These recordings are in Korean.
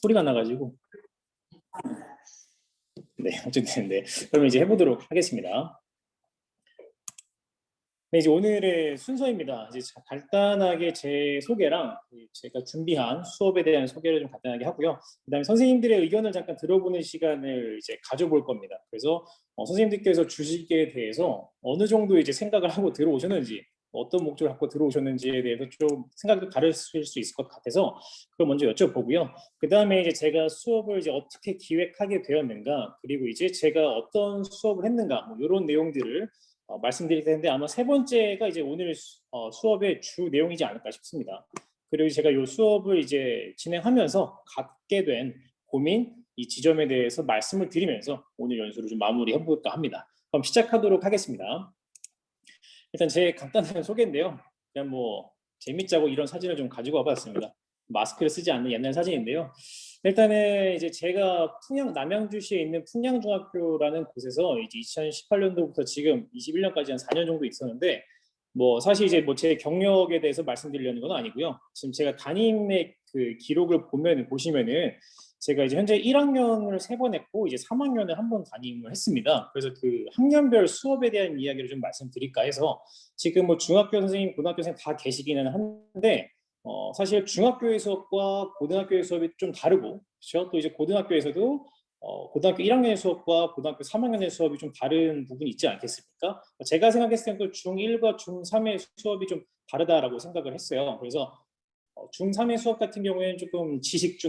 소리가 나가지고. 네, 어쨌든 네. 그러면 이제 해보도록 하겠습니다. 네, 이제 오늘의 순서입니다. 이제 간단하게 제 소개랑 제가 준비한 수업에 대한 소개를 좀 간단하게 하고요. 그다음에 선생님들의 의견을 잠깐 들어보는 시간을 이제 가져볼 겁니다. 그래서 선생님들께서 주식에 대해서 어느 정도 이제 생각을 하고 들어오셨는지, 어떤 목적을 갖고 들어오셨는지에 대해서 좀 생각도 다르실 수 있을 것 같아서 그걸 먼저 여쭤보고요. 그다음에 이제 제가 수업을 이제 어떻게 기획하게 되었는가, 그리고 이제 제가 어떤 수업을 했는가, 뭐 이런 내용들을 말씀드릴 텐데, 아마 세 번째가 이제 오늘 수업의 주 내용이지 않을까 싶습니다. 그리고 제가 이 수업을 이제 진행하면서 갖게 된 고민, 이 지점에 대해서 말씀을 드리면서 오늘 연수를 좀 마무리해 볼까 합니다. 그럼 시작하도록 하겠습니다. 일단 제 간단한 소개인데요. 그냥 뭐 재밌자고 이런 사진을 좀 가지고 와봤습니다. 마스크를 쓰지 않는 옛날 사진인데요. 일단은 이제 제가 남양주시에 있는 풍량중학교라는 곳에서 이제 2018년도부터 지금 21년까지 한 4년 정도 있었는데, 뭐 사실 이제 뭐 제 경력에 대해서 말씀드리려는 건 아니고요. 지금 제가 담임의 그 기록을 보시면은 제가 이제 현재 1학년을 3번 했고 이제 3학년을 한 번 담임을 했습니다. 그래서 그 학년별 수업에 대한 이야기를 좀 말씀드릴까 해서, 지금 뭐 중학교 선생님, 고등학교 선생님 다 계시기는 한데 사실 중학교의 수업과 고등학교의 수업이 좀 다르고, 그렇죠? 또 이제 고등학교에서도 고등학교 1학년의 수업과 고등학교 3학년의 수업이 좀 다른 부분이 있지 않겠습니까? 제가 생각했을 때는 또 중1과 중3의 수업이 좀 다르다라고 생각을 했어요. 그래서 중3의 수업 같은 경우에는 조금 지식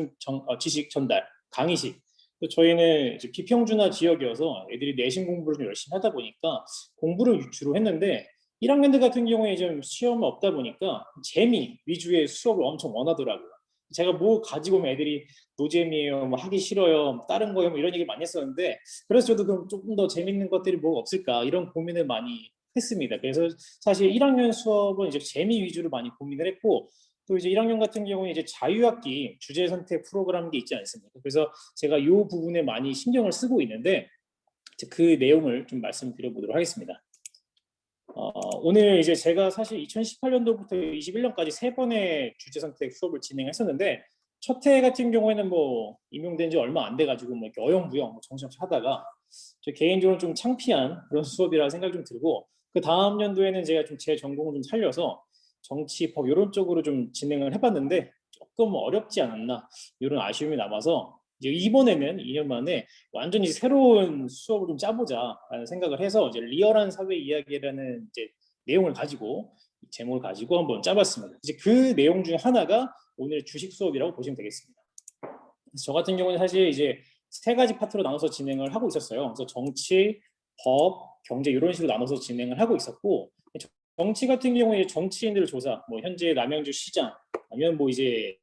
전달, 강의식. 또 저희는 이제 비평준화 지역이어서 애들이 내신 공부를 좀 열심히 하다 보니까 공부를 주로 했는데, 1학년들 같은 경우에 좀 시험이 없다 보니까 재미 위주의 수업을 엄청 원하더라고요. 제가 뭐 가지고 오면 애들이 노잼이에요, 뭐 하기 싫어요, 다른 거요, 뭐 이런 얘기 많이 했었는데, 그래서 저도 그럼 조금 더 재밌는 것들이 뭐가 없을까 이런 고민을 많이 했습니다. 그래서 사실 1학년 수업은 이제 재미 위주로 많이 고민을 했고, 또 이제 1학년 같은 경우에 이제 자유학기 주제 선택 프로그램 게 있지 않습니까? 그래서 제가 이 부분에 많이 신경을 쓰고 있는데, 그 내용을 좀 말씀드려보도록 하겠습니다. 오늘 이제 제가 사실 2018년도부터 21년까지 3번의 주제 선택 수업을 진행했었는데, 첫 해 같은 경우에는 뭐 임용된 지 얼마 안 돼가지고 뭐 이렇게 어영부영 뭐 정신없이 하다가 저 개인적으로 좀 창피한 그런 수업이라 생각이 좀 들고, 그 다음 연도에는 제가 좀 제 전공을 좀 살려서 정치, 법 이런 쪽으로 좀 진행을 해봤는데 조금 어렵지 않았나 이런 아쉬움이 남아서, 이제 이번에는 2년 만에 완전히 새로운 수업을 좀 짜보자라는 생각을 해서 이제 리얼한 사회 이야기라는 이제 내용을 가지고, 제목을 가지고 한번 짜봤습니다. 이제 그 내용 중 하나가 오늘 주식 수업이라고 보시면 되겠습니다. 저 같은 경우는 사실 이제 3가지 파트로 나눠서 진행을 하고 있었어요. 그래서 정치, 법, 경제 이런 식으로 나눠서 진행을 하고 있었고, 정치 같은 경우에 정치인들 조사, 뭐 현재 남양주 시장, 아니면 뭐 이제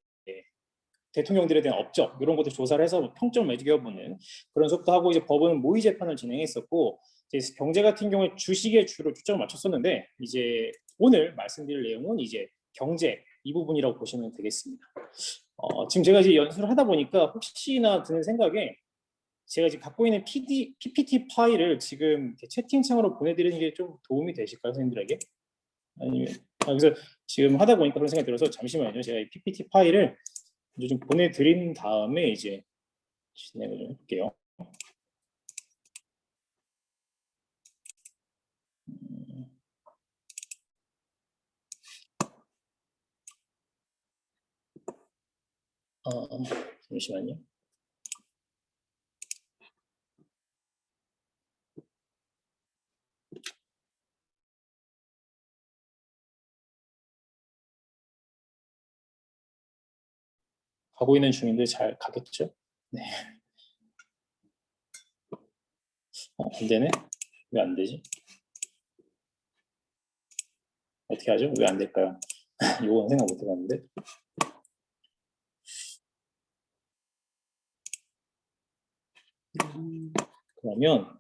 대통령들에 대한 업적 이런 것들 조사를 해서 평점을 매겨보는 그런 수업도 하고, 이제 법은 모의 재판을 진행했었고, 이제 경제 같은 경우에 주식에 주로 초점을 맞췄었는데, 이제 오늘 말씀드릴 내용은 이제 경제 이 부분이라고 보시면 되겠습니다. 지금 제가 이제 연수를 하다 보니까 혹시나 드는 생각에, 제가 지금 갖고 있는 PPT 파일을 지금 채팅창으로 보내드리는 게 좀 도움이 되실까요, 선생님들에게? 아니면 그래서 지금 하다 보니까 그런 생각이 들어서 잠시만요. 제가 이 PPT 파일을 이제 좀 보내드린 다음에 이제 진행을 좀 해볼게요. 잠시만요. 가고 있는 중인데 잘 가겠죠? 네. 안 되네? 왜 안 되지? 어떻게 하죠? 왜 안 될까요? 이건 생각 못 해봤는데. 그러면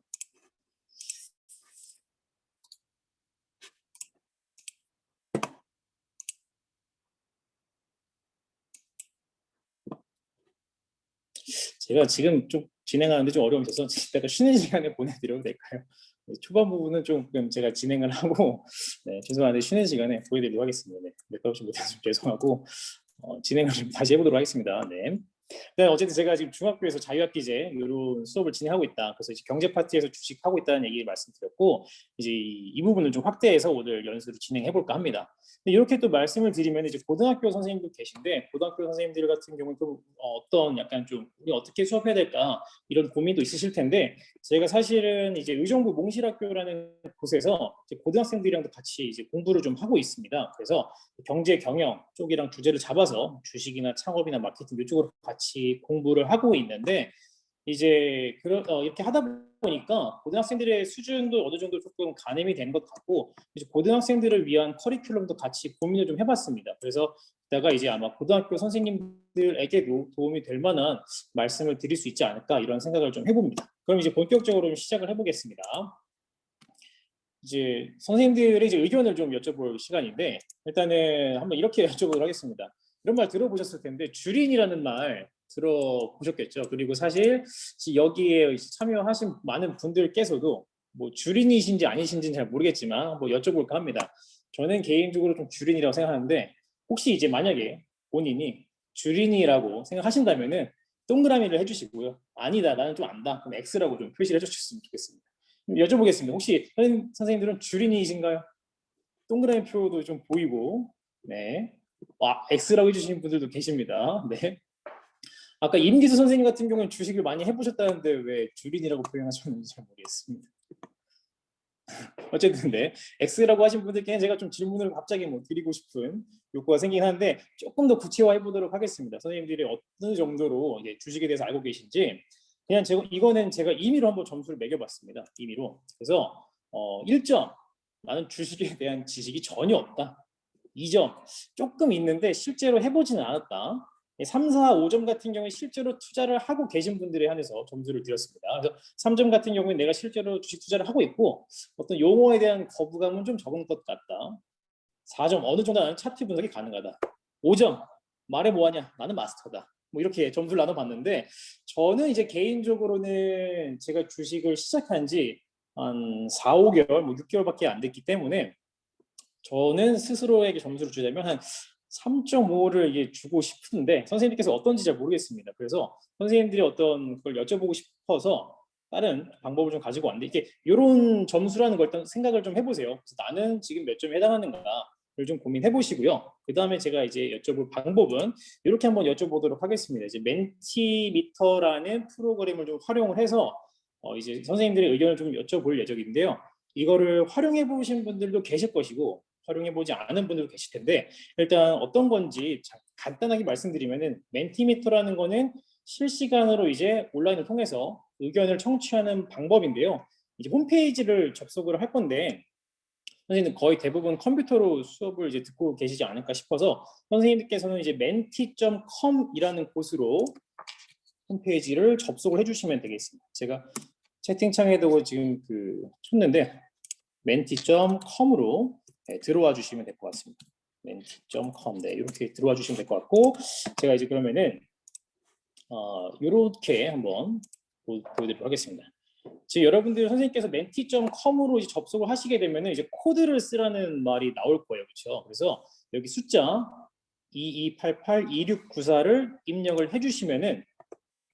제가 지금 좀 진행하는데 좀 어려움이 있어서 제가 쉬는 시간에 보내드려도 될까요? 네, 초반 부분은 조금 제가 진행을 하고, 네, 죄송한데 쉬는 시간에 보여드리도록 하겠습니다. 네, 몇 가지 못해서 좀 죄송하고 진행을 좀 다시 해보도록 하겠습니다. 네. 네, 어쨌든 제가 지금 중학교에서 자유학기제 이런 수업을 진행하고 있다. 그래서 이제 경제 파트에서 주식하고 있다는 얘기 말씀드렸고, 이제 이 부분을 좀 확대해서 오늘 연수를 진행해 볼까 합니다. 근데 이렇게 또 말씀을 드리면 이제 고등학교 선생님도 계신데, 고등학교 선생님들 같은 경우는 또 어떤 약간 좀 우리 어떻게 수업해야 될까 이런 고민도 있으실 텐데, 제가 사실은 이제 의정부 몽실학교라는 곳에서 이제 고등학생들이랑도 같이 이제 공부를 좀 하고 있습니다. 그래서 경제 경영 쪽이랑 주제를 잡아서 주식이나 창업이나 마케팅 이쪽으로 같이 공부를 하고 있는데, 이제 이렇게 하다 보니까 고등학생들의 수준도 어느 정도 조금 가늠이 된 것 같고, 이제 고등학생들을 위한 커리큘럼도 같이 고민을 좀 해봤습니다. 그래서 이따가 이제 아마 고등학교 선생님들에게도 도움이 될 만한 말씀을 드릴 수 있지 않을까 이런 생각을 좀 해봅니다. 그럼 이제 본격적으로 좀 시작을 해보겠습니다. 이제 선생님들의 이제 의견을 좀 여쭤볼 시간인데, 일단은 한번 이렇게 여쭤보도록 하겠습니다. 이런 말 들어보셨을 텐데 주린이라는 말 들어보셨겠죠. 그리고 사실 여기에 참여하신 많은 분들께서도 뭐 주린이신지 아니신지는 잘 모르겠지만 한번 여쭤볼까 합니다. 저는 개인적으로 좀 주린이라고 생각하는데, 혹시 이제 만약에 본인이 주린이라고 생각하신다면은 동그라미를 해주시고요. 아니다, 나는 좀 안다, 그럼 X라고 좀 표시를 해주셨으면 좋겠습니다. 여쭤보겠습니다. 혹시 선생님들은 주린이이신가요? 동그라미 표도 좀 보이고, 네. X라고 해주시는 분들도 계십니다. 네. 아까 임기수 선생님 같은 경우는 주식을 많이 해보셨다는데 왜 주린이라고 표현하셨는지 잘 모르겠습니다. 어쨌든 네, X라고 하신 분들께는 제가 좀 질문을 갑자기 뭐 드리고 싶은 욕구가 생긴 한데 조금 더 구체화해 보도록 하겠습니다. 선생님들이 어느 정도로 주식에 대해서 알고 계신지. 그냥 이거는 제가 임의로 한번 점수를 매겨봤습니다. 임의로. 그래서 1점, 나는 주식에 대한 지식이 전혀 없다. 2점, 조금 있는데 실제로 해보지는 않았다. 3, 4, 5점 같은 경우에 실제로 투자를 하고 계신 분들에 한해서 점수를 드렸습니다. 그래서 3점 같은 경우에 내가 실제로 주식 투자를 하고 있고 어떤 용어에 대한 거부감은 좀 적은 것 같다. 4점, 어느 정도 나는 차트 분석이 가능하다. 5점, 말해 뭐하냐, 나는 마스터다. 뭐 이렇게 점수를 나눠봤는데, 저는 이제 개인적으로는 제가 주식을 시작한 지 한 4, 5개월, 뭐 6개월밖에 안 됐기 때문에 저는 스스로에게 점수를 주자면 한 3.5를 이게 주고 싶은데 선생님께서 어떤지 잘 모르겠습니다. 그래서 선생님들이 어떤 걸 여쭤보고 싶어서 다른 방법을 좀 가지고 왔는데, 이게 이런 점수라는 걸 일단 생각을 좀 해보세요. 그래서 나는 지금 몇 점에 해당하는가를 좀 고민해 보시고요. 그 다음에 제가 이제 여쭤볼 방법은 이렇게 한번 여쭤보도록 하겠습니다. 이제 멘티미터라는 프로그램을 좀 활용을 해서 이제 선생님들의 의견을 좀 여쭤볼 예정인데요. 이거를 활용해 보신 분들도 계실 것이고 활용해보지 않은 분들도 계실 텐데, 일단 어떤 건지 간단하게 말씀드리면은 멘티미터라는 거는 실시간으로 이제 온라인을 통해서 의견을 청취하는 방법인데요. 이제 홈페이지를 접속을 할 건데 선생님 거의 대부분 컴퓨터로 수업을 이제 듣고 계시지 않을까 싶어서 선생님께서는 이제 menti.com이라는 곳으로 홈페이지를 접속을 해주시면 되겠습니다. 제가 채팅창에도 지금 쳤는데 menti.com으로 들어와 주시면 될 것 같습니다. menti.com, 네, 이렇게 들어와 주시면 될 것 같고, 제가 이제 그러면은 이렇게 한번 보여드리도록 하겠습니다. 지금 여러분들 선생님께서 menti.com으로 이제 접속을 하시게 되면은 이제 코드를 쓰라는 말이 나올 거예요, 그렇죠? 그래서 여기 숫자 2288-2694를 입력을 해주시면은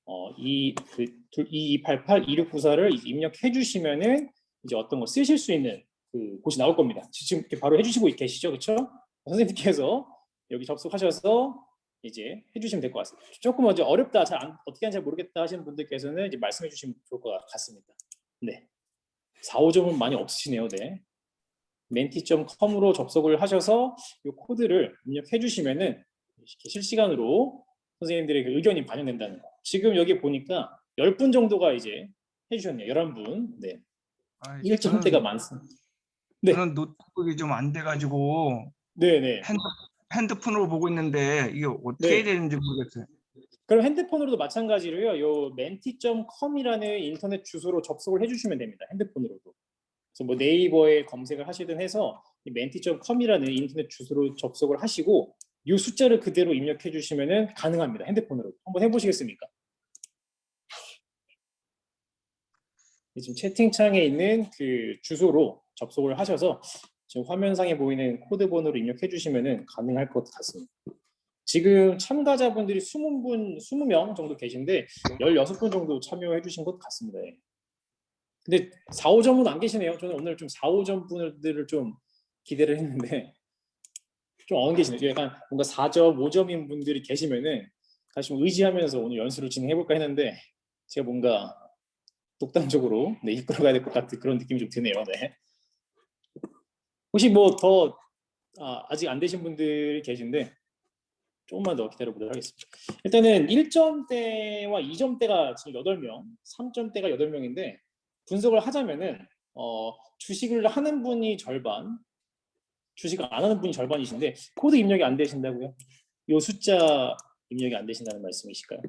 2288-2694를 입력해 주시면은 이제 어떤 거 쓰실 수 있는 곳이 나올 겁니다. 지금 이렇게 바로 해주시고 계시죠, 그렇죠? 선생님께서 여기 접속하셔서 이제 해주시면 될 것 같습니다. 조금 이제 어렵다, 어떻게 하는지 잘 모르겠다 하시는 분들께서는 이제 말씀해 주시면 좋을 것 같습니다. 네, 4, 5점은 많이 없으시네요. 네, menti.com으로 접속을 하셔서 이 코드를 입력해 주시면은 실시간으로 선생님들의 의견이 반영된다는 거. 지금 여기 보니까 10분 정도가 이제 해주셨네요. 11분. 네. 1점대가 많습니다. 네. 저는 노트북이 좀 안 돼가지고 네네. 핸드폰으로 보고 있는데 이게 어떻게 해야 되는지 모르겠어요. 그럼 핸드폰으로도 마찬가지로요. 요 menti.com이라는 인터넷 주소로 접속을 해주시면 됩니다. 핸드폰으로도. 그래서 뭐 네이버에 검색을 하시든 해서 menti.com이라는 인터넷 주소로 접속을 하시고 이 숫자를 그대로 입력해 주시면은 가능합니다. 핸드폰으로. 한번 해보시겠습니까? 지금 채팅창에 있는 주소로 접속을 하셔서 지금 화면상에 보이는 코드 번호를 입력해 주시면은 가능할 것 같습니다. 지금 참가자분들이 20명 정도 계신데 16분 정도 참여해 주신 것 같습니다. 예. 근데 4, 5점은 안 계시네요. 저는 오늘 좀 4, 5점 분들을 좀 기대를 했는데 좀 안 계시네요. 약간 뭔가 4점, 5점인 분들이 계시면은 다시 좀 의지하면서 오늘 연수를 진행해 볼까 했는데 제가 뭔가 독단적으로 네, 이끌어가야 될 것 같은 그런 느낌이 좀 드네요. 네. 혹시 뭐 더 아직 안 되신 분들이 계신데 조금만 더 기다려보도록 하겠습니다. 일단은 1점대와 2점대가 지금 8명, 3점대가 8명인데 분석을 하자면은 주식을 하는 분이 절반, 주식을 안 하는 분이 절반이신데 코드 입력이 안 되신다고요? 이 숫자 입력이 안 되신다는 말씀이실까요?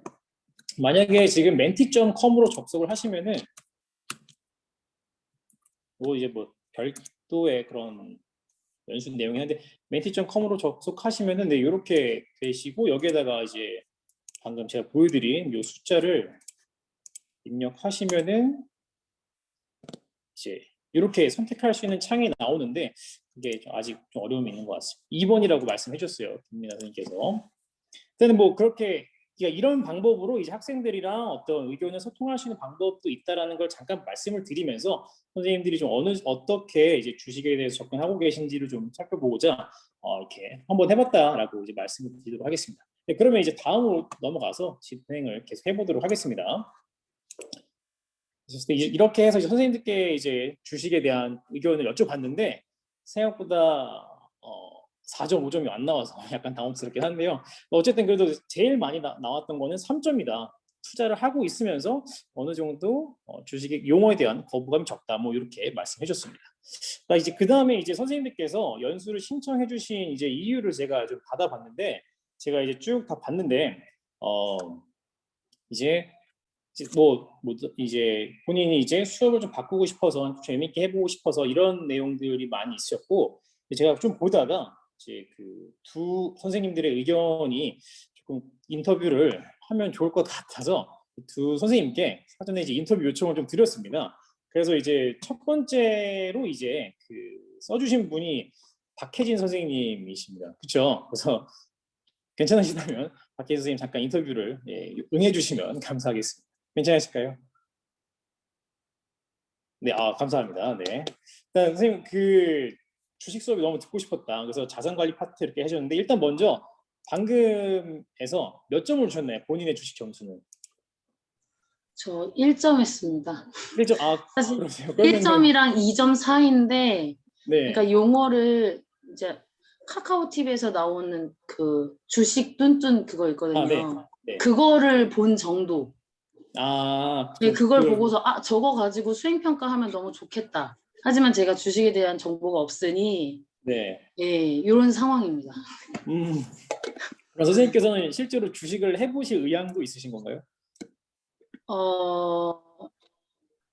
만약에 지금 menti.com으로 접속을 하시면은 뭐 이제 뭐 별도의 그런 연수 내용이 한데 menti.com으로 접속하시면은 네, 이렇게 되시고 여기에다가 이제 방금 제가 보여드린 이 숫자를 입력하시면은 이제 이렇게 선택할 수 있는 창이 나오는데 그게 아직 좀 어려움이 있는 것 같습니다. 2번이라고 말씀해 주셨어요, 김민아 선생님께서. 일단은 뭐 그렇게 그러니까 이런 방법으로 이제 학생들이랑 어떤 의견을 소통할 수 있는 방법도 있다라는 걸 잠깐 말씀을 드리면서 선생님들이 좀 어떻게 이제 주식에 대해서 접근하고 계신지를 좀 살펴보고자 이렇게 한번 해봤다라고 이제 말씀을 드리도록 하겠습니다. 네, 그러면 이제 다음으로 넘어가서 진행을 계속 해보도록 하겠습니다. 그래서 이렇게 해서 이제 선생님들께 이제 주식에 대한 의견을 여쭤봤는데 생각보다 4.5점이 안 나와서 약간 당혹스럽긴 한데요. 어쨌든 그래도 제일 많이 나왔던 거는 3점이다. 투자를 하고 있으면서 어느 정도 주식의 용어에 대한 거부감이 적다. 뭐 이렇게 말씀해 줬습니다. 이제 그 다음에 이제 선생님들께서 연수를 신청해 주신 이제 이유를 제가 좀 받아봤는데 제가 이제 쭉 다 봤는데 이제 이제 본인이 이제 수업을 좀 바꾸고 싶어서 재밌게 해보고 싶어서 이런 내용들이 많이 있었고 제가 좀 보다가 이제 그 두 선생님들의 의견이 조금 인터뷰를 하면 좋을 것 같아서 두 선생님께 사전에 이제 인터뷰 요청을 좀 드렸습니다. 그래서 이제 첫 번째로 이제 그 써주신 분이 박혜진 선생님이십니다. 그렇죠? 그래서 괜찮으시다면 박혜진 선생님 잠깐 인터뷰를 응해주시면 감사하겠습니다. 괜찮으실까요? 네, 감사합니다. 네. 일단 선생님 그 주식 수업이 너무 듣고 싶었다. 그래서 자산 관리 파트 이렇게 해줬는데 일단 먼저 방금에서 몇 점을 주셨나요? 본인의 주식 점수는? 저 1점 했습니다. 1점. 사실 그러세요. 그러면은 1점이랑 2점 사이인데 네. 그러니까 용어를 이제 카카오TV에서 나오는 그 주식 뚠뚠 그거 있거든요. 네. 네. 그거를 본 정도. 네, 그걸 보고서 저거 가지고 수행평가하면 너무 좋겠다. 하지만 제가 주식에 대한 정보가 없으니 네. 예, 이런 상황입니다. 그럼 선생님께서는 실제로 주식을 해보실 의향도 있으신 건가요?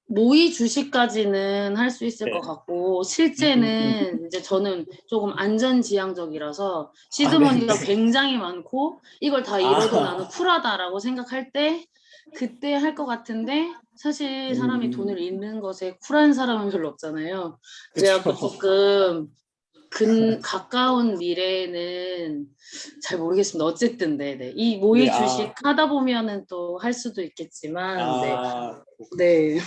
모의 주식까지는 할 수 있을 네. 것 같고 실제는 이제 저는 조금 안전지향적이라서 시드머니가 네. 굉장히 많고 이걸 다 잃어도 나는 쿨하다라고 생각할 때 그때 할 것 같은데 사실 사람이 돈을 잃는 것에 쿨한 사람은 별로 없잖아요. 그래갖고 조금 가까운 미래는 잘 모르겠습니다. 어쨌든 네네 이 모의 네, 주식 하다 보면은 또 할 수도 있겠지만 네.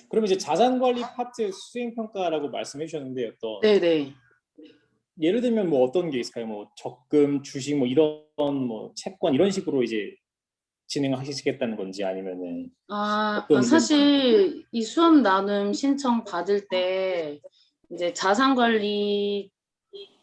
그럼 이제 자산 관리 파트 수행 평가라고 말씀해 주셨는데 네네. 예를 들면 뭐 어떤 게 있을까요? 뭐 적금, 주식 뭐 이런 뭐 채권 이런 식으로 이제 진행하시겠다는 건지 아니면은 사실 이 수업 나눔 신청 받을 때 이제 자산 관리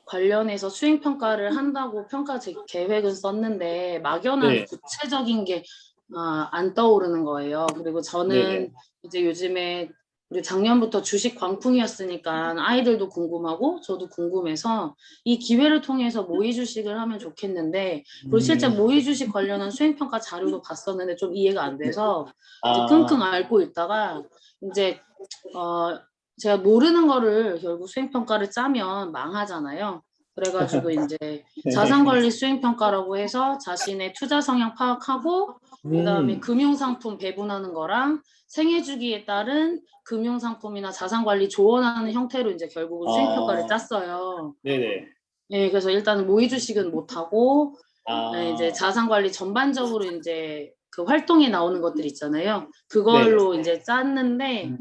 관련해서 수행 평가를 한다고 평가 계획을 썼는데 막연한 네. 구체적인 게 안 떠오르는 거예요. 그리고 저는 네네. 이제 요즘에 우리 작년부터 주식 광풍이었으니까 아이들도 궁금하고 저도 궁금해서 이 기회를 통해서 모의 주식을 하면 좋겠는데 그리고 실제 모의 주식 관련한 수행평가 자료도 봤었는데 좀 이해가 안 돼서 이제 끙끙 앓고 있다가 이제 제가 모르는 거를 결국 수행평가를 짜면 망하잖아요. 그래가지고 이제 자산관리 수행평가라고 해서 자신의 투자 성향 파악하고 그다음에 금융상품 배분하는 거랑 생애주기에 따른 금융상품이나 자산관리 조언하는 형태로 이제 결국은 수행평가를 짰어요. 네네. 예, 그래서 일단은 모의 주식은 못 하고 네, 이제 아, 자산 관리 전반적으로 이제 그 활동에 나오는 것들 있잖아요. 네. 그걸로 이제 짰는데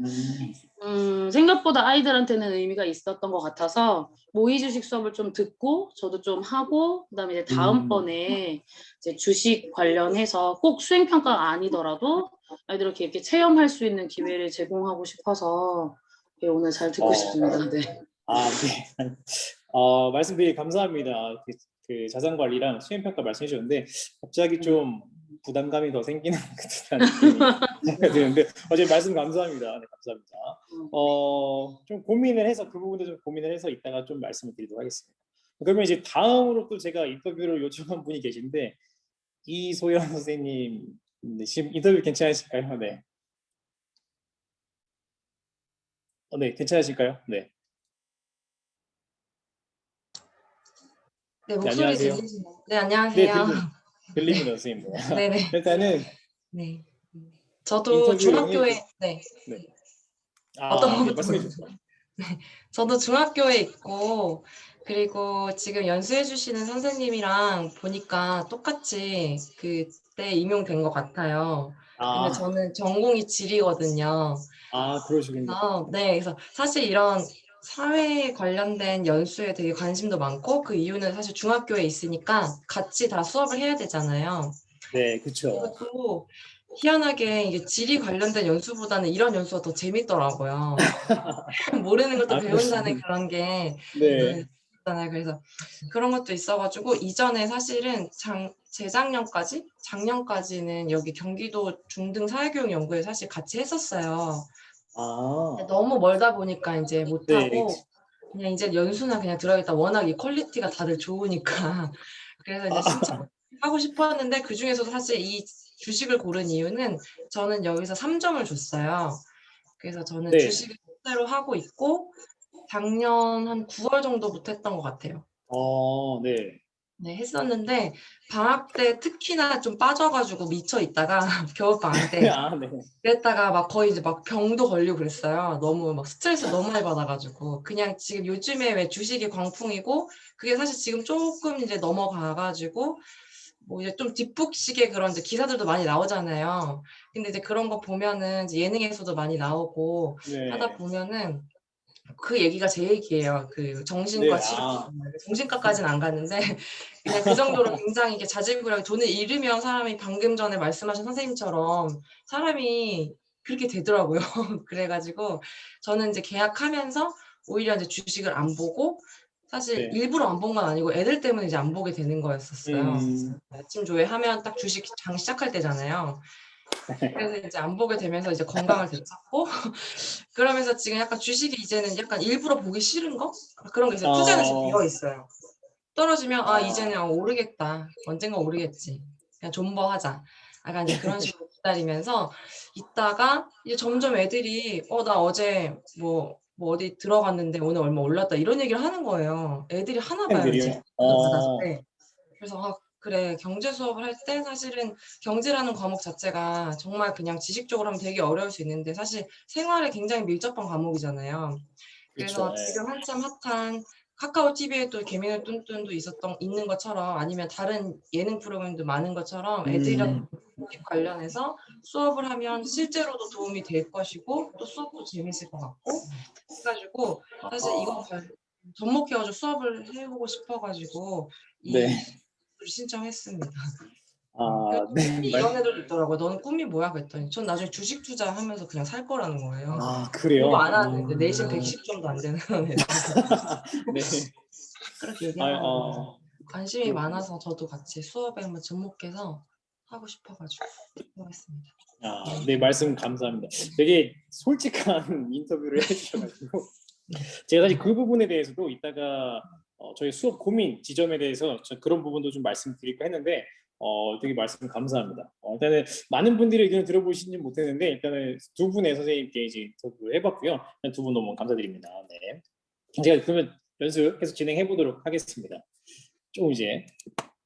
음, 생각보다 아이들한테는 의미가 있었던 것 같아서 모의 주식 수업을 좀 듣고 저도 좀 하고 그다음에 이제 다음번에 이제 주식 관련해서 꼭 수행 평가가 아니더라도 아이들 이렇게 체험할 수 있는 기회를 제공하고 싶어서 예, 오늘 잘 듣고 어, 싶습니다. 네. 네. 말씀 되게 감사합니다. 그 자산 관리랑 수행 평가 말씀해 주셨는데 갑자기 좀 부담감이 더 생기는 듯한 느낌이 드는데 어제 말씀 감사합니다. 네, 감사합니다. 좀 고민을 해서 그 부분도 좀 고민을 해서 이따가 좀 말씀을 드리도록 하겠습니다. 그러면 이제 다음으로 또 제가 인터뷰를 요청한 분이 계신데 이소연 선생님, 네, 지금 인터뷰 괜찮으실까요? 네. 네, 괜찮으실까요? 네. 네, 네, 목소리 안녕하세요. 들리시나요? 네, 네, 안녕하세요. 들립니다, 선생님. 네. 네네. 일단은 네. 저도 인터뷰 영역, 중학교에, 네. 네. 어떤 네, 것부터 말씀해 먼저. 주세요. 저도 중학교에 있고, 그리고 지금 연수해 주시는 선생님이랑 보니까 똑같이 그때 임용된 것 같아요. 근데 아, 저는 전공이 지리거든요. 그러시군요. 그래서 사실 이런 사회 관련된 연수에 되게 관심도 많고, 그 이유는 사실 중학교에 있으니까 같이 다 수업을 해야 되잖아요. 네, 그쵸. 그리고 희한하게 이게 지리 관련된 연수보다는 이런 연수가 더 재밌더라고요. 모르는 것도 배운다는 그러시군요. 그런 게 네. 있잖아요. 그래서 그런 것도 있어가지고 이전에 사실은 재작년까지, 작년까지는 여기 경기도 중등 사회교육연구회 사실 같이 했었어요. 근데 아, 너무 멀다 보니까 이제 네. 못하고 그냥 이제 연수나 그냥 들어야겠다. 워낙 이 퀄리티가 다들 좋으니까. 그래서 이제 아, 신청하고 싶었는데 그중에서도 사실 이 주식을 고른 이유는 저는 여기서 3점을 줬어요. 그래서 저는 네. 주식을 실제로 하고 있고 작년 한 9월 정도부터 했던 것 같아요. 네. 네, 했었는데 방학 때 특히나 좀 빠져가지고 미쳐 있다가 겨울방학 때 네. 그랬다가 막 거의 이제 막 병도 걸리고 그랬어요. 너무 막 스트레스 너무 많이 받아가지고 그냥 지금 요즘에 왜 주식이 광풍이고 그게 사실 지금 조금 이제 넘어가가지고 뭐 이제 좀 뒷북식의 그런 이제 기사들도 많이 나오잖아요. 근데 이제 그런 거 보면은 이제 예능에서도 많이 나오고 하다 네. 보면은 그 얘기가 제 얘기예요. 그 정신과 네. 치료, 정신과까지는 안 갔는데 그냥 그 정도로 굉장히 이게 자질구레하게 돈을 잃으면 사람이 방금 전에 말씀하신 선생님처럼 사람이 그렇게 되더라고요. 그래가지고 저는 이제 계약하면서 오히려 이제 주식을 안 보고 사실 네. 일부러 안 본 건 아니고 애들 때문에 이제 안 보게 되는 거였었어요. 음, 아침 조회하면 딱 주식 장 시작할 때잖아요. 그래서 이제 안 보게 되면서 이제 건강을 되찾고 그러면서 지금 약간 주식이 이제는 약간 일부러 보기 싫은 거? 그런 게 있어요. 투자는 지금 되어 어, 있어요. 떨어지면 아, 이제는 오르겠다. 언젠가 오르겠지. 그냥 존버하자. 약간 이제 그런 식으로 기다리면서 있다가 이제 점점 애들이 나 어제 뭐 어디 들어갔는데 오늘 얼마 올랐다 이런 얘기를 하는 거예요. 애들이 하나 봐요 이제 팬들이요? 교육도 받아서. 네. 그래서 그래 경제 수업을 할 때 사실은 경제라는 과목 자체가 정말 그냥 지식적으로 하면 되게 어려울 수 있는데 사실 생활에 굉장히 밀접한 과목이잖아요. 그렇죠. 그래서 지금 한참 핫한 카카오 TV에 또 개미는 뚠뚠도 있는 것처럼 아니면 다른 예능 프로그램도 많은 것처럼 애들이랑 관련해서 수업을 하면 실제로도 도움이 될 것이고 또 수업도 재밌을 것 같고 해가지고 사실 이거 접목해가지고 수업을 해보고 싶어가지고 네. 이 신청했습니다. 그리고 또 네. 꿈이 이런 애들도 있더라고요. 너는 꿈이 뭐야? 그랬더니 전 나중에 주식 투자하면서 그냥 살 거라는 거예요. 공부 그래요? 안 하는데 내신 110 정도 안 되는 애들. 네. 그렇게 아, 얘기하더라고요. 관심이 그렇군요. 많아서 저도 같이 수업에 한번 접목해서 하고 싶어가지고 하겠습니다. 네, 말씀 감사합니다. 되게 솔직한 인터뷰를 해주셔가지고 제가 사실 그 부분에 대해서도 이따가 저희 수업 고민 지점에 대해서 그런 부분도 좀 말씀드릴까 했는데 되게 말씀 감사합니다. 일단은 많은 분들의 의견을 들어보시지 못했는데 일단은 두 분의 선생님께 이제 인터뷰를 해봤고요. 두 분 너무 감사드립니다. 네. 제가 그러면 연습 계속 진행해 보도록 하겠습니다. 좀 이제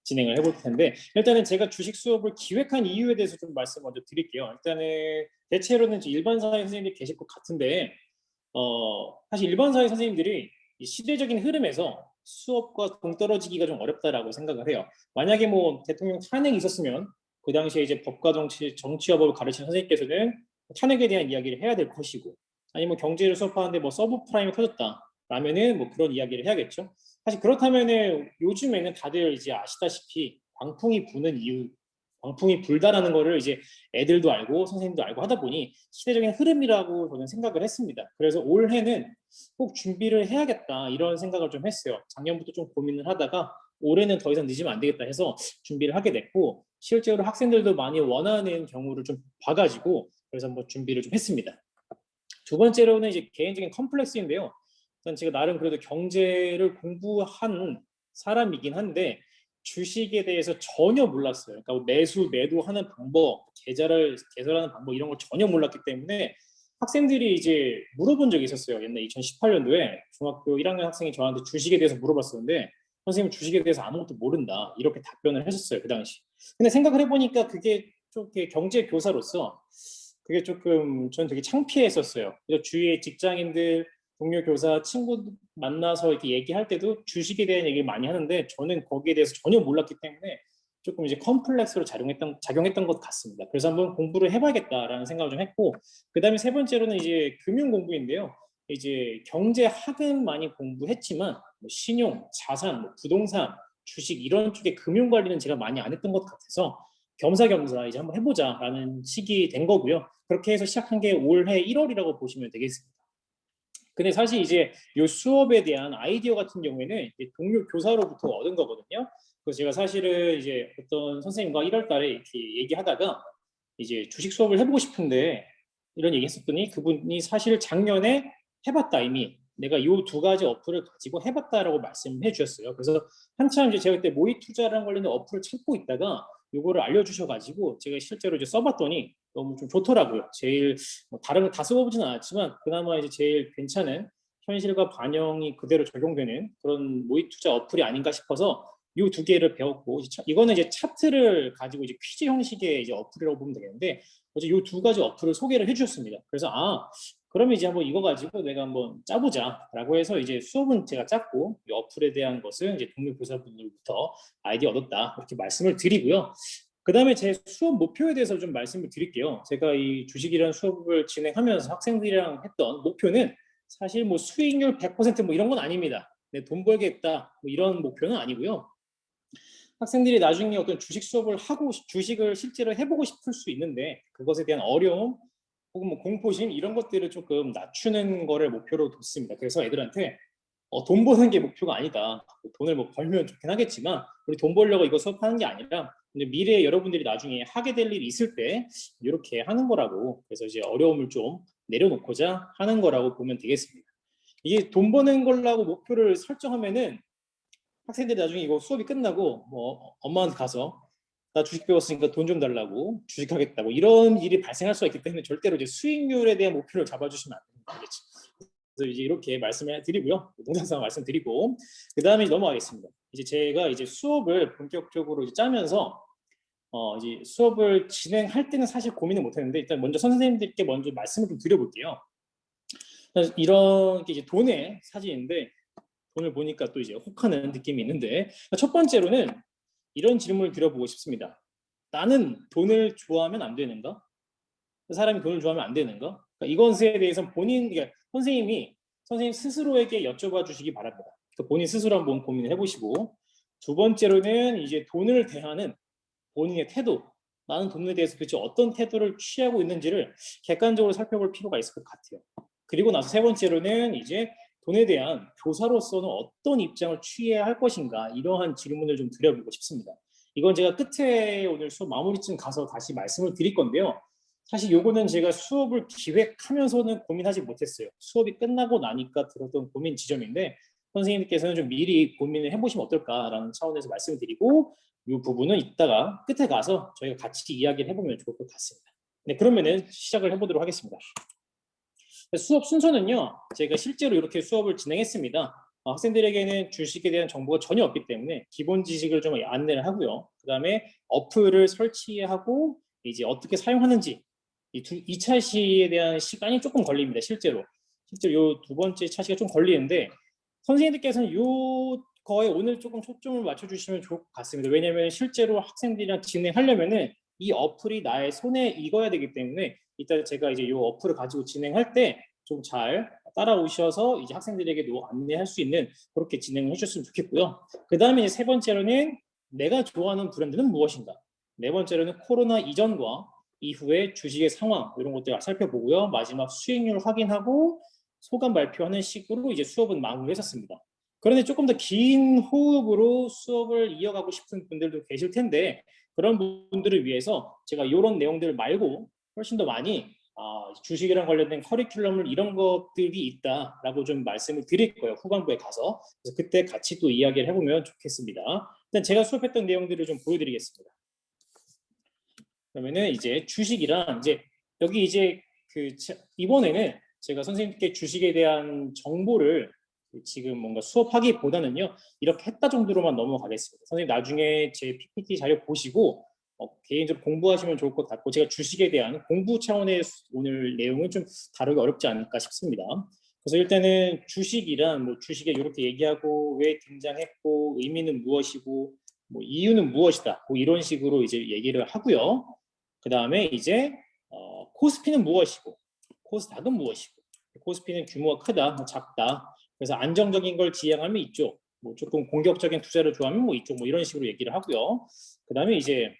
진행을 해볼 텐데 일단은 제가 주식 수업을 기획한 이유에 대해서 좀 말씀 먼저 드릴게요. 일단은 대체로는 일반 사회 선생님들이 계실 것 같은데 사실 일반 사회 선생님들이 이 시대적인 흐름에서 수업과 동떨어지기가 좀 어렵다라고 생각을 해요. 만약에 뭐 대통령 탄핵이 있었으면 그 당시에 이제 법과 정치화법을 가르치는 선생님께서는 탄핵에 대한 이야기를 해야 될 것이고, 아니면 경제를 수업하는데 뭐 서브프라임이 터졌다라면은 뭐 그런 이야기를 해야겠죠. 사실 그렇다면은 요즘에는 다들 이제 아시다시피 광풍이 부는 이유, 광풍이 불다라는 거를 이제 애들도 알고 선생님도 알고 하다 보니 시대적인 흐름이라고 저는 생각을 했습니다. 그래서 올해는 꼭 준비를 해야겠다 이런 생각을 좀 했어요. 작년부터 좀 고민을 하다가 올해는 더 이상 늦으면 안 되겠다 해서 준비를 하게 됐고, 실제로 학생들도 많이 원하는 경우를 좀 봐가지고 그래서 한번 준비를 좀 했습니다. 두 번째로는 이제 개인적인 컴플렉스인데요. 일단 제가 나름 그래도 경제를 공부한 사람이긴 한데 주식에 대해서 전혀 몰랐어요. 그러니까 매수 매도하는 방법, 계좌를 개설하는 방법 이런 걸 전혀 몰랐기 때문에 학생들이 이제 물어본 적이 있었어요. 옛날 2018년도에 중학교 1학년 학생이 저한테 주식에 대해서 물어봤었는데, 선생님 주식에 대해서 아무것도 모른다 이렇게 답변을 하셨어요, 그 당시. 근데 생각을 해보니까 그게 좀 이렇게 경제 교사로서 그게 조금 전 되게 창피했었어요. 그래서 주위의 직장인들, 동료 교사, 친구 만나서 이렇게 얘기할 때도 주식에 대한 얘기를 많이 하는데 저는 거기에 대해서 전혀 몰랐기 때문에 조금 이제 컴플렉스로 작용했던 것 같습니다. 그래서 한번 공부를 해봐야겠다라는 생각을 좀 했고, 그다음에 세 번째로는 이제 금융 공부인데요. 이제 경제 학은 많이 공부했지만 뭐 신용, 자산, 뭐 부동산, 주식 이런 쪽의 금융 관리는 제가 많이 안 했던 것 같아서 겸사겸사 이제 한번 해보자라는 시기 된 거고요. 그렇게 해서 시작한 게 올해 1월이라고 보시면 되겠습니다. 근데 사실 이제 이 수업에 대한 아이디어 같은 경우에는 동료 교사로부터 얻은 거거든요. 그래서 제가 사실은 이제 어떤 선생님과 1월 달에 이렇게 얘기하다가 이제 주식 수업을 해보고 싶은데 이런 얘기 했었더니 그분이 사실 작년에 해봤다, 이미 내가 이 두 가지 어플을 가지고 해봤다라고 말씀해 주셨어요. 그래서 한참 이제 제가 그때 모의 투자랑 관련된 어플을 찾고 있다가 요거를 알려주셔가지고 제가 실제로 이제 써봤더니 너무 좀 좋더라고요. 제일 뭐 다른 거 다 써보지는 않았지만 그나마 이제 제일 괜찮은, 현실과 반영이 그대로 적용되는 그런 모의 투자 어플이 아닌가 싶어서 이 두 개를 배웠고, 이거는 이제 차트를 가지고 이제 퀴즈 형식의 이제 어플이라고 보면 되겠는데 어제 이 두 가지 어플을 소개를 해주셨습니다. 그래서 그러면 이제 한번 이거 가지고 내가 한번 짜보자라고 해서 이제 수업은 제가 짰고 이 어플에 대한 것은 이제 동료 교사분들부터 아이디어 얻었다 이렇게 말씀을 드리고요. 그 다음에 제 수업 목표에 대해서 좀 말씀을 드릴게요. 제가 이 주식이라는 수업을 진행하면서 학생들이랑 했던 목표는 사실 뭐 수익률 100%뭐 이런 건 아닙니다. 네, 돈 벌겠다 뭐 이런 목표는 아니고요. 학생들이 나중에 어떤 주식 수업을 하고 주식을 실제로 해보고 싶을 수 있는데 그것에 대한 어려움 혹은 뭐 공포심 이런 것들을 조금 낮추는 거를 목표로 뒀습니다. 그래서 애들한테 돈 버는 게 목표가 아니다. 돈을 뭐 벌면 좋긴 하겠지만 우리 돈 벌려고 이거 수업하는 게 아니라 근데 미래에 여러분들이 나중에 하게 될 일이 있을 때 이렇게 하는 거라고, 그래서 이제 어려움을 좀 내려놓고자 하는 거라고 보면 되겠습니다. 이게 돈 버는 걸라고 목표를 설정하면은 학생들이 나중에 이거 수업이 끝나고 뭐 엄마한테 가서 나 주식 배웠으니까 돈 좀 달라고 주식하겠다고 이런 일이 발생할 수가 있기 때문에 절대로 이제 수익률에 대한 목표를 잡아주시면 안 됩니다. 그래서 이제 이렇게 말씀을 드리고요. 동영상 말씀드리고 그 다음에 넘어가겠습니다. 이제 제가 이제 수업을 본격적으로 이제 짜면서 이제 수업을 진행할 때는 사실 고민을 못했는데 일단 먼저 선생님들께 먼저 말씀을 좀 드려볼게요. 이런 게 이제 돈의 사진인데 돈을 보니까 또 이제 혹하는 느낌이 있는데, 첫 번째로는 이런 질문을 드려보고 싶습니다. 나는 돈을 좋아하면 안 되는가? 사람이 돈을 좋아하면 안 되는가? 그러니까 이것에 대해서 그러니까 선생님 스스로에게 여쭤봐 주시기 바랍니다. 그러니까 본인 스스로 한번 고민을 해보시고, 두 번째로는 이제 돈을 대하는 본인의 태도, 나는 돈에 대해서 도대체 어떤 태도를 취하고 있는지를 객관적으로 살펴볼 필요가 있을 것 같아요. 그리고 나서 세 번째로는 이제 돈에 대한 교사로서는 어떤 입장을 취해야 할 것인가, 이러한 질문을 좀 드려보고 싶습니다. 이건 제가 끝에 오늘 수업 마무리쯤 가서 다시 말씀을 드릴 건데요. 사실 요거는 제가 수업을 기획하면서는 고민하지 못했어요. 수업이 끝나고 나니까 들었던 고민 지점인데 선생님께서는 좀 미리 고민을 해보시면 어떨까라는 차원에서 말씀을 드리고, 이 부분은 이따가 끝에 가서 저희가 같이 이야기를 해보면 좋을 것 같습니다. 네, 그러면은 시작을 해보도록 하겠습니다. 수업 순서는요, 제가 실제로 이렇게 수업을 진행했습니다. 학생들에게는 주식에 대한 정보가 전혀 없기 때문에 기본 지식을 좀 안내를 하고요. 그 다음에 어플을 설치하고 이제 어떻게 사용하는지 이 2차 시에 대한 시간이 조금 걸립니다. 실제로 요 두 번째 차시가 좀 걸리는데 선생님들께서는 요 거에 오늘 조금 초점을 맞춰주시면 좋을 것 같습니다. 왜냐하면 실제로 학생들이랑 진행하려면은 이 어플이 나의 손에 익어야 되기 때문에 이따 제가 이제 이 어플을 가지고 진행할 때 좀 잘 따라오셔서 이제 학생들에게도 안내할 수 있는 그렇게 진행을 해주셨으면 좋겠고요. 그 다음에 세 번째로는 내가 좋아하는 브랜드는 무엇인가? 네 번째로는 코로나 이전과 이후의 주식의 상황 이런 것들을 살펴보고요. 마지막 수익률 확인하고 소감 발표하는 식으로 이제 수업은 마무리했었습니다. 그런데 조금 더 긴 호흡으로 수업을 이어가고 싶은 분들도 계실 텐데 그런 분들을 위해서 제가 이런 내용들 말고 훨씬 더 많이 주식이랑 관련된 커리큘럼을 이런 것들이 있다라고 좀 말씀을 드릴 거예요. 후반부에 가서. 그래서 그때 같이 또 이야기를 해보면 좋겠습니다. 일단 제가 수업했던 내용들을 좀 보여드리겠습니다. 그러면은 이제 주식이랑 이제 여기 이제 이번에는 제가 선생님께 주식에 대한 정보를 지금 뭔가 수업하기보다는요 이렇게 했다 정도로만 넘어가겠습니다. 선생님 나중에 제 PPT 자료 보시고 개인적으로 공부하시면 좋을 것 같고 제가 주식에 대한 공부 차원의 오늘 내용은 좀 다루기 어렵지 않을까 싶습니다. 그래서 일단은 주식이란 뭐 주식에 이렇게 얘기하고 왜 등장했고 의미는 무엇이고 뭐 이유는 무엇이다 뭐 이런 식으로 이제 얘기를 하고요. 그 다음에 이제 코스피는 무엇이고 코스닥은 무엇이고 코스피는 규모가 크다 작다 그래서 안정적인 걸 지향하면 이쪽 뭐 조금 공격적인 투자를 좋아하면 뭐 이쪽 뭐 이런 식으로 얘기를 하고요. 그 다음에 이제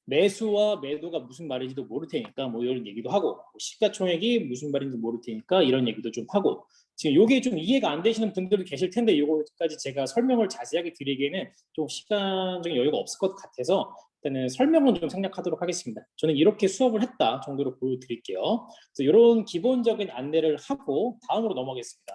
매수와 매도가 무슨 말인지도 모를 테니까 뭐 이런 얘기도 하고 시가총액이 무슨 말인지 모를 테니까 이런 얘기도 좀 하고 지금 이게 좀 이해가 안 되시는 분들도 계실 텐데 이거까지 제가 설명을 자세하게 드리기에는 좀 시간적인 여유가 없을 것 같아서 일단은 설명은 좀 생략하도록 하겠습니다. 저는 이렇게 수업을 했다 정도로 보여드릴게요. 그래서 이런 기본적인 안내를 하고 다음으로 넘어가겠습니다.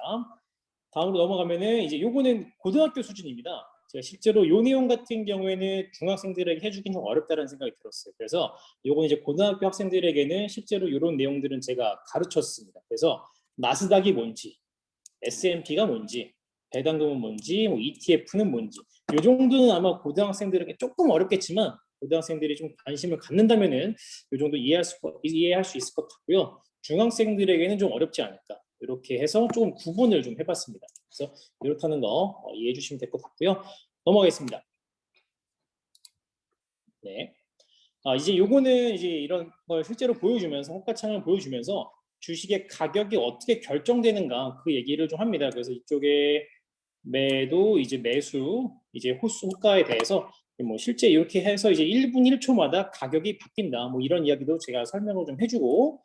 다음으로 넘어가면은 이제 요거는 고등학교 수준입니다. 제가 실제로 요 내용 같은 경우에는 중학생들에게 해주긴 좀 어렵다는 생각이 들었어요. 그래서 요건 이제 고등학교 학생들에게는 실제로 이런 내용들은 제가 가르쳤습니다. 그래서 나스닥이 뭔지, S&P가 뭔지, 배당금은 뭔지, 뭐 ETF는 뭔지 요 정도는 아마 고등학생들에게 조금 어렵겠지만 고등학생들이 좀 관심을 갖는다면은 요 정도 이해할 수 있을 것 같고요. 중학생들에게는 좀 어렵지 않을까. 이렇게 해서 조금 구분을 좀 해봤습니다. 그래서 이렇다는 거 이해해 주시면 될 것 같고요. 넘어가겠습니다. 네. 이제 요거는 이제 이런 걸 실제로 보여주면서 호가창을 보여주면서 주식의 가격이 어떻게 결정되는가 그 얘기를 좀 합니다. 그래서 이쪽에 매도 이제 매수 이제 호가에 대해서 뭐 실제 이렇게 해서 이제 1분 1초마다 가격이 바뀐다. 뭐 이런 이야기도 제가 설명을 좀 해주고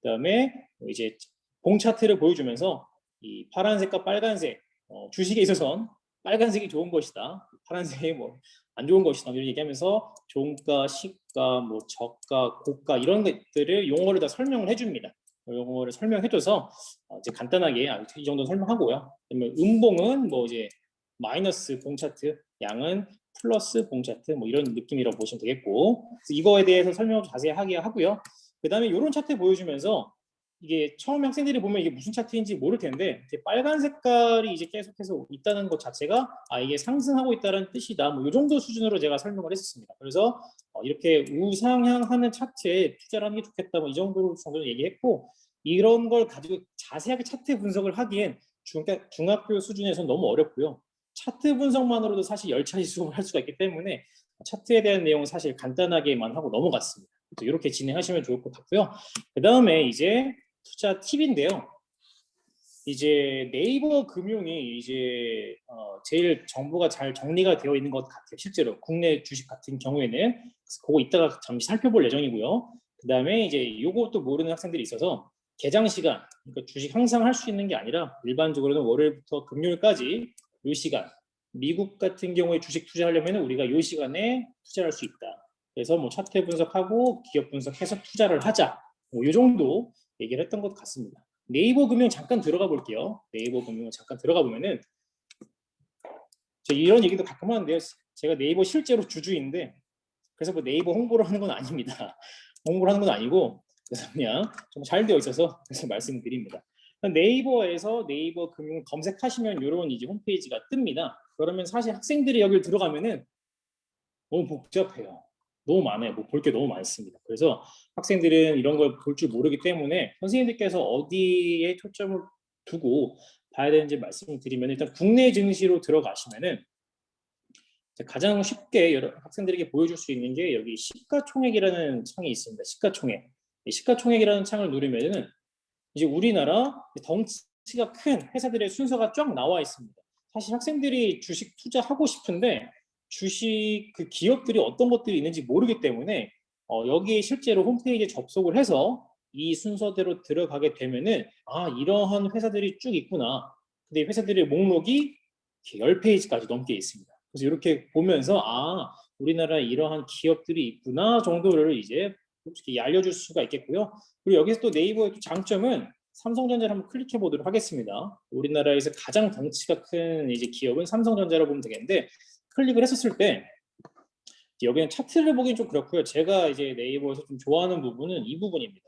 그다음에 이제 봉 차트를 보여주면서 이 파란색과 빨간색 주식에 있어서는 빨간색이 좋은 것이다. 파란색이 뭐 안 좋은 것이다. 이런 얘기하면서 종가, 시가, 뭐 저가, 고가 이런 것들을 용어를 다 설명을 해줍니다. 용어를 설명해줘서 이제 간단하게 이 정도 설명하고요. 그다음에 음봉은 뭐 이제 마이너스 봉 차트, 양은 플러스 봉 차트 뭐 이런 느낌이라고 보시면 되겠고 이거에 대해서 설명을 자세히 하게 하고요. 그다음에 이런 차트 보여주면서 이게 처음 학생들이 보면 이게 무슨 차트인지 모를 텐데 이제 빨간 색깔이 이제 계속해서 있다는 것 자체가 이게 상승하고 있다는 뜻이다. 뭐 이 정도 수준으로 제가 설명을 했었습니다. 그래서 이렇게 우상향하는 차트에 투자를 하는 게 좋겠다. 뭐 이 정도로 얘기했고 이런 걸 가지고 자세하게 차트 분석을 하기엔 중학교 수준에서는 너무 어렵고요. 차트 분석만으로도 사실 10차례 수업을 할 수가 있기 때문에 차트에 대한 내용은 사실 간단하게만 하고 넘어갔습니다. 이렇게 진행하시면 좋을 것 같고요. 그 다음에 이제 투자 팁인데요. 이제 네이버 금융이 이제 제일 정보가 잘 정리가 되어 있는 것 같아요. 실제로 국내 주식 같은 경우에는 그래서 그거 이따가 잠시 살펴볼 예정이고요. 그 다음에 이제 이것도 모르는 학생들이 있어서 개장 시간, 그러니까 주식 항상 할 수 있는 게 아니라 일반적으로는 월요일부터 금요일까지 이 시간, 미국 같은 경우에 주식 투자하려면 우리가 이 시간에 투자할 수 있다. 그래서 뭐 차트 분석하고 기업 분석해서 투자를 하자. 뭐 이 정도 얘기를 했던 것 같습니다. 네이버 금융 잠깐 들어가 볼게요. 네이버 금융 잠깐 들어가 보면은 이런 얘기도 가끔 하는데요. 제가 네이버 실제로 주주인데 그래서 뭐 네이버 홍보를 하는 건 아닙니다. 홍보를 하는 건 아니고 그래서 그냥 좀 잘 되어 있어서 그래서 말씀드립니다. 네이버에서 네이버 금융 검색하시면 이런 이제 홈페이지가 뜹니다. 그러면 사실 학생들이 여기를 들어가면은 너무 복잡해요. 너무 많아요. 뭐 볼 게 너무 많습니다. 그래서 학생들은 이런 걸 볼 줄 모르기 때문에 선생님들께서 어디에 초점을 두고 봐야 되는지 말씀을 드리면 일단 국내 증시로 들어가시면은 가장 쉽게 여러 학생들에게 보여줄 수 있는 게 여기 시가총액이라는 창이 있습니다. 시가총액. 이 시가총액이라는 창을 누르면은 이제 우리나라 덩치가 큰 회사들의 순서가 쫙 나와 있습니다. 사실 학생들이 주식 투자하고 싶은데 주식 그 기업들이 어떤 것들이 있는지 모르기 때문에 여기에 실제로 홈페이지에 접속을 해서 이 순서대로 들어가게 되면은 아 이러한 회사들이 쭉 있구나. 근데 이 회사들의 목록이 10페이지까지 넘게 있습니다. 그래서 이렇게 보면서 아 우리나라에 이러한 기업들이 있구나 정도를 이제 솔직히 알려줄 수가 있겠고요. 그리고 여기서 또 네이버의 또 장점은 삼성전자를 한번 클릭해 보도록 하겠습니다. 우리나라에서 가장 덩치가 큰 이제 기업은 삼성전자라고 보면 되겠는데 클릭을 했었을 때 여기는 차트를 보기엔 좀 그렇고요. 제가 이제 네이버에서 좀 좋아하는 부분은 이 부분입니다.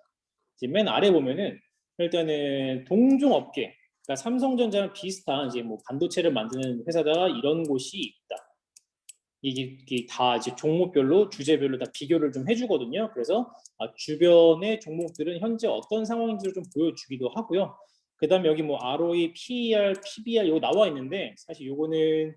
이제 맨 아래 보면은 일단은 동종업계, 그러니까 삼성전자랑 비슷한 이제 뭐 반도체를 만드는 회사가 이런 곳이 있다. 이게 다 이제 종목별로 주제별로 다 비교를 좀 해주거든요. 그래서 주변의 종목들은 현재 어떤 상황인지를 좀 보여주기도 하고요. 그다음에 여기 뭐 ROE, PER, PBR 이거 나와 있는데 사실 이거는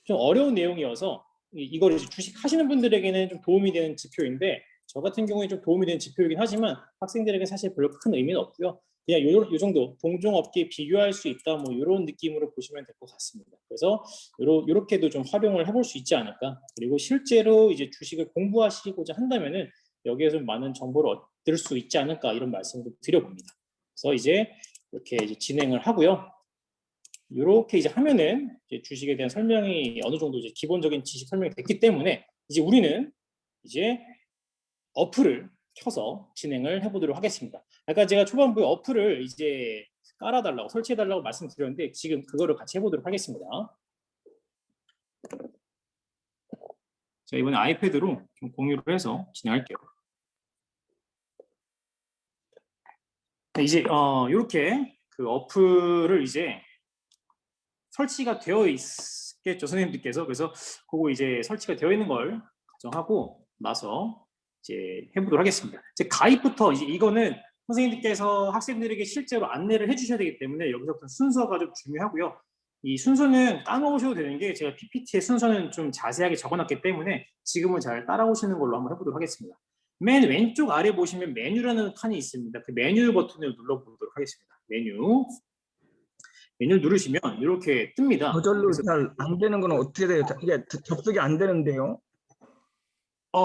좀 어려운 내용이어서 이걸 이제 주식 하시는 분들에게는 좀 도움이 되는 지표인데 저 같은 경우에 좀 도움이 되는 지표이긴 하지만 학생들에게 사실 별로 큰 의미는 없고요. 그냥 요 정도 동종업계 비교할 수 있다 뭐 이런 느낌으로 보시면 될 것 같습니다. 그래서 요렇게도 좀 활용을 해볼 수 있지 않을까. 그리고 실제로 이제 주식을 공부하시고자 한다면은 여기에서 많은 정보를 얻을 수 있지 않을까 이런 말씀을 드려봅니다. 그래서 이제 이렇게 이제 진행을 하고요. 이렇게 이제 하면은 이제 주식에 대한 설명이 어느 정도 이제 기본적인 지식 설명이 됐기 때문에 이제 우리는 이제 어플을 켜서 진행을 해보도록 하겠습니다. 아까 제가 초반부에 어플을 이제 깔아달라고 설치해달라고 말씀드렸는데 지금 그거를 같이 해보도록 하겠습니다. 자 이번에 아이패드로 좀 공유를 해서 진행할게요. 네, 이제 이렇게 그 어플을 이제 설치가 되어 있겠죠 선생님들께서. 그래서 그거 이제 설치가 되어 있는 걸 가정하고 나서 이제 해보도록 하겠습니다. 이제 가입부터 이제 이거는 선생님들께서 학생들에게 실제로 안내를 해주셔야 되기 때문에 여기서부터 순서가 좀 중요하고요. 이 순서는 따라오셔도 되는 게 제가 PPT의 순서는 좀 자세하게 적어놨기 때문에 지금은 잘 따라오시는 걸로 한번 해보도록 하겠습니다. 맨 왼쪽 아래 보시면 메뉴라는 칸이 있습니다. 그 메뉴 버튼을 눌러보도록 하겠습니다. 메뉴를 누르시면 이렇게 뜹니다. 저절로 잘 안 되는 건 어떻게 돼요? 이게 접속이 안 되는데요.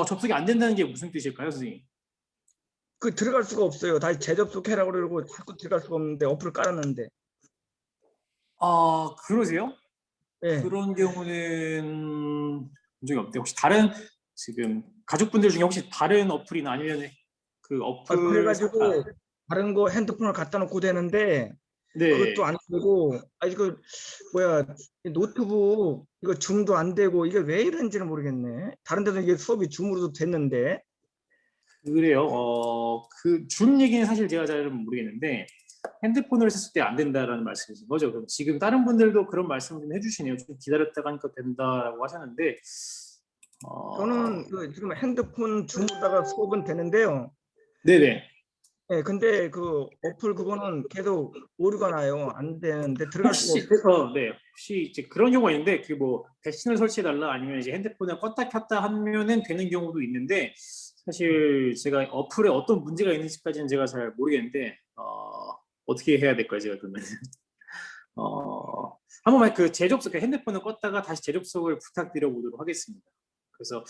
접속이 안 된다는 게 무슨 뜻일까요, 선생님? 그 들어갈 수가 없어요. 다시 재접속해라 그러고 자꾸 들어갈 수가 없는데 어플을 깔았는데. 그러세요? 네. 그런 경우는 본 적이 없대요. 혹시 다른 지금 가족분들 중에 혹시 다른 어플이나 아니면 그 어플 그래가지고 다른 거 핸드폰을 갖다 놓고 되는데 네. 그것도 안 되고 이거 뭐야 노트북 이거 줌도 안 되고 이게 왜 이런지는 모르겠네. 다른 데도 이게 수업이 줌으로도 됐는데. 그래요. 그 줌 얘기는 사실 제가 잘 모르겠는데 핸드폰을 썼을 때 안 된다라는 말씀이신 거죠. 그럼 지금 다른 분들도 그런 말씀을 좀 해주시네요. 좀 기다렸다가 하니까 된다라고 하셨는데 저는 지금 핸드폰 줌으로다가 수업은 되는데요. 네네. 네, 근데 그 어플 그거는 계속 오류가 나요. 안 되는데 들어갈 수가 없어요. 네, 혹시 이제 그런 경우가 있는데 그 뭐 배신을 설치해달라 아니면 이제 핸드폰을 껐다 켰다 하면은 되는 경우도 있는데 사실 제가 어플에 어떤 문제가 있는지까지는 제가 잘 모르겠는데 어떻게 해야 될까요, 제가 그러면? 한 번만 그 재접속 핸드폰을 껐다가 다시 재접속을 부탁드려 보도록 하겠습니다. 그래서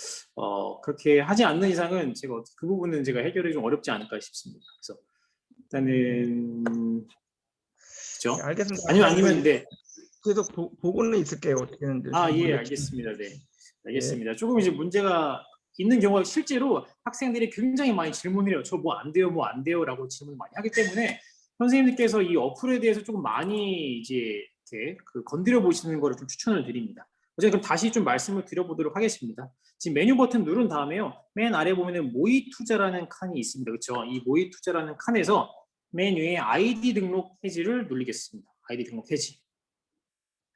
그렇게 하지 않는 이상은 제가 그 부분은 제가 해결이 좀 어렵지 않을까 싶습니다. 그래서 일단은 그렇죠? 네, 알겠습니다. 아니면 네. 계속 보고는 있을게요. 어떻게 되는지. 예, 알겠습니다. 네, 알겠습니다. 조금 이제 문제가 있는 경우가 실제로 학생들이 굉장히 많이 질문을 해요. 저 뭐 안 돼요, 뭐 안 돼요라고 질문을 많이 하기 때문에 선생님들께서 이 어플에 대해서 조금 많이 이제 이렇게 건드려 보시는 거를 좀 추천을 드립니다. 어쨌든 그럼 다시 좀 말씀을 드려보도록 하겠습니다. 지금 메뉴 버튼 누른 다음에요. 맨 아래 보면은 모의 투자라는 칸이 있습니다. 그렇죠? 이 모의 투자라는 칸에서 맨 위에 아이디 등록 해지를 누르겠습니다. 아이디 등록 해지.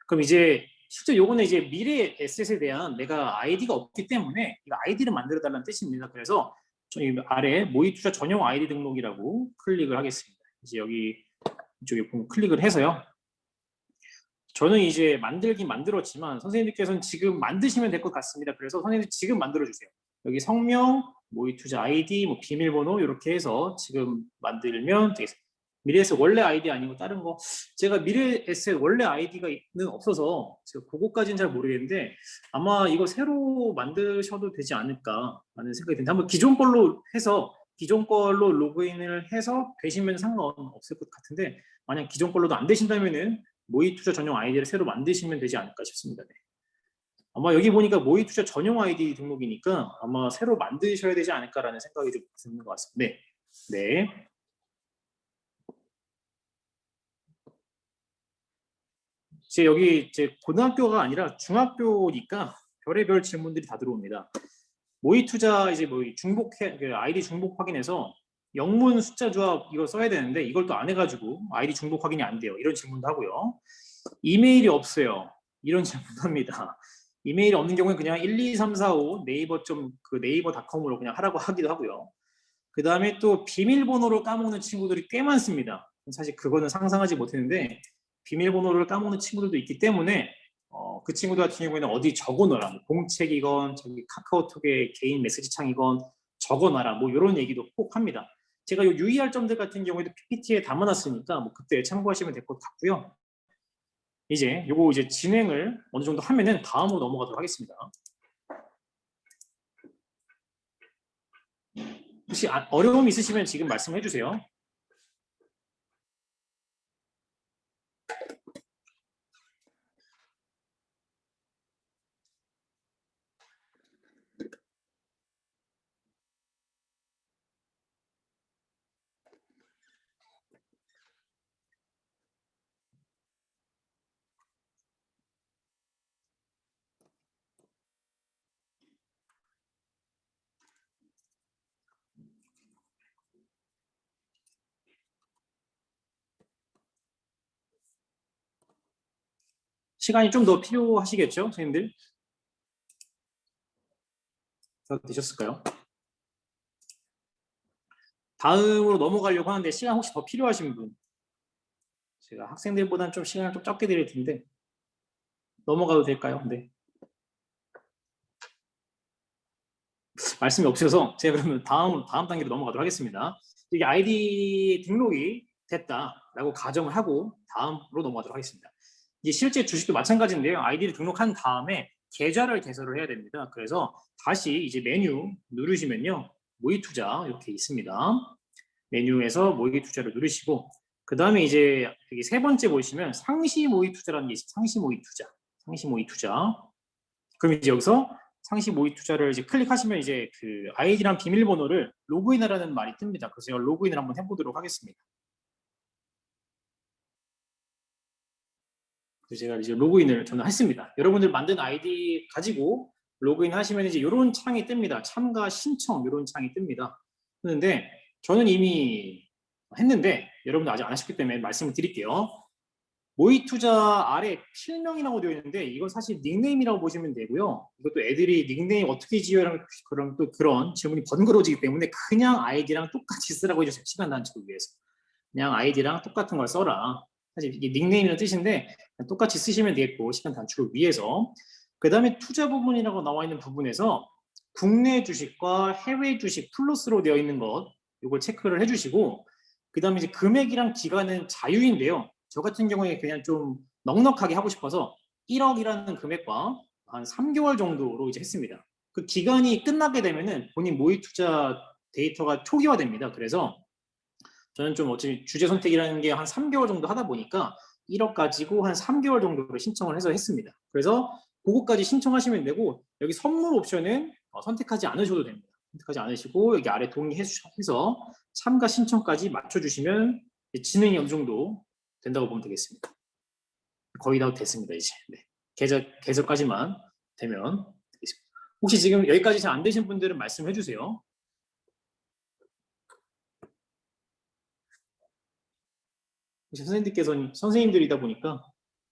그럼 이제 실제 요거는 이제 미래 에셋에 대한 내가 아이디가 없기 때문에 이 아이디를 만들어 달라는 뜻입니다. 그래서 저희 아래 모의 투자 전용 아이디 등록이라고 클릭을 하겠습니다. 이제 여기 이쪽에 보면 클릭을 해서요. 저는 이제 만들긴 만들었지만 선생님들께서는 지금 만드시면 될 것 같습니다. 그래서 선생님들 지금 만들어주세요. 여기 성명, 모의투자 아이디, 뭐 비밀번호 이렇게 해서 지금 만들면 되겠습니다. 미래에셋 원래 아이디 아니고 다른 거, 제가 미래에셋 원래 아이디가는 없어서 제가 그거까지는 잘 모르겠는데 아마 이거 새로 만드셔도 되지 않을까라는 생각이 드는데, 한번 기존 걸로 해서 기존 걸로 로그인을 해서 되시면 상관없을 것 같은데, 만약 기존 걸로도 안 되신다면은 모의투자 전용 아이디를 새로 만드시면 되지 않을까 싶습니다. 네. 아마 여기 보니까 모의투자 전용 아이디 등록이니까 아마 새로 만드셔야 되지 않을까라는 생각이 좀 드는 것 같습니다. 네. 네. 이제 여기 이제 고등학교가 아니라 중학교니까 별의별 질문들이 다 들어옵니다. 모의투자 이제 뭐 아이디 중복 확인해서 영문 숫자 조합 이거 써야 되는데 이걸 또 안 해가지고 아이디 중복 확인이 안 돼요. 이런 질문도 하고요. 이메일이 없어요. 이런 질문도 합니다. 이메일이 없는 경우는 그냥 12345 네이버닷컴으로 그냥 하라고 하기도 하고요. 그 다음에 또 비밀번호를 까먹는 친구들이 꽤 많습니다. 사실 그거는 상상하지 못했는데 비밀번호를 까먹는 친구들도 있기 때문에 그 친구들 같은 경우에는 어디 적어놔라, 뭐 공책이건 저기 카카오톡의 개인 메시지 창이건 적어놔라, 뭐 이런 얘기도 꼭 합니다. 제가 요 유의할 점들 같은 경우에도 PPT에 담아놨으니까 뭐 그때 참고하시면 될 것 같고요. 이제 요거 이제 진행을 어느 정도 하면은 다음으로 넘어가도록 하겠습니다. 혹시 어려움이 있으시면 지금 말씀해 주세요. 시간이 좀 더 필요하시겠죠, 선생님들? 더 되셨을까요? 다음으로 넘어가려고 하는데 시간 혹시 더 필요하신 분? 제가 학생들보다는 좀 시간을 좀 적게 드릴 텐데 넘어가도 될까요? 네. 말씀이 없으셔서 제가 그러면 다음 단계로 넘어가도록 하겠습니다. 이게 아이디 등록이 됐다라고 가정을 하고 다음으로 넘어가도록 하겠습니다. 이제 실제 주식도 마찬가지인데요. 아이디를 등록한 다음에 계좌를 개설을 해야 됩니다. 그래서 다시 이제 메뉴 누르시면요, 모의투자 이렇게 있습니다. 메뉴에서 모의투자를 누르시고 그 다음에 이제 여기 세 번째 보시면 상시 모의투자라는 게 있습니다. 상시 모의투자. 그럼 이제 여기서 상시 모의투자를 이제 클릭하시면 이제 그 아이디랑 비밀번호를 로그인하라는 말이 뜹니다. 그래서 제가 로그인을 한번 해보도록 하겠습니다. 그래서 제가 이제 로그인을 저는 했습니다. 여러분들 만든 아이디 가지고 로그인 하시면 이제 이런 창이 뜹니다. 참가 신청 이런 창이 뜹니다. 그런데 저는 이미 했는데 여러분들 아직 안 하셨기 때문에 말씀을 드릴게요. 모의투자 아래 필명이라고 되어 있는데 이건 사실 닉네임이라고 보시면 되고요. 이것도 애들이 닉네임 어떻게 지어야 그럼 또 그런 질문이 번거로워지기 때문에 그냥 아이디랑 똑같이 쓰라고 해주세요. 시간 단축을 위해서. 그냥 아이디랑 똑같은 걸 써라. 사실 이게 닉네임이라는 뜻인데 똑같이 쓰시면 되겠고 시간 단축을 위해서. 그 다음에 투자 부분이라고 나와 있는 부분에서 국내 주식과 해외 주식 플러스로 되어 있는 것 이걸 체크를 해주시고 그 다음에 이제 금액이랑 기간은 자유인데요. 저 같은 경우에 그냥 좀 넉넉하게 하고 싶어서 1억이라는 금액과 한 3개월 정도로 이제 했습니다. 그 기간이 끝나게 되면은 본인 모의 투자 데이터가 초기화됩니다. 그래서 저는 좀 어차피 주제 선택이라는 게 한 3개월 정도 하다 보니까 1억 가지고 한 3개월 정도로 신청을 해서 했습니다. 그래서 그거까지 신청하시면 되고 여기 선물 옵션은 선택하지 않으셔도 됩니다. 선택하지 않으시고 여기 아래 동의해서 참가 신청까지 맞춰주시면 진행이 어느 정도 된다고 보면 되겠습니다. 거의 다 됐습니다. 이제 네. 계좌까지만 되면 되겠습니다. 혹시 지금 여기까지 잘 안 되신 분들은 말씀해 주세요. 혹시 선생님들께서는 선생님들이다 보니까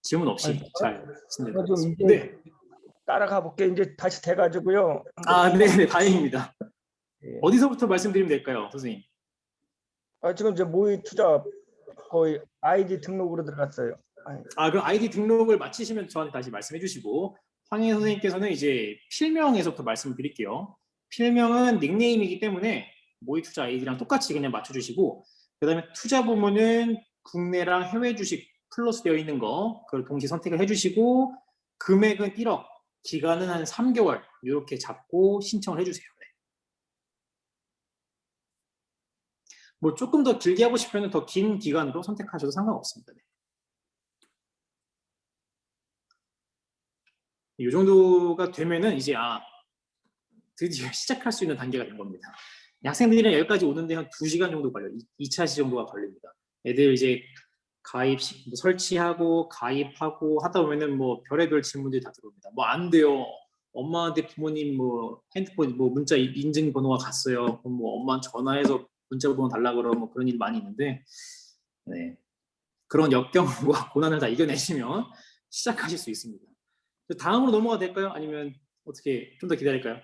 질문 없이 잘 제가 좀 이제 네. 따라가 볼게. 이제 다시 돼가지고요. 네, 다행입니다. 예. 어디서부터 말씀드리면 될까요, 선생님? 지금 이제 모의 투자 거의 아이디 등록으로 들어갔어요. 그럼 아이디 등록을 마치시면 저한테 다시 말씀해 주시고, 황희 선생님께서는 이제 필명에서부터 말씀드릴게요. 필명은 닉네임이기 때문에 모의 투자 아이디랑 똑같이 그냥 맞춰주시고, 그 다음에 투자 부문은 국내랑 해외 주식 플러스 되어 있는 거, 그걸 동시에 선택을 해주시고, 금액은 1억, 기간은 한 3개월, 이렇게 잡고 신청을 해주세요. 네. 뭐 조금 더 길게 하고 싶으면 더 긴 기간으로 선택하셔도 상관없습니다. 네. 이 정도가 되면은 이제 드디어 시작할 수 있는 단계가 된 겁니다. 학생들이랑 여기까지 오는데 한 2시간 정도 걸려요. 2차 시 정도가 걸립니다. 애들 이제 가입 설치하고 가입하고 하다 보면은 뭐 별의별 질문들이 다 들어옵니다. 뭐 안 돼요. 엄마한테 부모님 뭐 핸드폰 뭐 문자 인증 번호가 갔어요. 그럼 뭐 엄마 전화해서 문자 번호 달라 그러면 뭐 그런 일 많이 있는데, 네. 그런 역경과 고난을 다 이겨내시면 시작하실 수 있습니다. 다음으로 넘어가 될까요? 아니면 어떻게 좀 더 기다릴까요?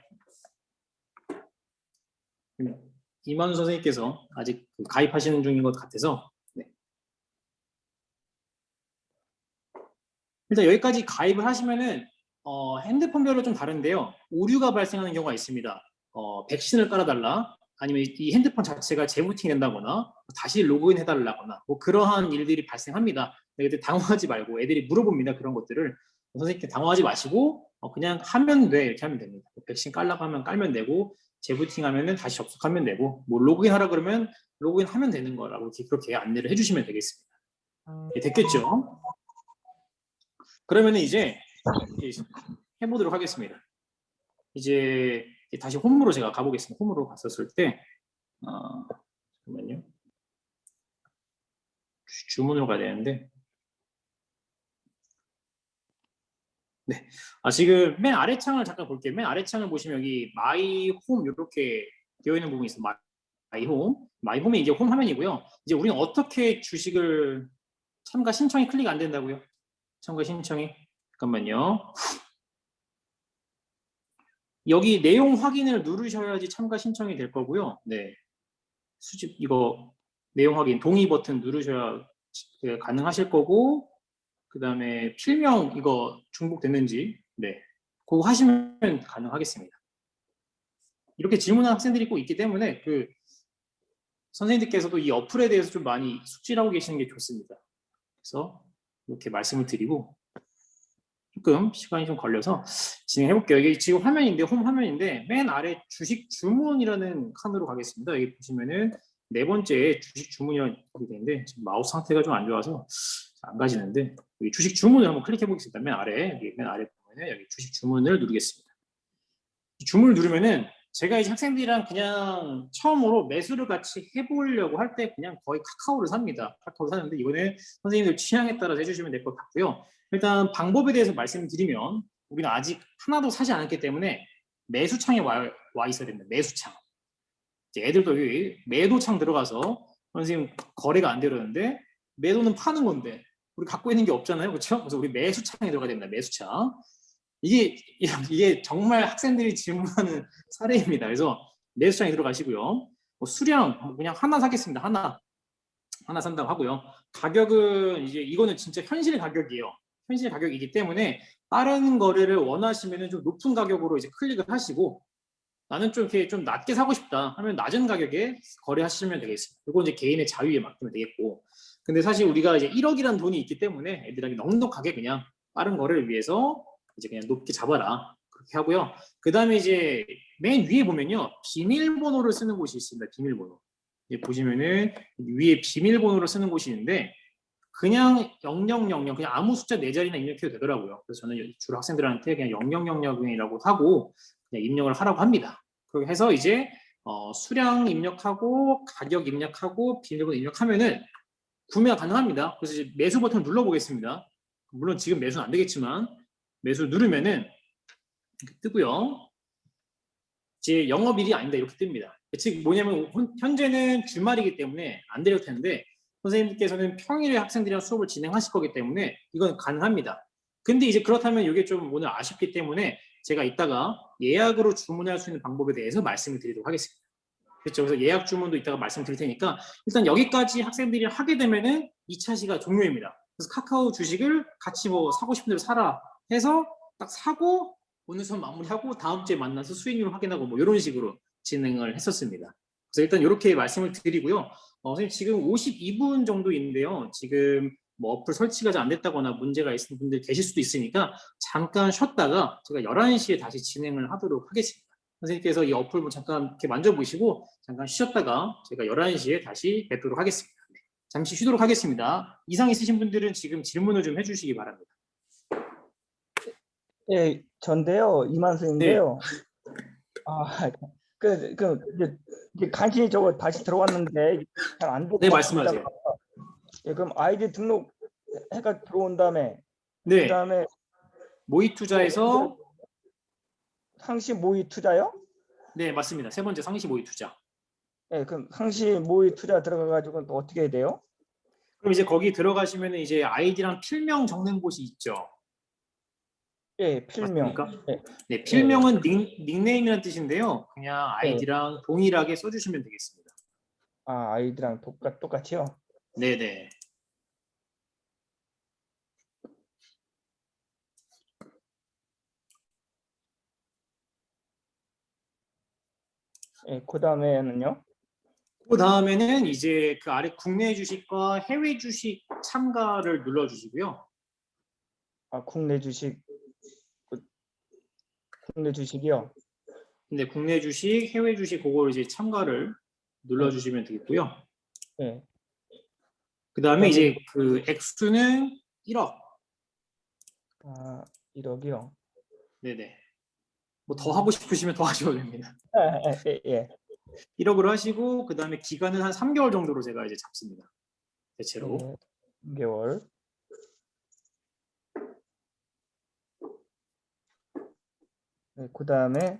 이만우 선생님께서 아직 가입하시는 중인 것 같아서, 네. 일단 여기까지 가입을 하시면은 핸드폰별로 좀 다른데요. 오류가 발생하는 경우가 있습니다. 백신을 깔아달라, 아니면 이 핸드폰 자체가 재부팅이 된다거나 다시 로그인 해달라거나 뭐 그러한 일들이 발생합니다. 그때 당황하지 말고 애들이 물어봅니다. 그런 것들을 선생님께 당황하지 마시고 그냥 하면 돼, 이렇게 하면 됩니다. 백신 깔라고 하면 깔면 되고, 재부팅 하면은 다시 접속하면 되고, 뭐 로그인 하라 그러면 로그인 하면 되는 거라고 그렇게 안내를 해주시면 되겠습니다. 네, 됐겠죠? 그러면은 이제 해보도록 하겠습니다. 이제 다시 홈으로 제가 가보겠습니다. 홈으로 갔었을 때, 잠깐만요. 주문으로 가야 되는데, 네. 지금 맨 아래 창을 잠깐 볼게요. 맨 아래 창을 보시면 여기 마이 홈 이렇게 되어 있는 부분이 있어요. 마이 홈. 마이 홈이 이제 홈 화면이고요. 이제 우리는 어떻게 주식을 참가 신청이 클릭 안 된다고요? 참가 신청이. 잠깐만요. 여기 내용 확인을 누르셔야지 참가 신청이 될 거고요. 네. 수집 이거 내용 확인 동의 버튼 누르셔야 가능하실 거고, 그 다음에 필명 이거 중복됐는지, 네, 그거 하시면 가능하겠습니다. 이렇게 질문하는 학생들이 꼭 있기 때문에 선생님들께서도 이 어플에 대해서 좀 많이 숙지하고 계시는 게 좋습니다. 그래서 이렇게 말씀을 드리고, 조금 시간이 좀 걸려서 진행해 볼게요. 이게 지금 화면인데, 홈 화면인데 맨 아래 주식 주문이라는 칸으로 가겠습니다. 여기 보시면은 네 번째 주식 주문이라는 게 되는데, 지금 마우스 상태가 좀 안 좋아서 안 가지는데, 여기 주식 주문을 한번 클릭해 보겠습니다. 맨 아래, 여기 맨 아래 보면은 여기 주식 주문을 누르겠습니다. 주문을 누르면은 제가 이제 학생들이랑 그냥 처음으로 매수를 같이 해보려고 할 때 그냥 거의 카카오를 삽니다. 카카오를 사는데, 이거는 선생님들 취향에 따라서 해주시면 될 것 같고요. 일단 방법에 대해서 말씀드리면, 우리는 아직 하나도 사지 않았기 때문에 매수창에 와 있어야 됩니다. 매수창. 이제 애들도 여기 매도창 들어가서 선생님 거래가 안 되려는데, 매도는 파는 건데 우리 갖고 있는 게 없잖아요, 그렇죠? 그래서 우리 매수창에 들어가야 됩니다. 매수창. 이게 정말 학생들이 질문하는 사례입니다. 그래서 매수창에 들어가시고요. 뭐 수량 그냥 하나 사겠습니다. 하나 산다고 하고요. 가격은 이제 이거는 진짜 현실 가격이에요. 현실 가격이기 때문에 빠른 거래를 원하시면은 좀 높은 가격으로 이제 클릭을 하시고, 나는 좀 이렇게 좀 낮게 사고 싶다 하면 낮은 가격에 거래하시면 되겠습니다. 그리고 이제 개인의 자유에 맡기면 되겠고, 근데 사실 우리가 이제 1억이라는 돈이 있기 때문에 애들에게 넉넉하게 그냥 빠른 거래를 위해서 이제 그냥 높게 잡아라, 그렇게 하고요. 그 다음에 이제 맨 위에 보면요, 비밀번호를 쓰는 곳이 있습니다. 비밀번호. 이제 보시면은 위에 비밀번호를 쓰는 곳이 있는데, 그냥 0000 그냥 아무 숫자 4자리나 입력해도 되더라고요. 그래서 저는 주로 학생들한테 그냥 0000이라고 하고 그냥 입력을 하라고 합니다. 그렇게 해서 이제 수량 입력하고 가격 입력하고 비밀번호 입력하면은 구매가 가능합니다. 그래서 이제 매수 버튼 눌러보겠습니다. 물론 지금 매수는 안 되겠지만 매수 누르면은 이렇게 뜨고요. 이제 영업일이 아니다 이렇게 뜹니다. 즉 뭐냐면 현재는 주말이기 때문에 안 될 텐데, 선생님께서는 평일에 학생들이랑 수업을 진행하실 거기 때문에 이건 가능합니다. 근데 이제 그렇다면 이게 좀 오늘 아쉽기 때문에 제가 이따가 예약으로 주문할 수 있는 방법에 대해서 말씀을 드리도록 하겠습니다. 그렇죠. 그래서 예약 주문도 이따가 말씀드릴 테니까, 일단 여기까지 학생들이 하게 되면은 2차 시가 종료입니다. 그래서 카카오 주식을 같이 뭐 사고 싶은 대로 사라 해서 딱 사고 오늘 선 마무리하고 다음 주에 만나서 수익률 확인하고 뭐 이런 식으로 진행을 했었습니다. 그래서 일단 이렇게 말씀을 드리고요. 선생님 지금 52분 정도인데요. 지금 뭐 어플 설치가 잘 안 됐다거나 문제가 있는 분들 계실 수도 있으니까 잠깐 쉬었다가 제가 11시에 다시 진행을 하도록 하겠습니다. 선생님께서 이 어플 뭐 잠깐 이렇게 만져보시고 잠깐 쉬었다가 제가 11시에 다시 뵙도록 하겠습니다. 네, 잠시 쉬도록 하겠습니다. 이상 있으신 분들은 지금 질문을 좀 해주시기 바랍니다. 예, 전데요. 이만수인데요. 이제 간신히 저거 다시 들어왔는데 잘 안 되고 네, 말씀하세요. 예, 그럼 아이디 등록 해가 들어온 다음에 네, 그다음에 모의 투자에서 상시 모의 투자요? 네, 맞습니다. 세 번째 상시 모의 투자. 예, 그럼 상시 모의 투자 들어가 가지고 또 어떻게 해야 돼요? 그럼 이제 거기 들어가시면 이제 아이디랑 필명 적는 곳이 있죠. 예, 필명. 맞습니까? 예, 네, 필명은 닉네임이라는 뜻인데요. 그냥 아이디랑 동일하게 써주시면 되겠습니다. 아이디랑 똑같이요? 네네. 예, 그다음에는요? 그 다음에는 이제 그 아래 국내 주식과 해외 주식 참가를 눌러주시고요. 국내 주식 국내 주식이요? 근데 국내 주식, 해외 주식 그걸 이제 참가를 눌러주시면 되겠고요. 예. 그 다음에 그다음에 이제 그 액수는 1억. 1억이요. 네네. 뭐 더 하고 싶으시면 더 하셔도 됩니다. 예. 1억으로 하시고 그 다음에 기간은 한 3개월 정도로 제가 이제 잡습니다. 대체로. 3개월. 네, 그다음에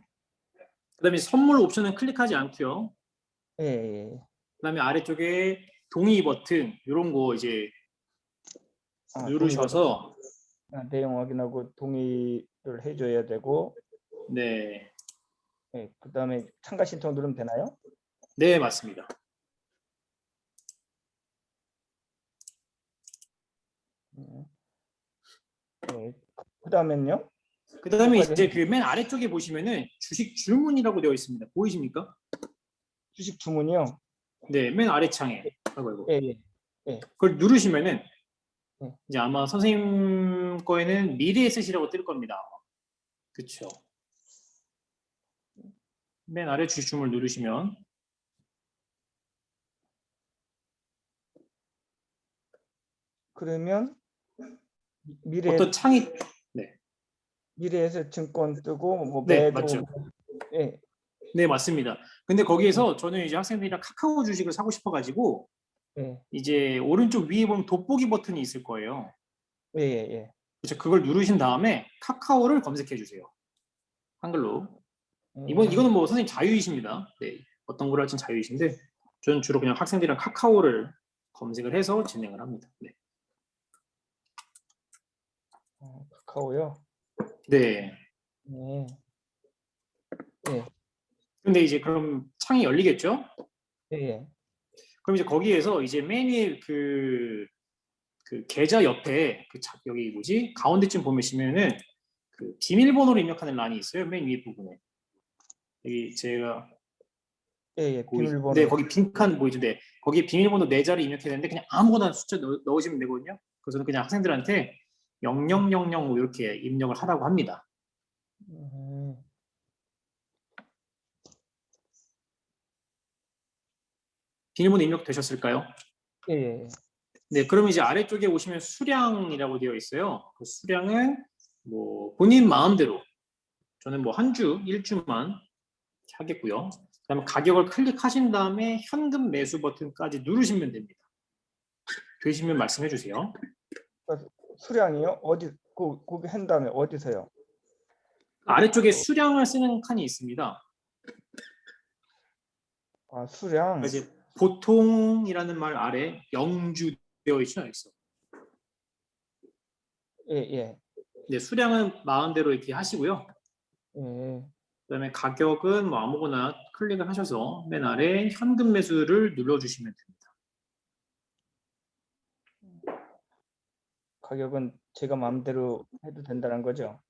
선물 옵션은 클릭하지 않고요. 예. 그다음에 아래쪽에 동의 버튼 이런 거 이제 누르셔서 내용 확인하고 동의를 해줘야 되고, 네, 예, 그다음에 참가 신청 누르면 되나요? 네 맞습니다. 예, 그다음엔요? 그다음에 이제 그 맨 아래쪽에 보시면은 주식 주문이라고 되어 있습니다. 보이십니까? 주식 주문이요? 네, 맨 아래 창에. 아이고. 예. 그걸 누르시면은 네. 이제 아마 선생님 거에는 미래에 쓰시라고 뜰 겁니다. 그렇죠. 맨 아래 주식 주문을 누르시면 그러면 어떤 창이 미래에서 증권 뜨고 뭐 네, 매도. 맞죠. 예. 네, 맞습니다. 근데 거기에서 저는 이제 학생들이랑 카카오 주식을 사고 싶어가지고 예. 이제 오른쪽 위에 보면 돋보기 버튼이 있을 거예요. 예. 그렇죠. 그걸 누르신 다음에 카카오를 검색해 주세요. 한글로. 이거는 뭐 선생님 자유이십니다. 네, 어떤 걸 할진 자유이신데 저는 주로 그냥 학생들이랑 카카오를 검색을 해서 진행을 합니다. 네. 카카오요? 네. 예. 근데 이제 그럼 창이 열리겠죠? 예. 그럼 이제 거기에서 이제 맨 위에 그 계좌 옆에 여기 뭐지 가운데쯤 보시면은 그 비밀번호를 입력하는 란이 있어요. 맨 위에 부분에 여기 제가 비밀번호. 네, 거기 빈칸 보이죠? 네, 거기에 비밀번호 4자리 입력해야 되는데 그냥 아무거나 숫자 넣으시면 되거든요. 그래서 저는 그냥 학생들한테 0000 뭐 이렇게 입력을 하라고 합니다. 비밀번호 입력되셨을까요? 예. 네, 그럼 이제 아래쪽에 오시면 수량이라고 되어 있어요. 그 수량은 뭐 본인 마음대로 저는 뭐 한 주, 1주만 하겠고요. 그다음에 가격을 클릭하신 다음에 현금 매수 버튼까지 누르시면 됩니다. 되시면 말씀해 주세요. 수량이요? 어디 거기 한 다음에 어디서요? 아래쪽에 수량을 쓰는 칸이 있습니다. 수량. 이제 보통이라는 말 아래 영주 되어 있죠. 예. 네, 수량은 마음대로 이렇게 하시고요. 그다음에 가격은 뭐 아무거나 클릭을 하셔서 맨 아래 현금 매수를 눌러주시면 됩니다. 가격은 제가 마음대로 해도 된다는 거죠?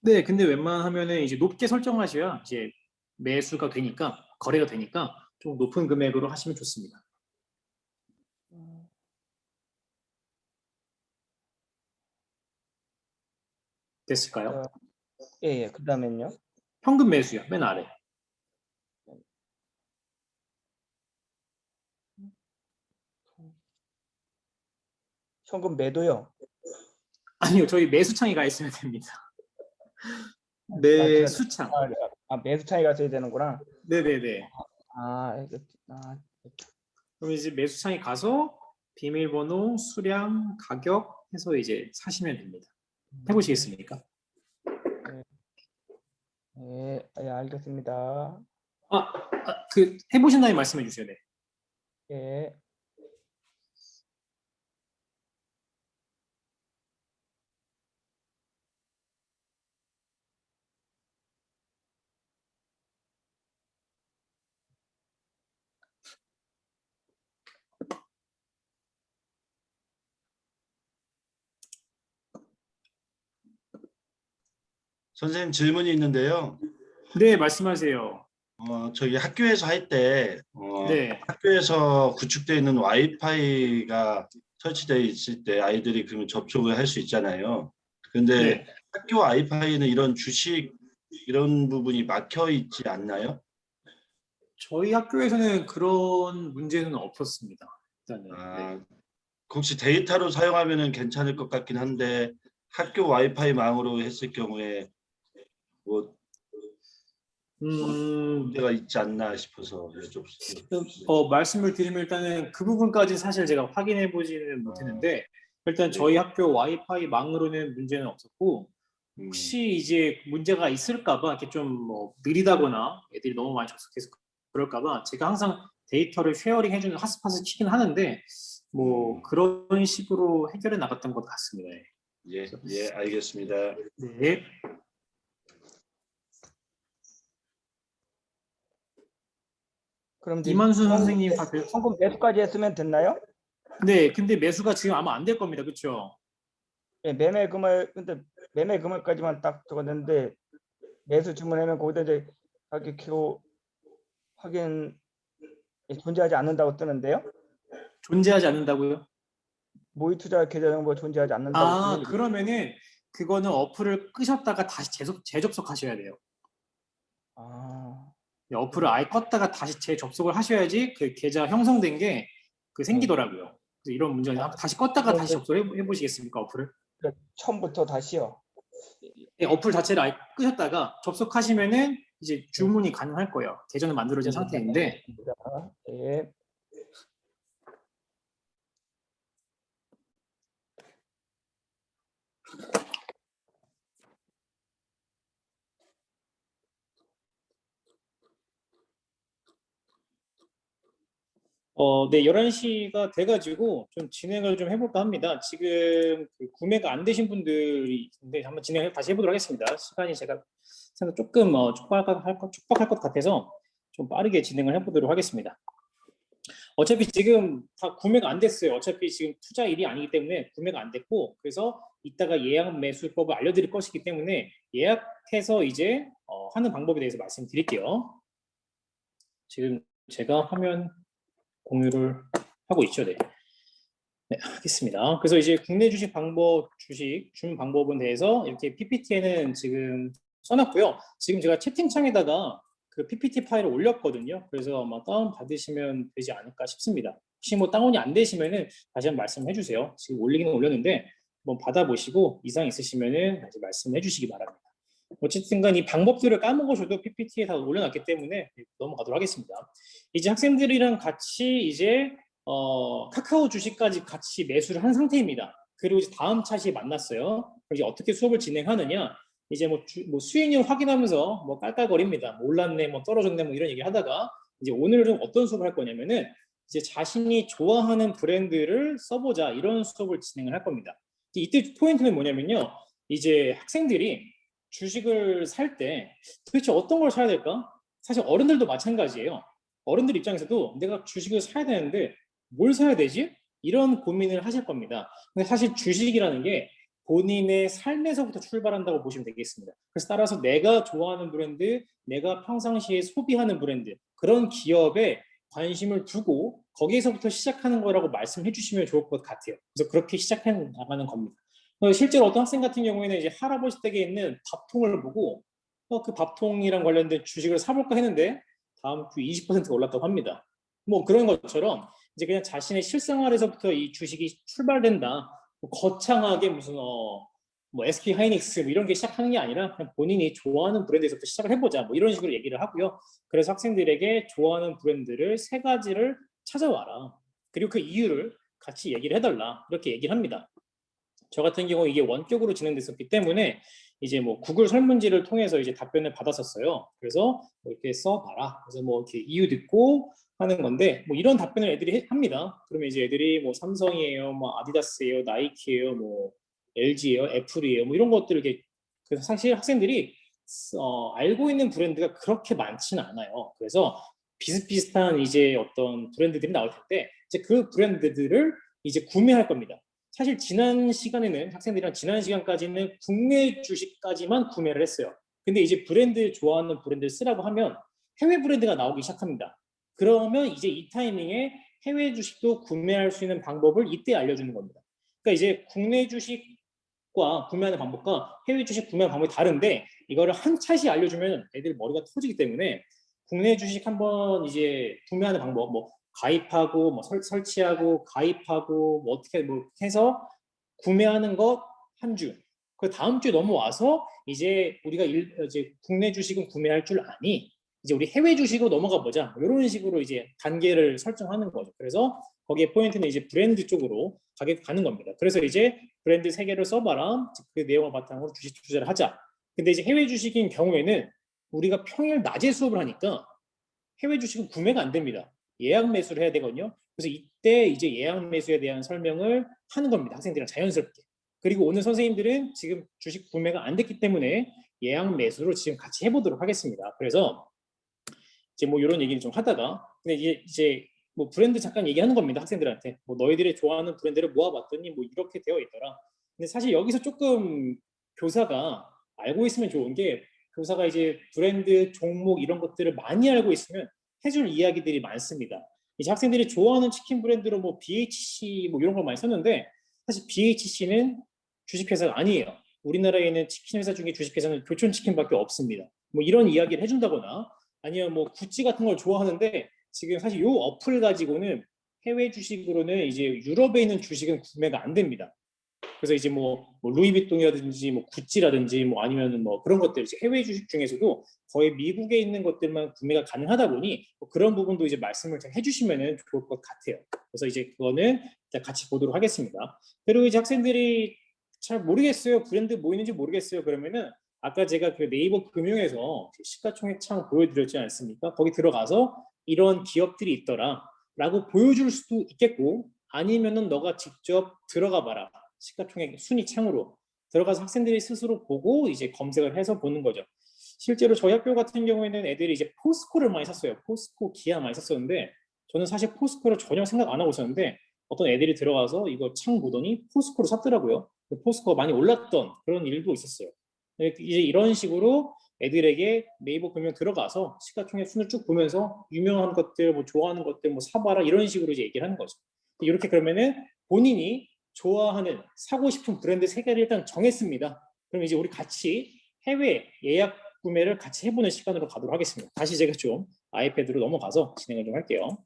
네, 근데 웬만하면은 이제 높게 설정하셔야 이제 매수가 되니까 거래가 되니까 좀 높은 금액으로 하시면 좋습니다. 됐을까요? 예, 그 다음엔요. 현금 매수요, 맨 아래. 현금 매도요. 아니요, 저희 매수창에 가 있으면 됩니다. 제가- 매수창. 매수창에 가셔야 되는구나. 네네네. 그럼 이제 매수창에 가서 비밀번호, 수량, 가격 해서 이제 사시면 됩니다. 해보시겠습니까? 예, 알겠습니다. 그 해보신다니 말씀해 주세요. 네. 예. 선생님 질문이 있는데요. 네, 말씀하세요. 저기 학교에서 할 때 네. 학교에서 구축되어 있는 와이파이가 설치되어 있을 때 아이들이 그러면 접촉을 할 수 있잖아요. 근데 네. 학교 와이파이는 이런 주식 이런 부분이 막혀 있지 않나요? 저희 학교에서는 그런 문제는 없었습니다. 일단은. 네. 혹시 데이터로 사용하면은 괜찮을 것 같긴 한데 학교 와이파이 망으로 했을 경우에 뭐 문제가 있지 않나 싶어서 여쭤봤어요. 말씀을 드리면 일단은 그 부분까지 사실 제가 확인해 보지는 못했는데 일단 저희 학교 와이파이 망으로는 문제는 없었고 혹시 이제 문제가 있을까봐 이렇게 좀 뭐 느리다거나 애들이 너무 많이 접속해서 그럴까봐 제가 항상 데이터를 쉐어링 해주는 핫스팟을 키긴 하는데 뭐 그런 식으로 해결해 나갔던 것 같습니다. 예, 알겠습니다. 네. 그럼 이만수 선생님 다 될... 현금 매수까지 했으면 됐나요? 네, 근데 매수가 지금 아마 안 될 겁니다. 그렇죠? 예, 근데 매매 금액까지만 딱 적었는데 매수 주문하면 거기다 이제 가격 키고 확인 존재하지 않는다고 뜨는데요? 존재하지 않는다고요? 모의 투자 계좌 정보 존재하지 않는다고 뜨는 그러면은 그거는 어플을 끄셨다가 다시 재접속하셔야 돼요. 어플을 아예 껐다가 다시 재접속을 하셔야지 그 계좌 형성된 게 그 생기더라고요. 그래서 이런 문제는 다시 껐다가 다시 접속해 보시겠습니까, 어플을? 처음부터 다시요. 네, 어플 자체를 아예 끄셨다가 접속하시면은 이제 주문이 가능할 거예요. 계좌는 만들어진 상태인데. 예. 네, 11시가 돼가지고 좀 진행을 좀 해볼까 합니다. 지금 그 구매가 안 되신 분들이 있는데 한번 진행을 다시 해보도록 하겠습니다. 시간이 제가 생각 조금 촉박할 것 같아서 좀 빠르게 진행을 해보도록 하겠습니다. 어차피 지금 다 구매가 안 됐어요. 어차피 지금 투자일이 아니기 때문에 구매가 안 됐고 그래서 이따가 예약 매수법을 알려드릴 것이기 때문에 예약해서 이제 하는 방법에 대해서 말씀드릴게요. 지금 제가 화면 공유를 하고 있죠. 네. 네, 하겠습니다. 그래서 이제 국내 주식 주문 방법에 대해서 이렇게 PPT에는 지금 써놨고요. 지금 제가 채팅창에다가 그 PPT 파일을 올렸거든요. 그래서 아마 다운 받으시면 되지 않을까 싶습니다. 혹시 뭐 다운이 안 되시면은 다시 한번 말씀해 주세요. 지금 올리기는 올렸는데 한번 받아보시고 이상 있으시면은 다시 말씀해 주시기 바랍니다. 어쨌든 간 이 방법들을 까먹으셔도 PPT에 다 올려놨기 때문에 넘어가도록 하겠습니다. 이제 학생들이랑 같이 이제 카카오 주식까지 같이 매수를 한 상태입니다. 그리고 이제 다음 차시에 만났어요. 이제 어떻게 수업을 진행하느냐? 이제 뭐 수익률 확인하면서 뭐 깔깔거립니다. 뭐 올랐네, 뭐 떨어졌네, 뭐 이런 얘기 하다가 이제 오늘은 어떤 수업을 할 거냐면은 이제 자신이 좋아하는 브랜드를 써보자 이런 수업을 진행을 할 겁니다. 이때 포인트는 뭐냐면요. 이제 학생들이 주식을 살 때 도대체 어떤 걸 사야 될까? 사실 어른들도 마찬가지예요. 어른들 입장에서도 내가 주식을 사야 되는데 뭘 사야 되지? 이런 고민을 하실 겁니다. 근데 사실 주식이라는 게 본인의 삶에서부터 출발한다고 보시면 되겠습니다. 그래서 따라서 내가 좋아하는 브랜드, 내가 평상시에 소비하는 브랜드, 그런 기업에 관심을 두고 거기에서부터 시작하는 거라고 말씀해 주시면 좋을 것 같아요. 그래서 그렇게 시작해 나가는 겁니다. 실제로 어떤 학생 같은 경우에는 이제 할아버지 댁에 있는 밥통을 보고 그 밥통이랑 관련된 주식을 사볼까 했는데 다음 주 20%가 올랐다고 합니다. 뭐 그런 것처럼 이제 그냥 자신의 실생활에서부터 이 주식이 출발된다. 뭐 거창하게 무슨 뭐 SK 하이닉스 뭐 이런 게 시작하는 게 아니라 그냥 본인이 좋아하는 브랜드에서부터 시작을 해보자. 뭐 이런 식으로 얘기를 하고요. 그래서 학생들에게 좋아하는 브랜드를 3가지를 찾아와라. 그리고 그 이유를 같이 얘기를 해달라. 이렇게 얘기를 합니다. 저 같은 경우 이게 원격으로 진행됐었기 때문에 이제 뭐 구글 설문지를 통해서 이제 답변을 받았었어요. 그래서 뭐 이렇게 써봐라. 그래서 뭐 이렇게 이유 듣고 하는 건데 뭐 이런 답변을 애들이 합니다. 그러면 이제 애들이 뭐 삼성이에요, 뭐 아디다스예요, 나이키예요, 뭐 LG예요, 애플이에요, 뭐 이런 것들을 이렇게 그래서 사실 학생들이 알고 있는 브랜드가 그렇게 많지는 않아요. 그래서 비슷비슷한 이제 어떤 브랜드들이 나올 텐데 이제 그 브랜드들을 이제 구매할 겁니다. 사실 지난 시간에는 학생들이랑 지난 시간까지는 국내 주식까지만 구매를 했어요. 근데 이제 브랜드 좋아하는 브랜드를 쓰라고 하면 해외 브랜드가 나오기 시작합니다. 그러면 이제 이 타이밍에 해외 주식도 구매할 수 있는 방법을 이때 알려주는 겁니다. 그러니까 이제 국내 주식과 구매하는 방법과 해외 주식 구매하는 방법이 다른데 이거를 한 차시 알려주면 애들 머리가 터지기 때문에 국내 주식 한번 이제 구매하는 방법 뭐 가입하고 뭐 설치하고 가입하고 뭐 어떻게 뭐 해서 구매하는 것 한 주. 그 다음 주에 넘어와서 이제 우리가 이제 국내 주식은 구매할 줄 아니 이제 우리 해외 주식으로 넘어가 보자. 이런 식으로 이제 단계를 설정하는 거죠. 그래서 거기에 포인트는 이제 브랜드 쪽으로 가는 겁니다. 그래서 이제 브랜드 3개를 써봐라. 그 내용을 바탕으로 주식 투자를 하자. 근데 이제 해외 주식인 경우에는 우리가 평일 낮에 수업을 하니까 해외 주식은 구매가 안 됩니다. 예약 매수를 해야 되거든요. 그래서 이때 이제 예약 매수에 대한 설명을 하는 겁니다. 학생들이랑 자연스럽게. 그리고 오늘 선생님들은 지금 주식 구매가 안 됐기 때문에 예약 매수로 지금 같이 해보도록 하겠습니다. 그래서 이제 뭐 이런 얘기를 좀 하다가 근데 이제 뭐 브랜드 잠깐 얘기하는 겁니다. 학생들한테 뭐 너희들이 좋아하는 브랜드를 모아봤더니 뭐 이렇게 되어 있더라. 근데 사실 여기서 조금 교사가 알고 있으면 좋은 게 교사가 이제 브랜드 종목 이런 것들을 많이 알고 있으면 해줄 이야기들이 많습니다. 이제 학생들이 좋아하는 치킨 브랜드로 뭐 BHC 뭐 이런 걸 많이 썼는데 사실 BHC는 주식회사가 아니에요. 우리나라에 있는 치킨 회사 중에 주식회사는 교촌치킨밖에 없습니다. 뭐 이런 이야기를 해준다거나 아니면 뭐 구찌 같은 걸 좋아하는데 지금 사실 이 어플 가지고는 해외 주식으로는 이제 유럽에 있는 주식은 구매가 안 됩니다. 그래서 이제 뭐 루이비통이라든지 뭐 구찌라든지 뭐 아니면은 뭐 그런 것들 이제 해외 주식 중에서도 거의 미국에 있는 것들만 구매가 가능하다 보니 뭐 그런 부분도 이제 말씀을 잘 해주시면은 좋을 것 같아요. 그래서 이제 그거는 같이 보도록 하겠습니다. 그리고 이제 학생들이 잘 모르겠어요. 브랜드 뭐 있는지 모르겠어요. 그러면은 아까 제가 그 네이버 금융에서 시가총액 창 보여드렸지 않습니까? 거기 들어가서 이런 기업들이 있더라 라고 보여줄 수도 있겠고 아니면은 너가 직접 들어가 봐라. 시가총액 순위 창으로 들어가서 학생들이 스스로 보고 이제 검색을 해서 보는 거죠. 실제로 저희 학교 같은 경우에는 애들이 이제 포스코를 많이 샀어요. 포스코, 기아 많이 샀었는데 저는 사실 포스코를 전혀 생각 안 하고 있었는데 어떤 애들이 들어가서 이거 창 보더니 포스코를 샀더라고요. 포스코가 많이 올랐던 그런 일도 있었어요. 이제 이런 식으로 애들에게 네이버 금융 들어가서 시가총액 순을 쭉 보면서 유명한 것들, 뭐 좋아하는 것들, 뭐 사봐라 이런 식으로 이제 얘기를 하는 거죠. 이렇게 그러면은 본인이 좋아하는 사고 싶은 브랜드 3개를 일단 정했습니다. 그럼 이제 우리 같이 해외 예약 구매를 같이 해보는 시간으로 가도록 하겠습니다. 다시 제가 좀 아이패드로 넘어가서 진행을 좀 할게요.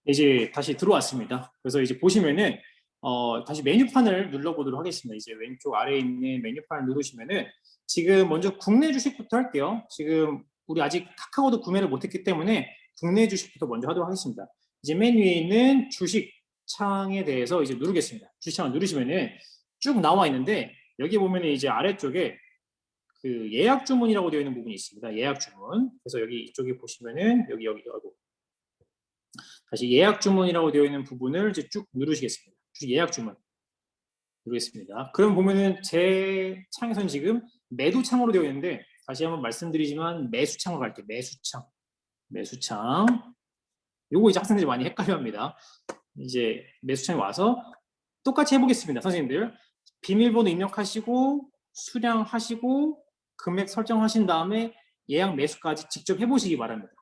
이제 다시 들어왔습니다. 그래서 이제 보시면은 다시 메뉴판을 눌러보도록 하겠습니다. 이제 왼쪽 아래에 있는 메뉴판을 누르시면은 지금 먼저 국내 주식부터 할게요. 지금 우리 아직 카카오도 구매를 못했기 때문에 국내 주식부터 먼저 하도록 하겠습니다. 이제 맨 위에 있는 주식 창에 대해서 이제 누르겠습니다. 주식 창을 누르시면은 쭉 나와 있는데 여기 보면은 이제 아래쪽에 그 예약 주문이라고 되어 있는 부분이 있습니다. 예약 주문. 그래서 여기 이쪽에 보시면은 여기 다시 예약 주문이라고 되어 있는 부분을 이제 쭉 누르시겠습니다. 예약 주문. 누르겠습니다. 그럼 보면은 제 창에서는 지금 매도 창으로 되어 있는데 다시 한번 말씀드리지만 매수 창으로 갈게요. 매수 창. 요거 이제 학생들이 많이 헷갈려합니다. 이제 매수 창에 와서 똑같이 해보겠습니다. 선생님들 비밀번호 입력하시고 수량하시고 금액 설정하신 다음에 예약 매수까지 직접 해보시기 바랍니다.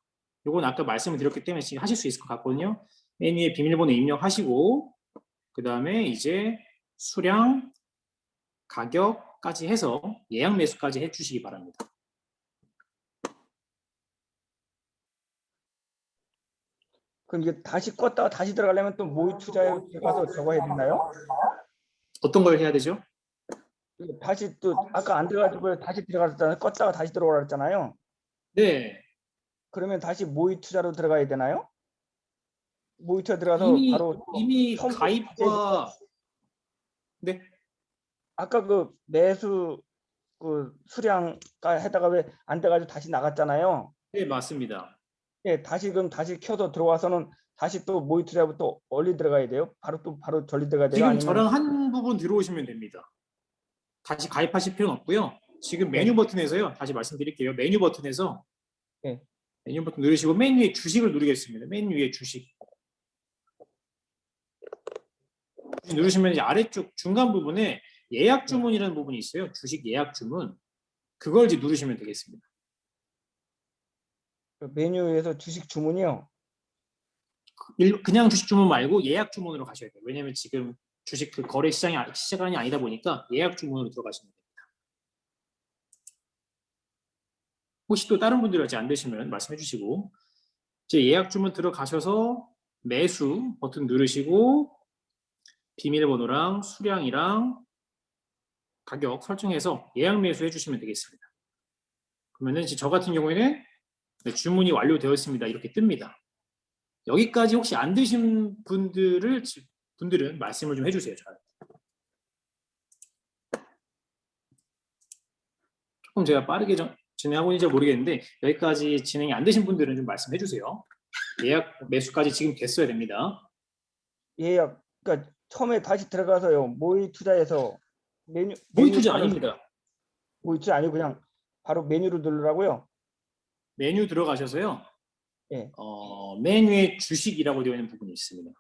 요건 아까 말씀을 드렸기 때문에 지금 하실 수 있을 것 같거든요. 맨 위에 비밀번호 입력하시고 그 다음에 이제 수량, 가격까지 해서 예약 매수까지 해주시기 바랍니다. 그럼 이게 다시 껐다가 다시 들어가려면 또 모의 투자에 들어가서 저거 해야 되나요? 어떤 걸 해야 되죠? 다시 또 아까 안 들어가지고 다시 들어갔잖아요. 껐다가 다시 들어가라 했잖아요. 네. 그러면 다시 모의 투자로 들어가야 되나요? 모의 투자 들어가서 바로 이미 처음부터 가입과 네. 아까 그 매수 그 수량가 해다가 왜 안 돼가지고 다시 나갔잖아요. 네, 맞습니다. 예, 다시 그럼 다시 켜서 들어와서는 다시 또 모의 투자부터 얼리 들어가야 돼요? 바로 전리 들어가야 돼요? 지금 아니면 저랑 한 부분 들어오시면 됩니다. 다시 가입하실 필요는 없고요. 지금 메뉴 버튼에서요. 다시 말씀드릴게요. 메뉴 버튼에서 네. 메뉴 버튼 누르시고 맨 위에 주식을 누르겠습니다. 맨 위에 주식. 누르시면 이제 아래쪽 중간 부분에 예약 주문이라는 부분이 있어요. 주식 예약 주문. 그걸 이제 누르시면 되겠습니다. 그 메뉴에서 주식 주문이요? 그냥 주식 주문 말고 예약 주문으로 가셔야 돼요. 왜냐하면 지금 주식 그 거래 시간이 아니다 보니까 예약 주문으로 들어가시면 됩니다. 혹시 또 다른 분들이 아직 안 되시면 말씀해 주시고 이제 예약 주문 들어가셔서 매수 버튼 누르시고 비밀번호랑 수량이랑 가격 설정해서 예약 매수 해주시면 되겠습니다. 그러면은 이제 저 같은 경우에는 네, 주문이 완료되었습니다. 이렇게 뜹니다. 여기까지 혹시 안 되신 분들은 말씀을 좀 해주세요. 저한테. 조금 제가 빠르게 진행하고 있는지 모르겠는데 여기까지 진행이 안 되신 분들은 좀 말씀해 주세요. 예약 매수까지 지금 됐어야 됩니다. 예약 그러니까 처음에 다시 들어가서요. 모의 투자에서 모의 투자 따라서- 아닙니다. 모의 투자 아니고 그냥 바로 메뉴를 누르라고요? 메뉴 들어가셔서요. 예. 맨 위에 주식이라고 되어 있는 부분이 있습니다.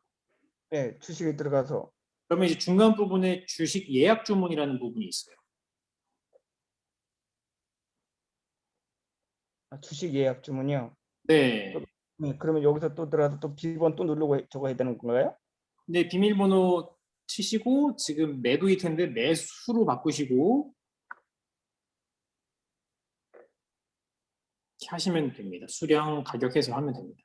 네, 주식에 들어가서 그러면 이제 중간 부분에 주식 예약 주문이라는 부분이 있어요. 주식 예약 주문이요. 네. 네, 그러면 여기서 또 들어가서 또 비번 또 누르고 저거 해야 되는 건가요? 네, 비밀번호 치시고 지금 매도일 텐데 매수로 바꾸시고 이렇게 하시면 됩니다. 수량 가격해서 하면 됩니다.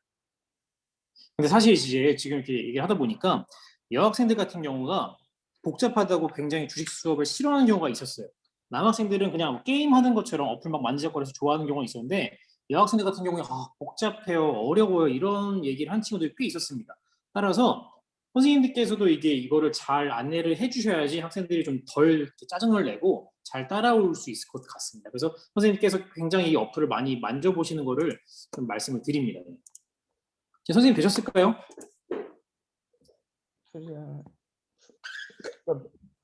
근데 사실 이제 지금 이렇게 얘기를 하다 보니까 여학생들 같은 경우가 복잡하다고 굉장히 주식 수업을 싫어하는 경우가 있었어요. 남학생들은 그냥 게임 하는 것처럼 어플 막 만지작거려서 좋아하는 경우가 있었는데 여학생들 같은 경우에 복잡해요, 어려워요 이런 얘기를 한 친구들이 꽤 있었습니다. 따라서 선생님들께서도 이거를 잘 안내를 해주셔야지 학생들이 좀 덜 짜증을 내고 잘 따라올 수 있을 것 같습니다. 그래서 선생님께서 굉장히 이 어플을 많이 만져보시는 거를 좀 말씀을 드립니다. 선생님 되셨을까요?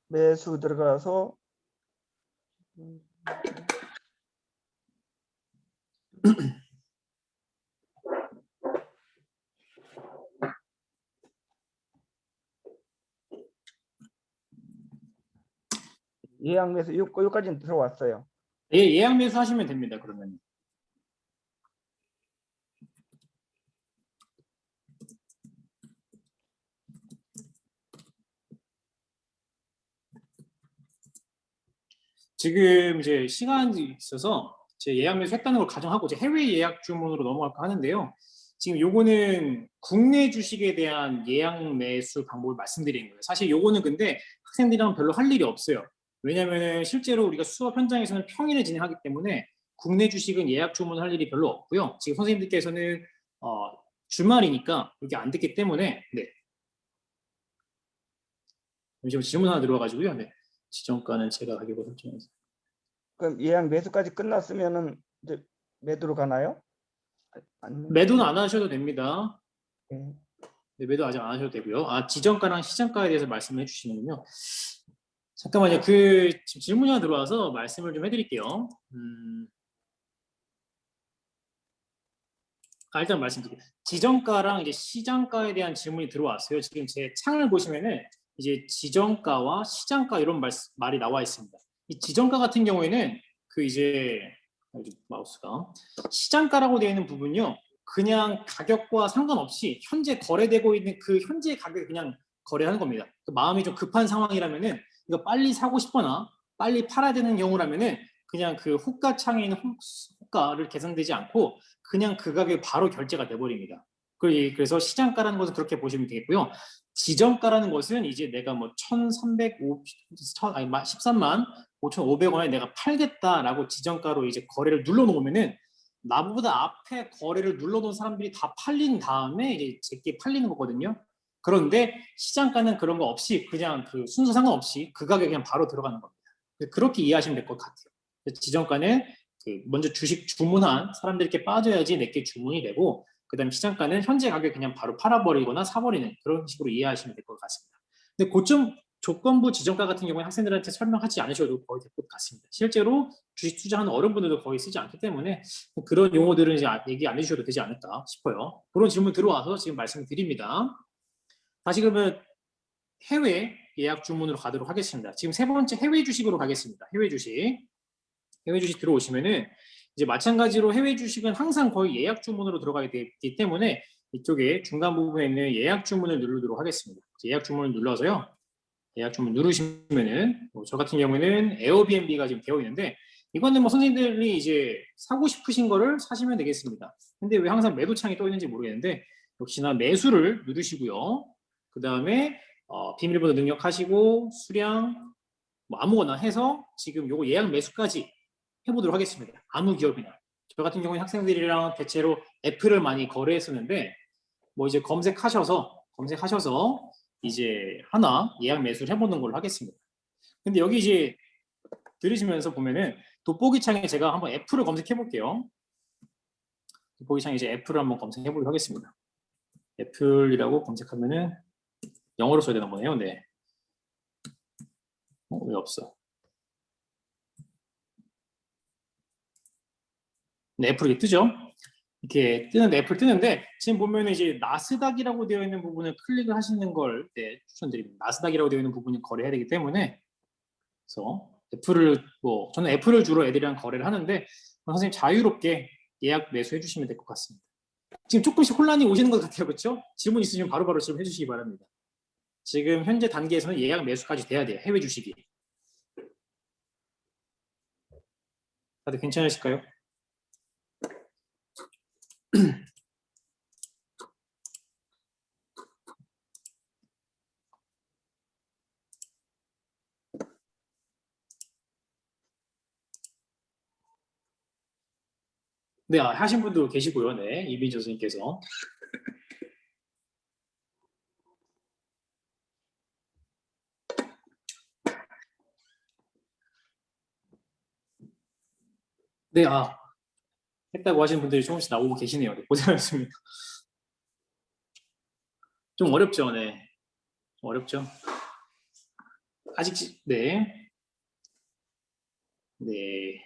매수 들어가서 예약 매수 여기까지는 들어왔어요. 예, 예약 매수 하시면 됩니다. 그러면. 지금 이제 시간이 있어서 제 예약 매수 했다는 걸 가정하고 이제 해외 예약 주문으로 넘어갈까 하는데요. 지금 요거는 국내 주식에 대한 예약 매수 방법을 말씀드리는 거예요. 사실 요거는 근데 학생들이랑 별로 할 일이 없어요. 왜냐면은 실제로 우리가 수업 현장에서는 평일에 진행하기 때문에 국내 주식은 예약 주문할 일이 별로 없고요. 지금 선생님들께서는 주말이니까 이게 안 됐기 때문에 네. 잠시만 질문 하나 들어와가지고요. 네. 지정가는 제가 가격을 설정해서. 그럼 예약 매수까지 끝났으면은 이제 매도로 가나요? 매도는 안 하셔도 됩니다. 네. 네, 매도 아직 안 하셔도 되고요. 지정가랑 시장가에 대해서 말씀해 주시는군요. 잠깐만요. 그 지금 질문이 하나 들어와서 말씀을 좀 해드릴게요. 일단 말씀드릴게요. 지정가랑 이제 시장가에 대한 질문이 들어왔어요. 지금 제 창을 보시면은 이제 지정가와 시장가 이런 말이 나와 있습니다. 이 지정가 같은 경우에는 그 이제 마우스가 시장가라고 되어 있는 부분요. 그냥 가격과 상관없이 현재 거래되고 있는 그 현재 가격에 그냥 거래하는 겁니다. 마음이 좀 급한 상황이라면은 이거 빨리 사고 싶거나 빨리 팔아야 되는 경우라면은 그냥 그 호가창에 있는 호가를 계산되지 않고 그냥 그 가격에 바로 결제가 돼버립니다. 그래서 시장가라는 것은 그렇게 보시면 되겠고요. 지정가라는 것은 이제 내가 뭐 13만 5,500원에 내가 팔겠다라고 지정가로 이제 거래를 눌러놓으면은 나보다 앞에 거래를 눌러놓은 사람들이 다 팔린 다음에 이제 제게 팔리는 거거든요. 그런데 시장가는 그런 거 없이 그냥 그 순서 상관없이 그 가격에 그냥 바로 들어가는 겁니다. 그렇게 이해하시면 될 것 같아요. 지정가는 그 먼저 주식 주문한 사람들께 빠져야지 내게 주문이 되고 그다음 시장가는 현재 가격에 그냥 바로 팔아버리거나 사버리는 그런 식으로 이해하시면 될 것 같습니다. 근데 고점 조건부 지정가 같은 경우에 학생들한테 설명하지 않으셔도 거의 될 것 같습니다. 실제로 주식 투자하는 어른분들도 거의 쓰지 않기 때문에 그런 용어들은 이제 얘기 안 해주셔도 되지 않을까 싶어요. 그런 질문 들어와서 지금 말씀을 드립니다. 다시 그러면 해외 예약 주문으로 가도록 하겠습니다. 지금 세 번째 해외 주식으로 가겠습니다. 해외 주식 들어오시면은 이제 마찬가지로 해외 주식은 항상 거의 예약 주문으로 들어가게 되기 때문에 이쪽에 중간 부분에 있는 예약 주문을 누르도록 하겠습니다. 예약 주문을 눌러서요. 예약 주문 누르시면은 저 같은 경우에는 에어비앤비가 지금 되어 있는데 이거는 뭐 선생님들이 이제 사고 싶으신 거를 사시면 되겠습니다. 근데 왜 항상 매도 창이 떠 있는지 모르겠는데 역시나 매수를 누르시고요. 그 다음에 비밀번호 능력하시고 수량 뭐 아무거나 해서 지금 요거 예약 매수까지 해보도록 하겠습니다. 아무 기업이나. 저 같은 경우는 학생들이랑 대체로 애플을 많이 거래했었는데 뭐 이제 검색하셔서 이제 하나 예약 매수를 해보는 걸로 하겠습니다. 근데 여기 이제 들으시면서 보면은 돋보기 창에 제가 한번 애플을 검색해 볼게요. 돋보기 창에 이제 애플을 한번 검색해 보도록 하겠습니다. 애플이라고 검색하면은 영어로 써야 되나 보네요. 네. 왜 없어? 네, 애플 이렇게 뜨죠? 이렇게 뜨는데 애플 뜨는데 지금 보면 이제 나스닥이라고 되어 있는 부분을 클릭을 하시는 걸 네, 추천드립니다. 나스닥이라고 되어 있는 부분을 거래해야 되기 때문에 그래서 애플을 뭐 저는 애플을 주로 애들이랑 거래를 하는데 선생님 자유롭게 예약 매수해 주시면 될 것 같습니다. 지금 조금씩 혼란이 오시는 것 같아요, 그렇죠? 질문 있으시면 바로바로 질문해 주시기 바랍니다. 지금 현재 단계에서는 예약 매수까지 돼야 돼요, 해외 주식이. 다들 괜찮으실까요? 네, 하신 분도 계시고요. 네, 이민정 선생님께서. 네, 했다고 하시는 분들이 조금씩 나오고 계시네요. 네, 고생하셨습니다. 좀 어렵죠, 네. 좀 어렵죠. 아직, 네. 네.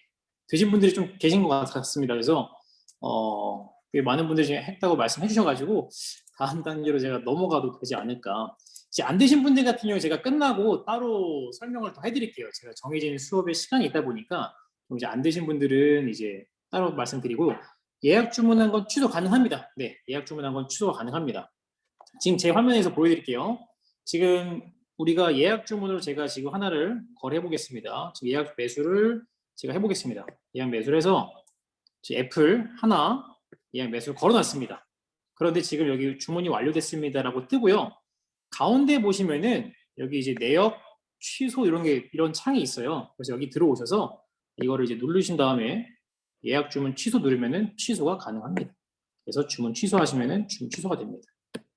되신 분들이 좀 계신 것 같습니다. 그래서, 꽤 많은 분들이 지금 했다고 말씀해 주셔가지고, 다음 단계로 제가 넘어가도 되지 않을까. 이제 안 되신 분들 같은 경우에 제가 끝나고 따로 설명을 더 해드릴게요. 제가 정해진 수업에 시간이 있다 보니까, 이제 안 되신 분들은 이제 따로 말씀드리고, 예약 주문한 건 취소 가능합니다. 네, 예약 주문한 건 취소가 가능합니다. 지금 제 화면에서 보여드릴게요. 지금 우리가 예약 주문으로 제가 지금 하나를 거래해 보겠습니다. 지금 예약 매수를 제가 해보겠습니다. 예약 매수를 해서 애플 하나 예약 매수를 걸어놨습니다. 그런데 지금 여기 주문이 완료됐습니다라고 뜨고요. 가운데 보시면은 여기 이제 내역 취소 이런 창이 있어요. 그래서 여기 들어오셔서 이거를 이제 누르신 다음에 예약 주문 취소 누르면은 취소가 가능합니다. 그래서 주문 취소하시면은 주문 취소가 됩니다.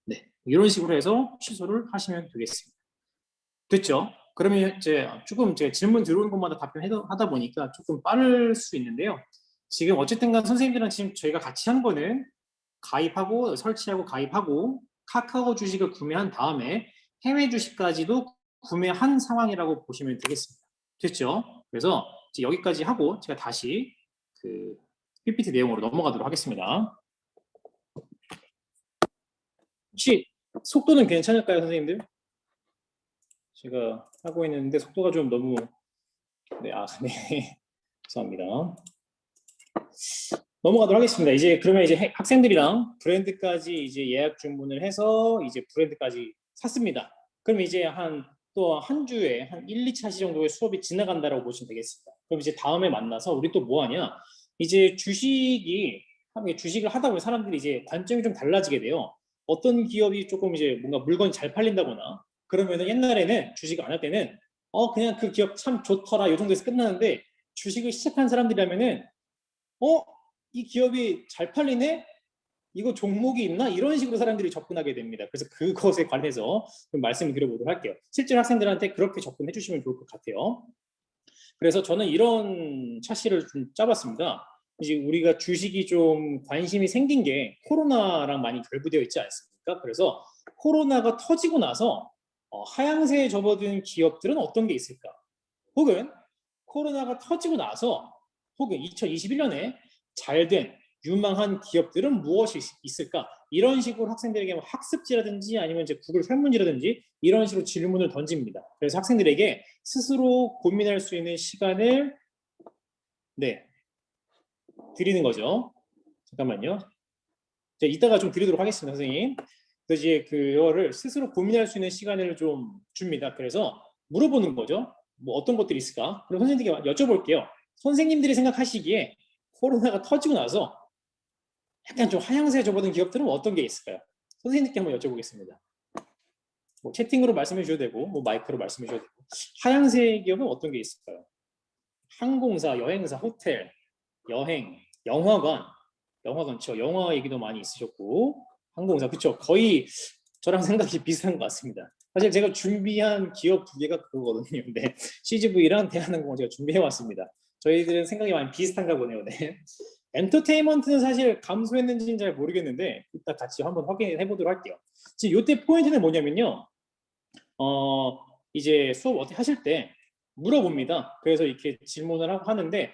네, 이런 식으로 해서 취소를 하시면 되겠습니다. 됐죠? 그러면 이제 조금 제가 질문 들어오는 것마다 답변하다 보니까 조금 빠를 수 있는데요. 지금 어쨌든간 선생님들랑 지금 저희가 같이 한 거는 가입하고 설치하고 가입하고 카카오 주식을 구매한 다음에 해외 주식까지도 구매한 상황이라고 보시면 되겠습니다. 됐죠? 그래서 이제 여기까지 하고 제가 다시 그 PPT 내용으로 넘어가도록 하겠습니다. 혹시 속도는 괜찮을까요, 선생님들? 제가 하고 있는데 속도가 좀 너무 네, 네. 죄송합니다. 넘어가도록 하겠습니다. 이제 그러면 이제 학생들이랑 브랜드까지 이제 예약 주문을 해서 이제 브랜드까지 샀습니다. 그럼 이제 또 한 주에 한 1, 2차시 정도의 수업이 지나간다라고 보시면 되겠습니다. 그럼 이제 다음에 만나서 우리 또 뭐 하냐? 이제 주식을 하다 보면 사람들이 이제 관점이 좀 달라지게 돼요. 어떤 기업이 조금 이제 뭔가 물건이 잘 팔린다거나 그러면은 옛날에는 주식 안 할 때는 그냥 그 기업 참 좋더라 이 정도에서 끝나는데 주식을 시작한 사람들이라면은 이 기업이 잘 팔리네? 이거 종목이 있나? 이런 식으로 사람들이 접근하게 됩니다. 그래서 그것에 관해서 좀 말씀을 드려보도록 할게요. 실제로 학생들한테 그렇게 접근해 주시면 좋을 것 같아요. 그래서 저는 이런 차시를 좀 짜봤습니다. 이제 우리가 주식이 좀 관심이 생긴 게 코로나랑 많이 결부되어 있지 않습니까? 그래서 코로나가 터지고 나서 하향세에 접어든 기업들은 어떤 게 있을까? 혹은 코로나가 터지고 나서 혹은 2021년에 잘된 유망한 기업들은 무엇이 있을까? 이런 식으로 학생들에게 학습지라든지 아니면 이제 구글 설문지라든지 이런 식으로 질문을 던집니다. 그래서 학생들에게 스스로 고민할 수 있는 시간을 드리는 거죠. 잠깐만요. 제가 이따가 좀 드리도록 하겠습니다, 선생님. 그래서 이제 그거를 스스로 고민할 수 있는 시간을 좀 줍니다. 그래서 물어보는 거죠. 뭐 어떤 것들이 있을까? 그럼 선생님께 여쭤볼게요. 선생님들이 생각하시기에 코로나가 터지고 나서 약간 좀 하향세에 접어든 기업들은 어떤 게 있을까요? 선생님께 한번 여쭤보겠습니다. 뭐 채팅으로 말씀해 주셔도 되고, 뭐 마이크로 말씀해 주셔도 되고. 하향세 기업은 어떤 게 있을까요? 항공사, 여행사, 호텔, 여행, 영화관, 저 영화 얘기도 많이 있으셨고, 항공사, 그쵸? 거의 저랑 생각이 비슷한 것 같습니다. 사실 제가 준비한 기업 두 개가 그거거든요. 네. CGV랑 대한항공을 제가 준비해 왔습니다. 저희들은 생각이 많이 비슷한가 보네요. 네. 엔터테인먼트는 사실 감소했는지는 잘 모르겠는데 이따 같이 한번 확인해 보도록 할게요. 지금 이때 포인트는 뭐냐면요. 이제 수업 어떻게 하실 때 물어봅니다. 그래서 이렇게 질문을 하는데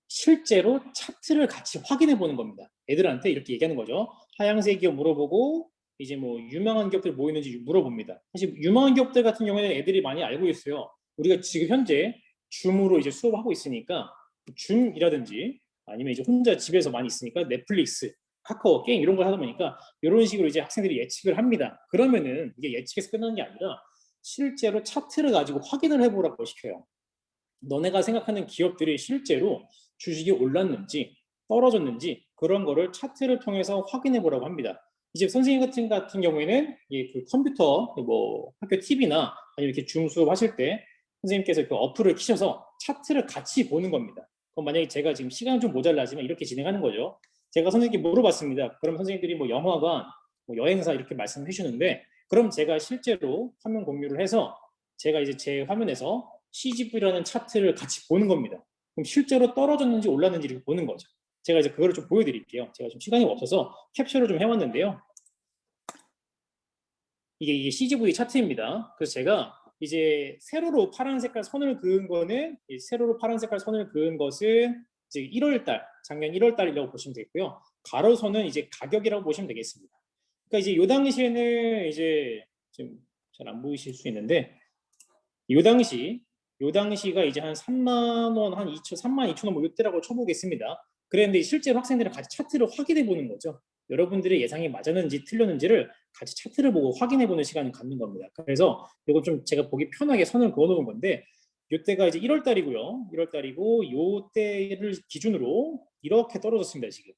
실제로 차트를 같이 확인해 보는 겁니다. 애들한테 이렇게 얘기하는 거죠. 하향세 기업 물어보고 이제 뭐 유명한 기업들 뭐 있는지 물어봅니다. 사실 유명한 기업들 같은 경우에는 애들이 많이 알고 있어요. 우리가 지금 현재 줌으로 이제 수업하고 있으니까 줌이라든지 아니면 이제 혼자 집에서 많이 있으니까 넷플릭스, 카카오 게임 이런 걸 하다 보니까 이런 식으로 이제 학생들이 예측을 합니다. 그러면은 이게 예측에서 끝나는 게 아니라 실제로 차트를 가지고 확인을 해보라고 시켜요. 너네가 생각하는 기업들이 실제로 주식이 올랐는지 떨어졌는지 그런 거를 차트를 통해서 확인해 보라고 합니다. 이제 선생님 같은 경우에는 그 컴퓨터 뭐 학교 TV나 아니면 이렇게 줌 수업 하실 때 선생님께서 그 어플을 키셔서 차트를 같이 보는 겁니다. 그럼 만약에 제가 지금 시간 좀 모자라지만 이렇게 진행하는 거죠. 제가 선생님께 물어봤습니다. 그럼 선생님들이 뭐 영화관, 뭐 여행사 이렇게 말씀해 주는데 그럼 제가 실제로 화면 공유를 해서 제가 이제 제 화면에서 CGV라는 차트를 같이 보는 겁니다. 그럼 실제로 떨어졌는지 올랐는지 이렇게 보는 거죠. 제가 이제 그거를 좀 보여드릴게요. 제가 좀 시간이 없어서 캡처를 좀 해왔는데요. 이게 CGV 차트입니다. 그래서 제가 이제 세로로 파란 색깔 선을 그은 거는 세로로 파란 색깔 선을 그은 것은 이제 1월달 작년 1월달이라고 보시면 되겠고요. 가로선은 이제 가격이라고 보시면 되겠습니다. 그러니까 이제 요 당시에는 이제 좀 잘 안 보이실 수 있는데 요 당시가 이제 한 3만 원, 한 3만 2천 원 뭐 이때라고 쳐보겠습니다. 그랬는데 실제로 학생들은 같이 차트를 확인해 보는 거죠. 여러분들의 예상이 맞았는지 틀렸는지를 같이 차트를 보고 확인해 보는 시간을 갖는 겁니다. 그래서 이거 좀 제가 보기 편하게 선을 그어 놓은 건데 이때가 이제 1월 달이고요. 1월 달이고 요 때를 기준으로 이렇게 떨어졌습니다, 지금.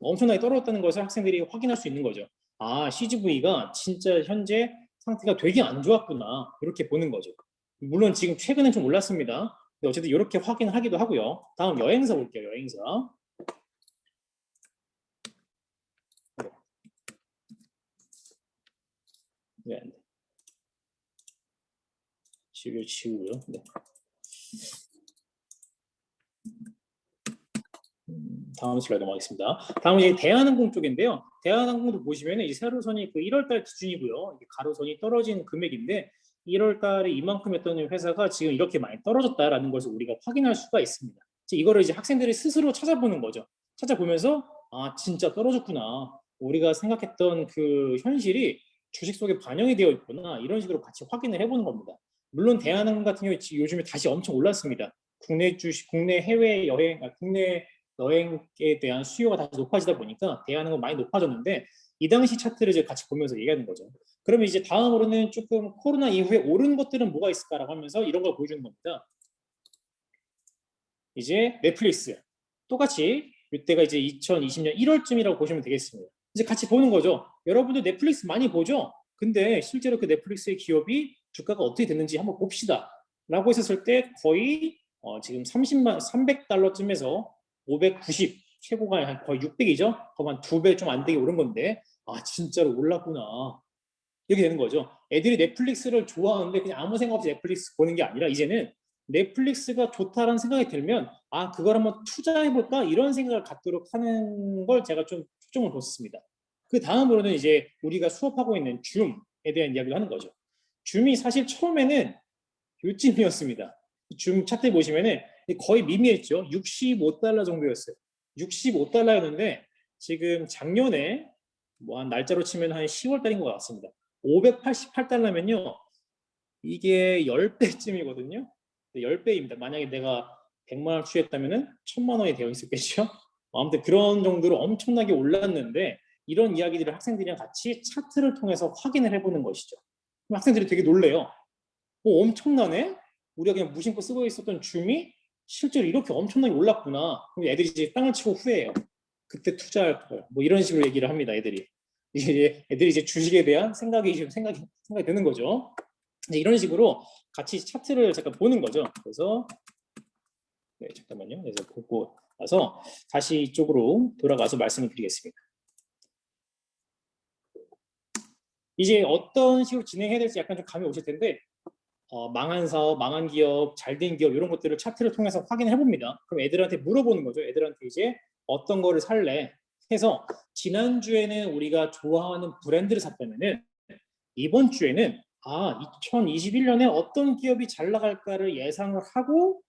엄청나게 떨어졌다는 것을 학생들이 확인할 수 있는 거죠. 아, CGV가 진짜 현재 상태가 되게 안 좋았구나. 이렇게 보는 거죠. 물론 지금 최근엔 좀 올랐습니다. 근데 어쨌든 이렇게 확인하기도 하고요. 다음 여행사 볼게요. 여행사. 네. 지우고요. 네. 다음 슬라이드 넘어가겠습니다. 다음은 이제 대한항공 쪽인데요. 대한항공도 보시면 이제 세로선이 그 1월달 기준이고요. 이게 가로선이 떨어진 금액인데 1월달에 이만큼이었던 회사가 지금 이렇게 많이 떨어졌다라는 것을 우리가 확인할 수가 있습니다. 이거를 이제 학생들이 스스로 찾아보는 거죠. 찾아보면서 아 진짜 떨어졌구나. 우리가 생각했던 그 현실이 주식 속에 반영이 되어 있구나. 이런 식으로 같이 확인을 해보는 겁니다. 물론 대한항공 같은 경우에 요즘에 다시 엄청 올랐습니다. 국내 주식, 국내 해외 여행, 국내 여행에 대한 수요가 다시 높아지다 보니까 대한항공 많이 높아졌는데 이 당시 차트를 이제 같이 보면서 얘기하는 거죠. 그러면 이제 다음으로는 조금 코로나 이후에 오른 것들은 뭐가 있을까라고 하면서 이런 걸 보여주는 겁니다. 이제 넷플릭스 똑같이 이때가 이제 2020년 1월쯤이라고 보시면 되겠습니다. 이제 같이 보는 거죠. 여러분들 넷플릭스 많이 보죠? 근데 실제로 그 넷플릭스의 기업이 주가가 어떻게 됐는지 한번 봅시다. 라고 했었을 때 거의 지금 300달러쯤에서 590, 최고가 한 거의 600이죠? 거의 한 2배 좀 안 되게 오른 건데 아 진짜로 올랐구나. 이렇게 되는 거죠. 애들이 넷플릭스를 좋아하는데 그냥 아무 생각 없이 넷플릭스 보는 게 아니라 이제는 넷플릭스가 좋다라는 생각이 들면 아 그걸 한번 투자해볼까 이런 생각을 갖도록 하는 걸 제가 좀 초점을 뒀습니다. 그 다음으로는 이제 우리가 수업하고 있는 줌에 대한 이야기를 하는 거죠. 줌이 사실 처음에는 요쯤이었습니다. 줌 차트 보시면은 거의 미미했죠. 65달러 정도였어요. 65달러였는데 지금 작년에 뭐 한 날짜로 치면 한 10월 달인 것 같습니다. 588달러면요. 이게 10배쯤이거든요. 10배입니다. 만약에 내가 100만 원 투자했다면은 1000만 원이 되어 있었겠죠. 아무튼 그런 정도로 엄청나게 올랐는데 이런 이야기들을 학생들이랑 같이 차트를 통해서 확인을 해보는 것이죠. 학생들이 되게 놀래요. 엄청나네? 우리가 그냥 무심코 쓰고 있었던 줌이 실제로 이렇게 엄청나게 올랐구나. 그럼 애들이 이제 땅을 치고 후회해요. 그때 투자할 걸. 뭐 이런 식으로 얘기를 합니다. 애들이 이제 주식에 대한 생각이 드는 거죠. 이런 식으로 같이 차트를 잠깐 보는 거죠. 그래서 네, 잠깐만요. 그래서 보고 나서 다시 이쪽으로 돌아가서 말씀을 드리겠습니다. 이제 어떤 식으로 진행해야 될지 약간 좀 감이 오실 텐데 망한 사업, 망한 기업, 잘된 기업 이런 것들을 차트를 통해서 확인해 봅니다. 그럼 애들한테 물어보는 거죠. 애들한테 이제 어떤 거를 살래 해서 지난주에는 우리가 좋아하는 브랜드를 샀다면은 이번 주에는 2021년에 어떤 기업이 잘 나갈까를 예상을 하고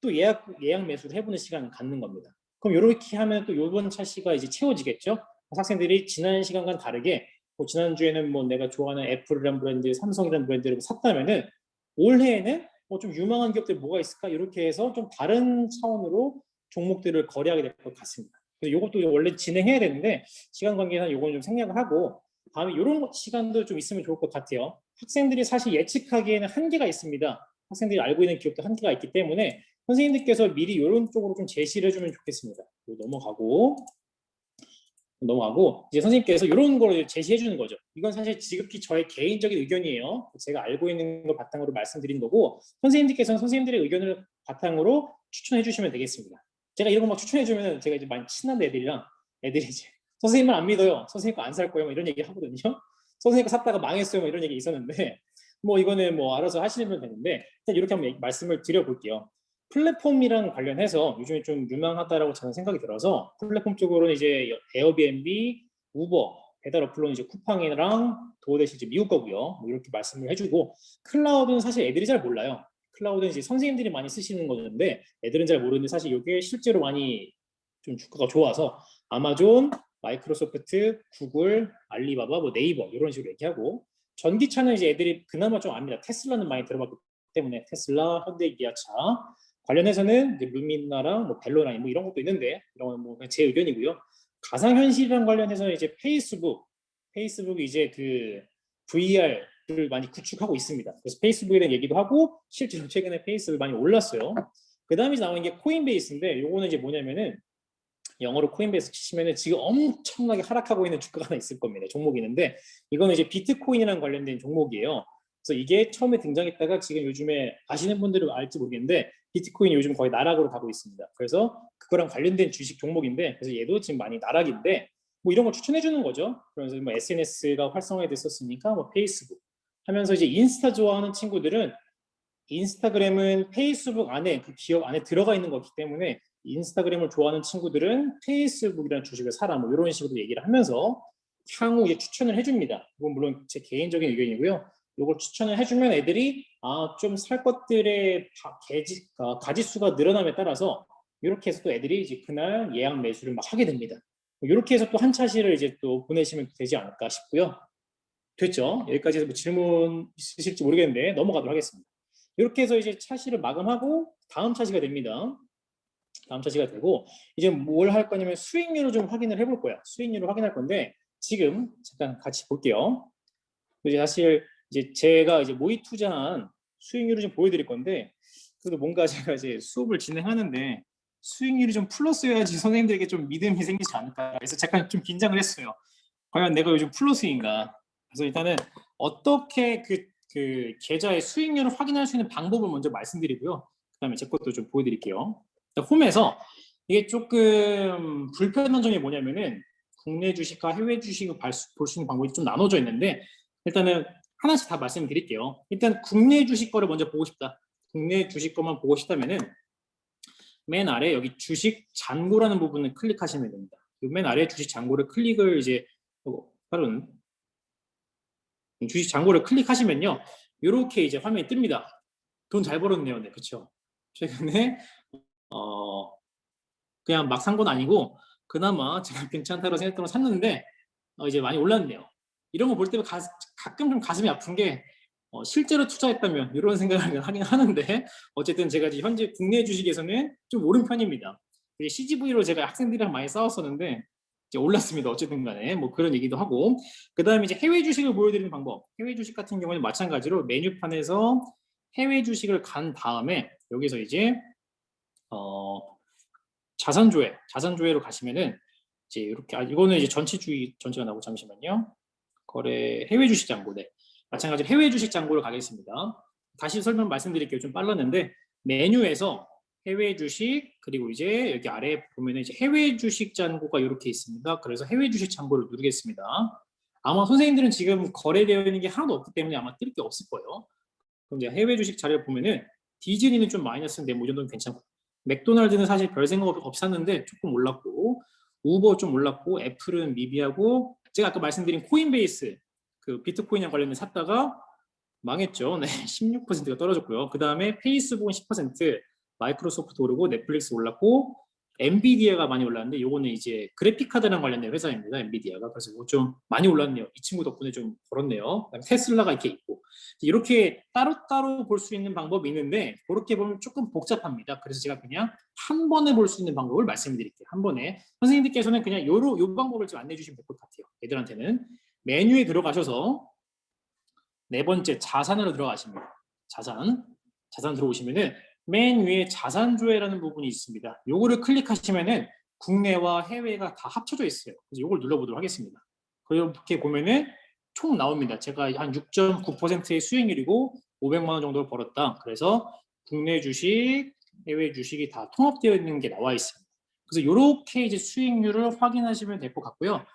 또 예약 매수를 해보는 시간을 갖는 겁니다. 그럼 이렇게 하면 또 이번 차시가 이제 채워지겠죠. 학생들이 지난 시간과는 다르게 지난주에는 뭐 내가 좋아하는 애플이라는 브랜드, 삼성이라는 브랜드를 샀다면은 올해에는 좀 유망한 기업들 뭐가 있을까 이렇게 해서 좀 다른 차원으로 종목들을 거래하게 될 것 같습니다. 그래서 이것도 원래 진행해야 되는데 시간 관계상 이건 좀 생략을 하고 다음에 이런 시간도 좀 있으면 좋을 것 같아요. 학생들이 사실 예측하기에는 한계가 있습니다. 학생들이 알고 있는 기업도 한계가 있기 때문에 선생님들께서 미리 이런 쪽으로 좀 제시를 해주면 좋겠습니다. 넘어가고 이제 선생님께서 이런 걸 제시해 주는 거죠. 이건 사실 지극히 저의 개인적인 의견이에요. 제가 알고 있는 걸 바탕으로 말씀드리는 거고 선생님들께서는 선생님들의 의견을 바탕으로 추천해 주시면 되겠습니다. 제가 이런 거 막 추천해 주면 제가 이제 많이 친한 애들이랑 애들이 이제 선생님은 안 믿어요. 선생님 거 안 살 거예요. 뭐 이런 얘기 하거든요. 선생님 거 샀다가 망했어요. 뭐 이런 얘기 있었는데 뭐 이거는 뭐 알아서 하시면 되는데 일단 이렇게 한번 말씀을 드려볼게요. 플랫폼이랑 관련해서 요즘에 좀 유망하다라고 저는 생각이 들어서 플랫폼 쪽으로는 이제 에어비앤비, 우버, 배달 어플로는 이제 쿠팡이랑 도어대시 이제 미국 거고요. 뭐 이렇게 말씀을 해주고 클라우드는 사실 애들이 잘 몰라요. 클라우드는 이제 선생님들이 많이 쓰시는 건데 애들은 잘 모르는데 사실 이게 실제로 많이 좀 주가가 좋아서 아마존, 마이크로소프트, 구글, 알리바바, 뭐 네이버 이런 식으로 얘기하고 전기차는 이제 애들이 그나마 좀 압니다. 테슬라는 많이 들어봤기 때문에 테슬라, 현대, 기아차 관련해서는 이제 루미나랑 뭐 벨로라인 뭐 이런 것도 있는데 이런 건 뭐 제 의견이고요. 가상현실이랑 관련해서 이제 페이스북이 이제 그 VR을 많이 구축하고 있습니다. 그래서 페이스북에 대한 얘기도 하고 실제로 최근에 페이스북이 많이 올랐어요. 그 다음에 나오는 게 코인베이스인데 요거는 이제 뭐냐면은 영어로 코인베이스 치시면은 지금 엄청나게 하락하고 있는 주가가 하나 있을 겁니다. 종목이 있는데 이거는 이제 비트코인이랑 관련된 종목이에요. 그래서 이게 처음에 등장했다가 지금 요즘에 아시는 분들은 알지 모르겠는데 비트코인이 요즘 거의 나락으로 가고 있습니다. 그래서 그거랑 관련된 주식 종목인데 그래서 얘도 지금 많이 나락인데 뭐 이런 걸 추천해 주는 거죠. 그래서 뭐 SNS가 활성화됐었으니까 뭐 페이스북 하면서 이제 인스타 좋아하는 친구들은 인스타그램은 페이스북 안에 그 기업 안에 들어가 있는 거기 때문에 인스타그램을 좋아하는 친구들은 페이스북이라는 주식을 사라 뭐 이런 식으로 얘기를 하면서 향후 이제 추천을 해줍니다. 이건 물론 제 개인적인 의견이고요. 이걸 추천을 해주면 애들이 좀 살 것들의 가지수가 늘어남에 따라서 이렇게 해서 또 애들이 이제 그날 예약 매수를 막 하게 됩니다. 이렇게 해서 또 한 차시를 이제 또 보내시면 되지 않을까 싶고요. 됐죠? 여기까지 해서 뭐 질문 있으실지 모르겠는데 넘어가도록 하겠습니다. 이렇게 해서 이제 차시를 마감하고 다음 차시가 됩니다. 다음 차시가 되고 이제 뭘 할 거냐면 수익률을 좀 확인을 해볼 거야. 수익률을 확인할 건데 지금 잠깐 같이 볼게요. 이제 사실 이제 제가 이제 모의 투자한 수익률을 좀 보여드릴 건데 그래도 뭔가 제가 이제 수업을 진행하는데 수익률이 좀 플러스여야지 선생님들에게 좀 믿음이 생기지 않을까. 그래서 잠깐 좀 긴장을 했어요. 과연 내가 요즘 플러스인가? 그래서 일단은 어떻게 그 계좌의 수익률을 확인할 수 있는 방법을 먼저 말씀드리고요. 그다음에 제 것도 좀 보여드릴게요. 홈에서 이게 조금 불편한 점이 뭐냐면은 국내 주식과 해외 주식을 볼 수 있는 방법이 좀 나눠져 있는데 일단은 하나씩 다 말씀드릴게요. 일단 국내 주식 거를 먼저 보고 싶다. 국내 주식 거만 보고 싶다면은 맨 아래 여기 주식 잔고라는 부분을 클릭하시면 됩니다. 맨 아래 주식 잔고를 클릭을 이제 다른 주식 잔고를 클릭하시면요, 이렇게 이제 화면이 뜹니다. 돈 잘 벌었네요, 네, 그렇죠? 최근에 그냥 막 산 건 아니고 그나마 제가 괜찮다고 생각했던 걸 샀는데 이제 많이 올랐네요. 이런 거 볼 때 가끔 좀 가슴이 아픈 게 실제로 투자했다면 이런 생각을 하긴 하는데 어쨌든 제가 이제 현재 국내 주식에서는 좀 오른 편입니다. CGV로 제가 학생들이랑 많이 싸웠었는데 이제 올랐습니다. 어쨌든 간에 뭐 그런 얘기도 하고 그 다음에 이제 해외 주식을 보여드리는 방법. 해외 주식 같은 경우는 마찬가지로 메뉴판에서 해외 주식을 간 다음에 여기서 이제 자산조회로 가시면은 이제 이렇게 이거는 이제 전체가 나오고 잠시만요. 거래 해외 주식 잔고 네. 마찬가지로 해외 주식 잔고를 가겠습니다. 다시 설명 말씀드릴게요. 좀 빨랐는데 메뉴에서 해외 주식 그리고 이제 여기 아래 보면은 이제 해외 주식 잔고가 이렇게 있습니다. 그래서 해외 주식 잔고를 누르겠습니다. 아마 선생님들은 지금 거래되어 있는 게 하나도 없기 때문에 아마 뜰 게 없을 거예요. 그럼 이제 해외 주식 자료를 보면은 디즈니는 좀 마이너스인데 뭐 이 정도는 괜찮고 맥도날드는 사실 별 생각 없었는데 조금 올랐고 우버 좀 올랐고 애플은 미비하고 제가 아까 말씀드린 코인베이스 그 비트코인이랑 관련된 샀다가 망했죠. 네, 16%가 떨어졌고요. 그 다음에 페이스북은 10%, 마이크로소프트 오르고 넷플릭스 올랐고 엔비디아가 많이 올랐는데 요거는 이제 그래픽 카드랑 관련된 회사입니다. 엔비디아가. 그래서 좀 많이 올랐네요. 이 친구 덕분에 좀 벌었네요. 그다음에 테슬라가 이렇게 있고 이렇게 따로따로 볼 수 있는 방법이 있는데 그렇게 보면 조금 복잡합니다. 그래서 제가 그냥 한 번에 볼 수 있는 방법을 말씀드릴게요. 한 번에 선생님들께서는 그냥 요 방법을 좀 안내해 주시면 될 것 같아요. 애들한테는 메뉴에 들어가셔서 네 번째 자산으로 들어가십니다. 자산 들어오시면은 맨 위에 자산조회라는 부분이 있습니다. 요거를 클릭하시면은 국내와 해외가 다 합쳐져 있어요. 그래서 요걸 눌러보도록 하겠습니다. 그렇게 보면은 총 나옵니다. 제가 한 6.9%의 수익률이고 500만 원 정도를 벌었다. 그래서 국내 주식, 해외 주식이 다 통합되어 있는 게 나와 있습니다. 그래서 이렇게 이제 수익률을 확인하시면 될 것 같고요.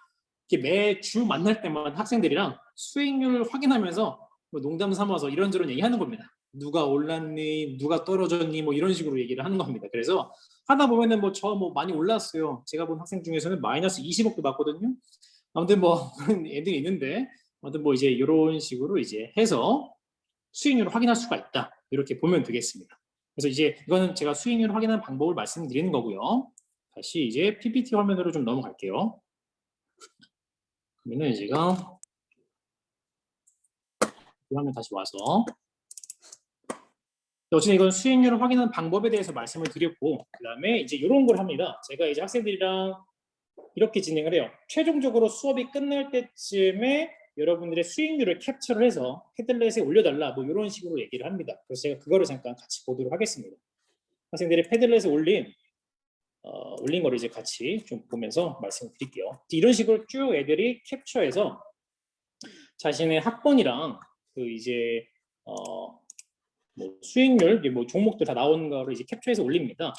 이렇게 매주 만날 때마다 학생들이랑 수익률을 확인하면서 뭐 농담 삼아서 이런저런 얘기하는 겁니다. 누가 올랐니, 누가 떨어졌니, 뭐 이런 식으로 얘기를 하는 겁니다. 그래서 하다 보면은 뭐 저 뭐 많이 올랐어요. 제가 본 학생 중에서는 마이너스 20억도 났거든요. 아무튼 뭐 그런 애들이 있는데, 아무튼 뭐 이제 이런 식으로 이제 해서 수익률을 확인할 수가 있다. 이렇게 보면 되겠습니다. 그래서 이제 이거는 제가 수익률을 확인하는 방법을 말씀드리는 거고요. 다시 이제 PPT 화면으로 좀 넘어갈게요. 그러면은 제가 이 화면 다시 와서 어쨌든 이건 수익률을 확인하는 방법에 대해서 말씀을 드렸고 그 다음에 이제 이런 걸 합니다. 제가 이제 학생들이랑 이렇게 진행을 해요. 최종적으로 수업이 끝날 때쯤에 여러분들의 수익률을 캡처를 해서 패들렛에 올려달라 뭐 이런 식으로 얘기를 합니다. 그래서 제가 그거를 잠깐 같이 보도록 하겠습니다. 학생들이 패들렛에 올린 거를 이제 같이 좀 보면서 말씀드릴게요. 이런 식으로 쭉 애들이 캡처해서 자신의 학번이랑 그 이제 뭐 수익률, 뭐 종목들 다 나오는 거를 이제 캡처해서 올립니다.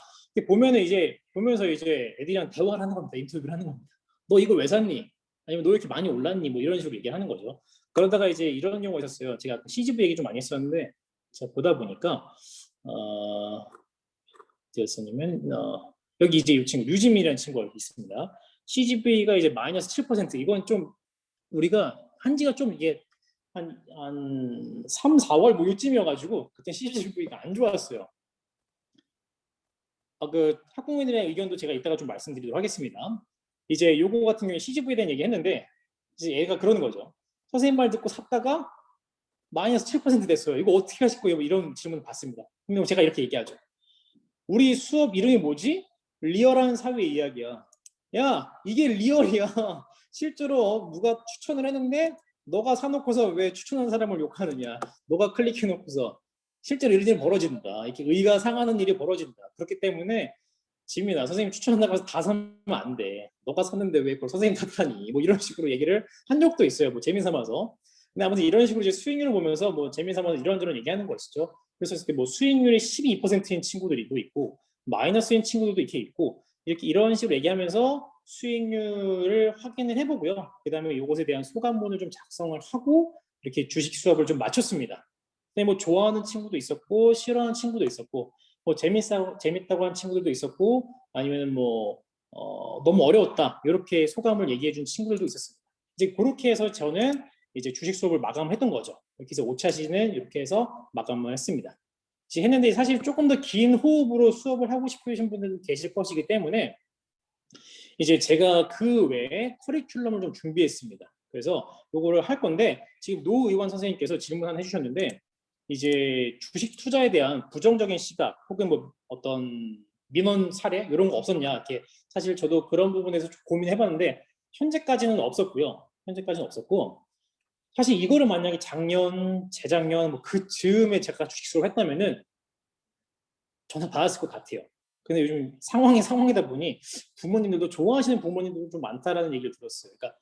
보면은 이제 보면서 이제 애들이랑 대화를 하는 겁니다. 인터뷰를 하는 겁니다. 너 이거 왜 샀니? 아니면 너 이렇게 많이 올랐니? 뭐 이런 식으로 얘기하는 거죠. 그러다가 이제 이런 경우가 있었어요. 제가 CGV 얘기 좀 많이 했었는데 제가 보다 보니까 어디였었냐면 여기 이제 이 친구 류지민이라는 친구가 여기 있습니다. CGV가 이제 마이너스 7%. 이건 좀 우리가 한지가 좀 이게 한 3, 4월 뭐 요쯤이어가지고 그때 CGV가 안 좋았어요. 그 학부모님들의 의견도 제가 이따가 좀 말씀드리도록 하겠습니다. 이제 요거 같은 경우에 CGV에 대한 얘기 했는데 이제 얘가 그러는 거죠. 선생님 말 듣고 샀다가 마이너스 7% 됐어요. 이거 어떻게 하실 거예요? 뭐 이런 질문을 받습니다. 그럼 제가 이렇게 얘기하죠. 우리 수업 이름이 뭐지? 리얼한 사회 이야기야. 야, 이게 리얼이야. 실제로 누가 추천을 했는데 너가 사놓고서 왜 추천한 사람을 욕하느냐. 너가 클릭해놓고서 실제로 이런 일이 벌어진다. 이렇게 의가 상하는 일이 벌어진다. 그렇기 때문에 지민아, 선생님 추천한다고 해서 다 사면 안 돼. 너가 샀는데 왜 그걸 선생님 탓하니? 뭐 이런 식으로 얘기를 한 적도 있어요. 뭐 재미삼아서. 근데 아무튼 이런 식으로 이제 수익률을 보면서 뭐 재미삼아서 이런저런 얘기하는 거 있었죠. 그래서 뭐 수익률이 12%인 친구들도 있고 마이너스인 친구들도 이렇게 있고 이렇게 이런 식으로 얘기하면서 수익률을 확인을 해보고요. 그다음에 이것에 대한 소감문을 좀 작성을 하고 이렇게 주식 수업을 좀 마쳤습니다. 근데 뭐 좋아하는 친구도 있었고 싫어하는 친구도 있었고 뭐 재밌다고 한 친구들도 있었고 아니면 뭐 너무 어려웠다 이렇게 소감을 얘기해 준 친구들도 있었습니다. 이제 그렇게 해서 저는 이제 주식 수업을 마감했던 거죠. 이렇게 해서 5차 시는 이렇게 해서 마감을 했습니다. 했는데 사실 조금 더 긴 호흡으로 수업을 하고 싶으신 분들도 계실 것이기 때문에 이제 제가 그 외에 커리큘럼을 좀 준비했습니다. 그래서 요거를 할 건데 지금 노 의원 선생님께서 질문 하나 해주셨는데 이제 주식 투자에 대한 부정적인 시각 혹은 뭐 어떤 민원 사례 이런 거 없었냐 이렇게 사실 저도 그런 부분에서 좀 고민해봤는데 현재까지는 없었고요. 현재까지는 없었고 사실 이거를 만약에 작년, 재작년 뭐 그 즈음에 제가 주식 수업을 했다면은 전화 받았을 것 같아요. 근데 요즘 상황이다 보니 부모님들도 좋아하시는 부모님들도 좀 많다라는 얘기를 들었어요. 그러니까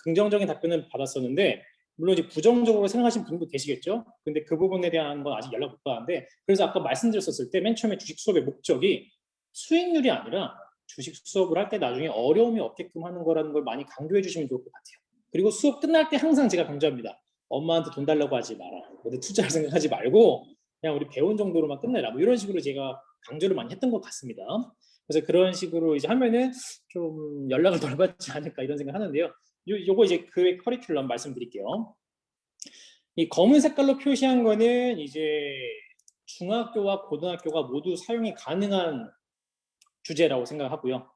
긍정적인 답변은 받았었는데 물론 이제 부정적으로 생각하시는 분도 계시겠죠. 근데 그 부분에 대한 건 아직 연락 못 받았는데 그래서 아까 말씀드렸었을 때 맨 처음에 주식 수업의 목적이 수익률이 아니라 주식 수업을 할 때 나중에 어려움이 없게끔 하는 거라는 걸 많이 강조해 주시면 좋을 것 같아요. 그리고 수업 끝날 때 항상 제가 강조합니다. 엄마한테 돈 달라고 하지 마라. 뭐 투자를 생각하지 말고 그냥 우리 배운 정도로만 끝내라. 뭐 이런 식으로 제가 강조를 많이 했던 것 같습니다. 그래서 그런 식으로 이제 하면은 좀 연락을 덜 받지 않을까 이런 생각 하는데요. 요거 이제 그 커리큘럼 말씀드릴게요. 이 검은 색깔로 표시한 거는 이제 중학교와 고등학교가 모두 사용이 가능한 주제라고 생각하고요.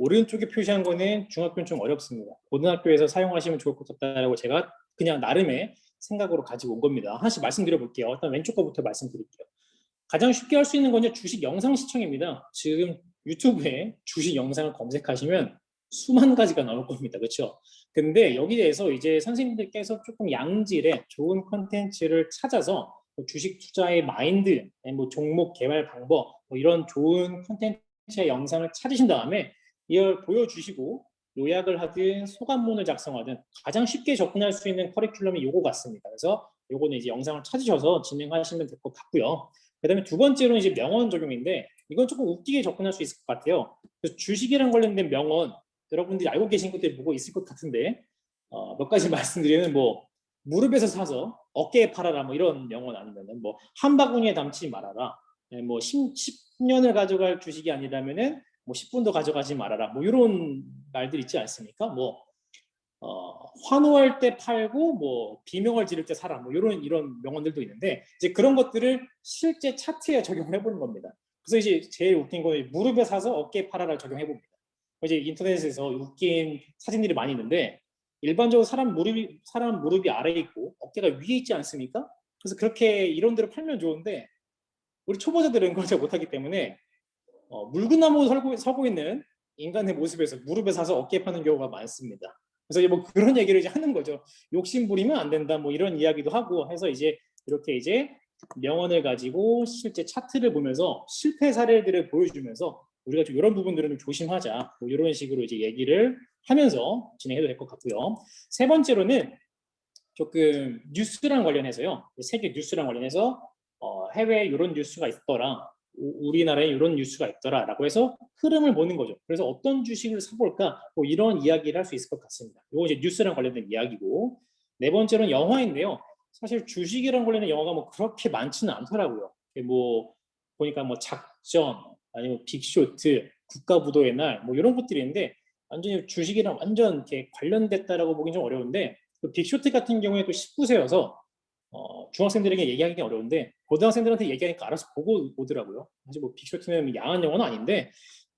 오른쪽에 표시한 거는 중학교는 좀 어렵습니다. 고등학교에서 사용하시면 좋을 것 같다라고 제가 그냥 나름의 생각으로 가지고 온 겁니다. 하나씩 말씀드려 볼게요. 일단 왼쪽 거부터 말씀드릴게요. 가장 쉽게 할 수 있는 건요, 주식 영상 시청입니다. 지금 유튜브에 주식 영상을 검색하시면 수만 가지가 나올 겁니다. 그렇죠? 근데 여기에서 이제 선생님들께서 조금 양질의 좋은 컨텐츠를 찾아서 뭐 주식 투자의 마인드, 뭐 종목 개발 방법, 뭐 이런 좋은 컨텐츠의 영상을 찾으신 다음에 이걸 보여주시고 요약을 하든 소감문을 작성하든 가장 쉽게 접근할 수 있는 커리큘럼이 요거 같습니다. 그래서 요거는 이제 영상을 찾으셔서 진행하시면 될 것 같고요. 그다음에 두 번째로는 이제 명언 적용인데 이건 조금 웃기게 접근할 수 있을 것 같아요. 그래서 주식이랑 관련된 명언 여러분들이 알고 계신 것들이 뭐가 있을 것 같은데 몇 가지 말씀드리면 뭐 무릎에서 사서 어깨에 팔아라 뭐 이런 명언 아니면은 뭐 한 바구니에 담지 말아라. 뭐 10년을 가져갈 주식이 아니라면은 뭐 10분도 가져가지 말아라. 뭐 이런 말들 있지 않습니까? 뭐 환호할 때 팔고 뭐 비명을 지를 때 사라 뭐 이런 명언들도 있는데 이제 그런 것들을 실제 차트에 적용을 해보는 겁니다. 그래서 이제 제일 웃긴 건 무릎에 사서 어깨에 팔아라 적용해 봅니다. 이제 인터넷에서 웃긴 사진들이 많이 있는데 일반적으로 사람 무릎이 아래에 있고 어깨가 위에 있지 않습니까? 그래서 그렇게 이런 데로 팔면 좋은데 우리 초보자들은 그걸 잘 못하기 때문에 물구나무 서고 있는 인간의 모습에서 무릎에 사서 어깨에 파는 경우가 많습니다. 그래서 이제 뭐 그런 얘기를 이제 하는 거죠. 욕심 부리면 안 된다 뭐 이런 이야기도 하고 해서 이제 이렇게 이제 명언을 가지고 실제 차트를 보면서 실패 사례들을 보여주면서 우리가 좀 이런 부분들은 좀 조심하자 뭐 이런 식으로 이제 얘기를 하면서 진행해도 될 것 같고요. 세 번째로는 조금 뉴스랑 관련해서요. 세계 뉴스랑 관련해서 해외에 이런 뉴스가 있더라. 우리나라에 이런 뉴스가 있더라라고 해서 흐름을 보는 거죠. 그래서 어떤 주식을 사볼까? 뭐 이런 이야기를 할 수 있을 것 같습니다. 이거 이제 뉴스랑 관련된 이야기고 네 번째로는 영화인데요. 사실 주식이랑 관련된 영화가 뭐 그렇게 많지는 않더라고요. 뭐 보니까 뭐 작전 아니면 빅쇼트 국가부도의 날, 뭐 이런 것들이 있는데 완전히 주식이랑 완전 이렇게 관련됐다라고 보긴 좀 어려운데 그 빅쇼트 같은 경우에 또 19세여서 중학생들에게 얘기하기가 어려운데 고등학생들한테 얘기하니까 알아서 보고 오더라고요. 사실 뭐 빅쇼트는 야한 영화는 아닌데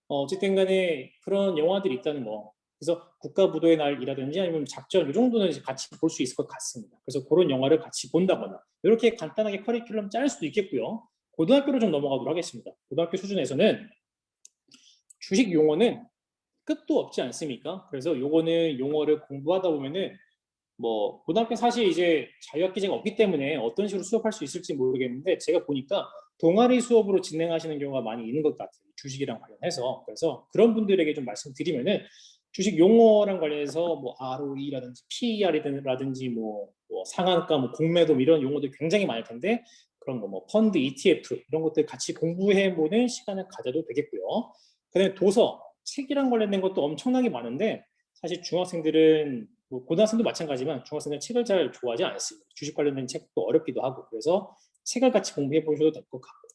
어쨌든 간에 그런 영화들이 있다는 거. 그래서 국가부도의 날이라든지 아니면 작전 이 정도는 이제 같이 볼 수 있을 것 같습니다. 그래서 그런 영화를 같이 본다거나 이렇게 간단하게 커리큘럼 짤 수도 있겠고요. 고등학교로 좀 넘어가도록 하겠습니다. 고등학교 수준에서는 주식 용어는 끝도 없지 않습니까? 그래서 요거는 용어를 공부하다 보면은 뭐 고등학교 사실 이제 자유학기제가 없기 때문에 어떤 식으로 수업할 수 있을지 모르겠는데 제가 보니까 동아리 수업으로 진행하시는 경우가 많이 있는 것 같아요. 주식이랑 관련해서. 그래서 그런 분들에게 좀 말씀드리면은 주식 용어랑 관련해서 뭐 ROE라든지 PER이라든지 뭐 상한가, 뭐 공매도 이런 용어들 굉장히 많을 텐데 그런 거 뭐 펀드, ETF 이런 것들 같이 공부해 보는 시간을 가져도 되겠고요. 그다음에 도서, 책이랑 관련된 것도 엄청나게 많은데 사실 중학생들은 뭐 고등학생도 마찬가지지만 중학생들은 책을 잘 좋아하지 않습니다. 주식 관련된 책도 어렵기도 하고 그래서 책을 같이 공부해 보셔도 될 것 같고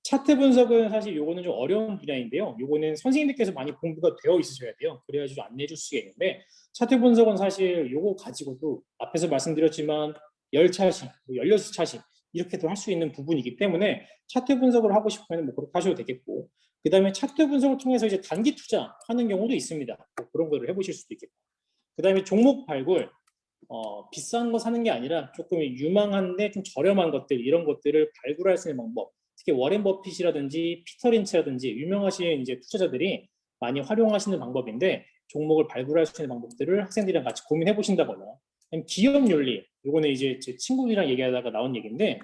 차트 분석은 사실 요거는 좀 어려운 분야인데요. 요거는 선생님들께서 많이 공부가 되어 있으셔야 돼요. 그래야지 좀 안내해 줄 수가 있는데 차트 분석은 사실 요거 가지고도 앞에서 말씀드렸지만 10차씩, 16차씩 이렇게도 할 수 있는 부분이기 때문에 차트 분석을 하고 싶으면 뭐 그렇게 하셔도 되겠고 그 다음에 차트 분석을 통해서 이제 단기 투자하는 경우도 있습니다. 뭐 그런 거를 해보실 수도 있겠고 그 다음에 종목 발굴 비싼 거 사는 게 아니라 조금 유망한데 좀 저렴한 것들 이런 것들을 발굴할 수 있는 방법 특히 워렌 버핏이라든지 피터 린치라든지 유명하신 이제 투자자들이 많이 활용하시는 방법인데 종목을 발굴할 수 있는 방법들을 학생들이랑 같이 고민해 보신다거나 기업 윤리 이거는 이제 제 친구들이랑 얘기하다가 나온 얘기인데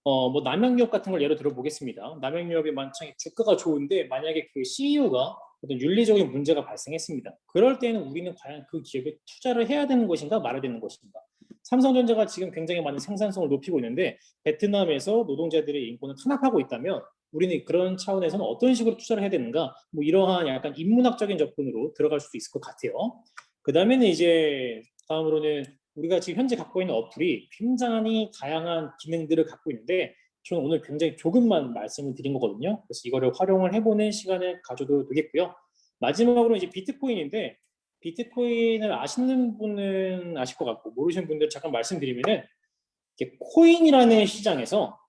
뭐 남양유업 같은 걸 예로 들어보겠습니다. 남양유업이 만약에 주가가 좋은데 만약에 그 CEO가 어떤 윤리적인 문제가 발생했습니다. 그럴 때는 우리는 과연 그 기업에 투자를 해야 되는 것인가 말아야 되는 것인가. 삼성전자가 지금 굉장히 많은 생산성을 높이고 있는데 베트남에서 노동자들의 인권을 탄압하고 있다면 우리는 그런 차원에서는 어떤 식으로 투자를 해야 되는가 뭐 이러한 약간 인문학적인 접근으로 들어갈 수도 있을 것 같아요. 그 다음에는 이제 다음으로는 우리가 지금 현재 갖고 있는 어플이 굉장히 다양한 기능들을 갖고 있는데 저는 오늘 굉장히 조금만 말씀을 드린 거거든요. 그래서 이거를 활용을 해보는 시간을 가져도 되겠고요. 마지막으로 이제 비트코인인데 비트코인을 아시는 분은 아실 것 같고 모르시는 분들 잠깐 말씀드리면은 이게 코인이라는 시장에서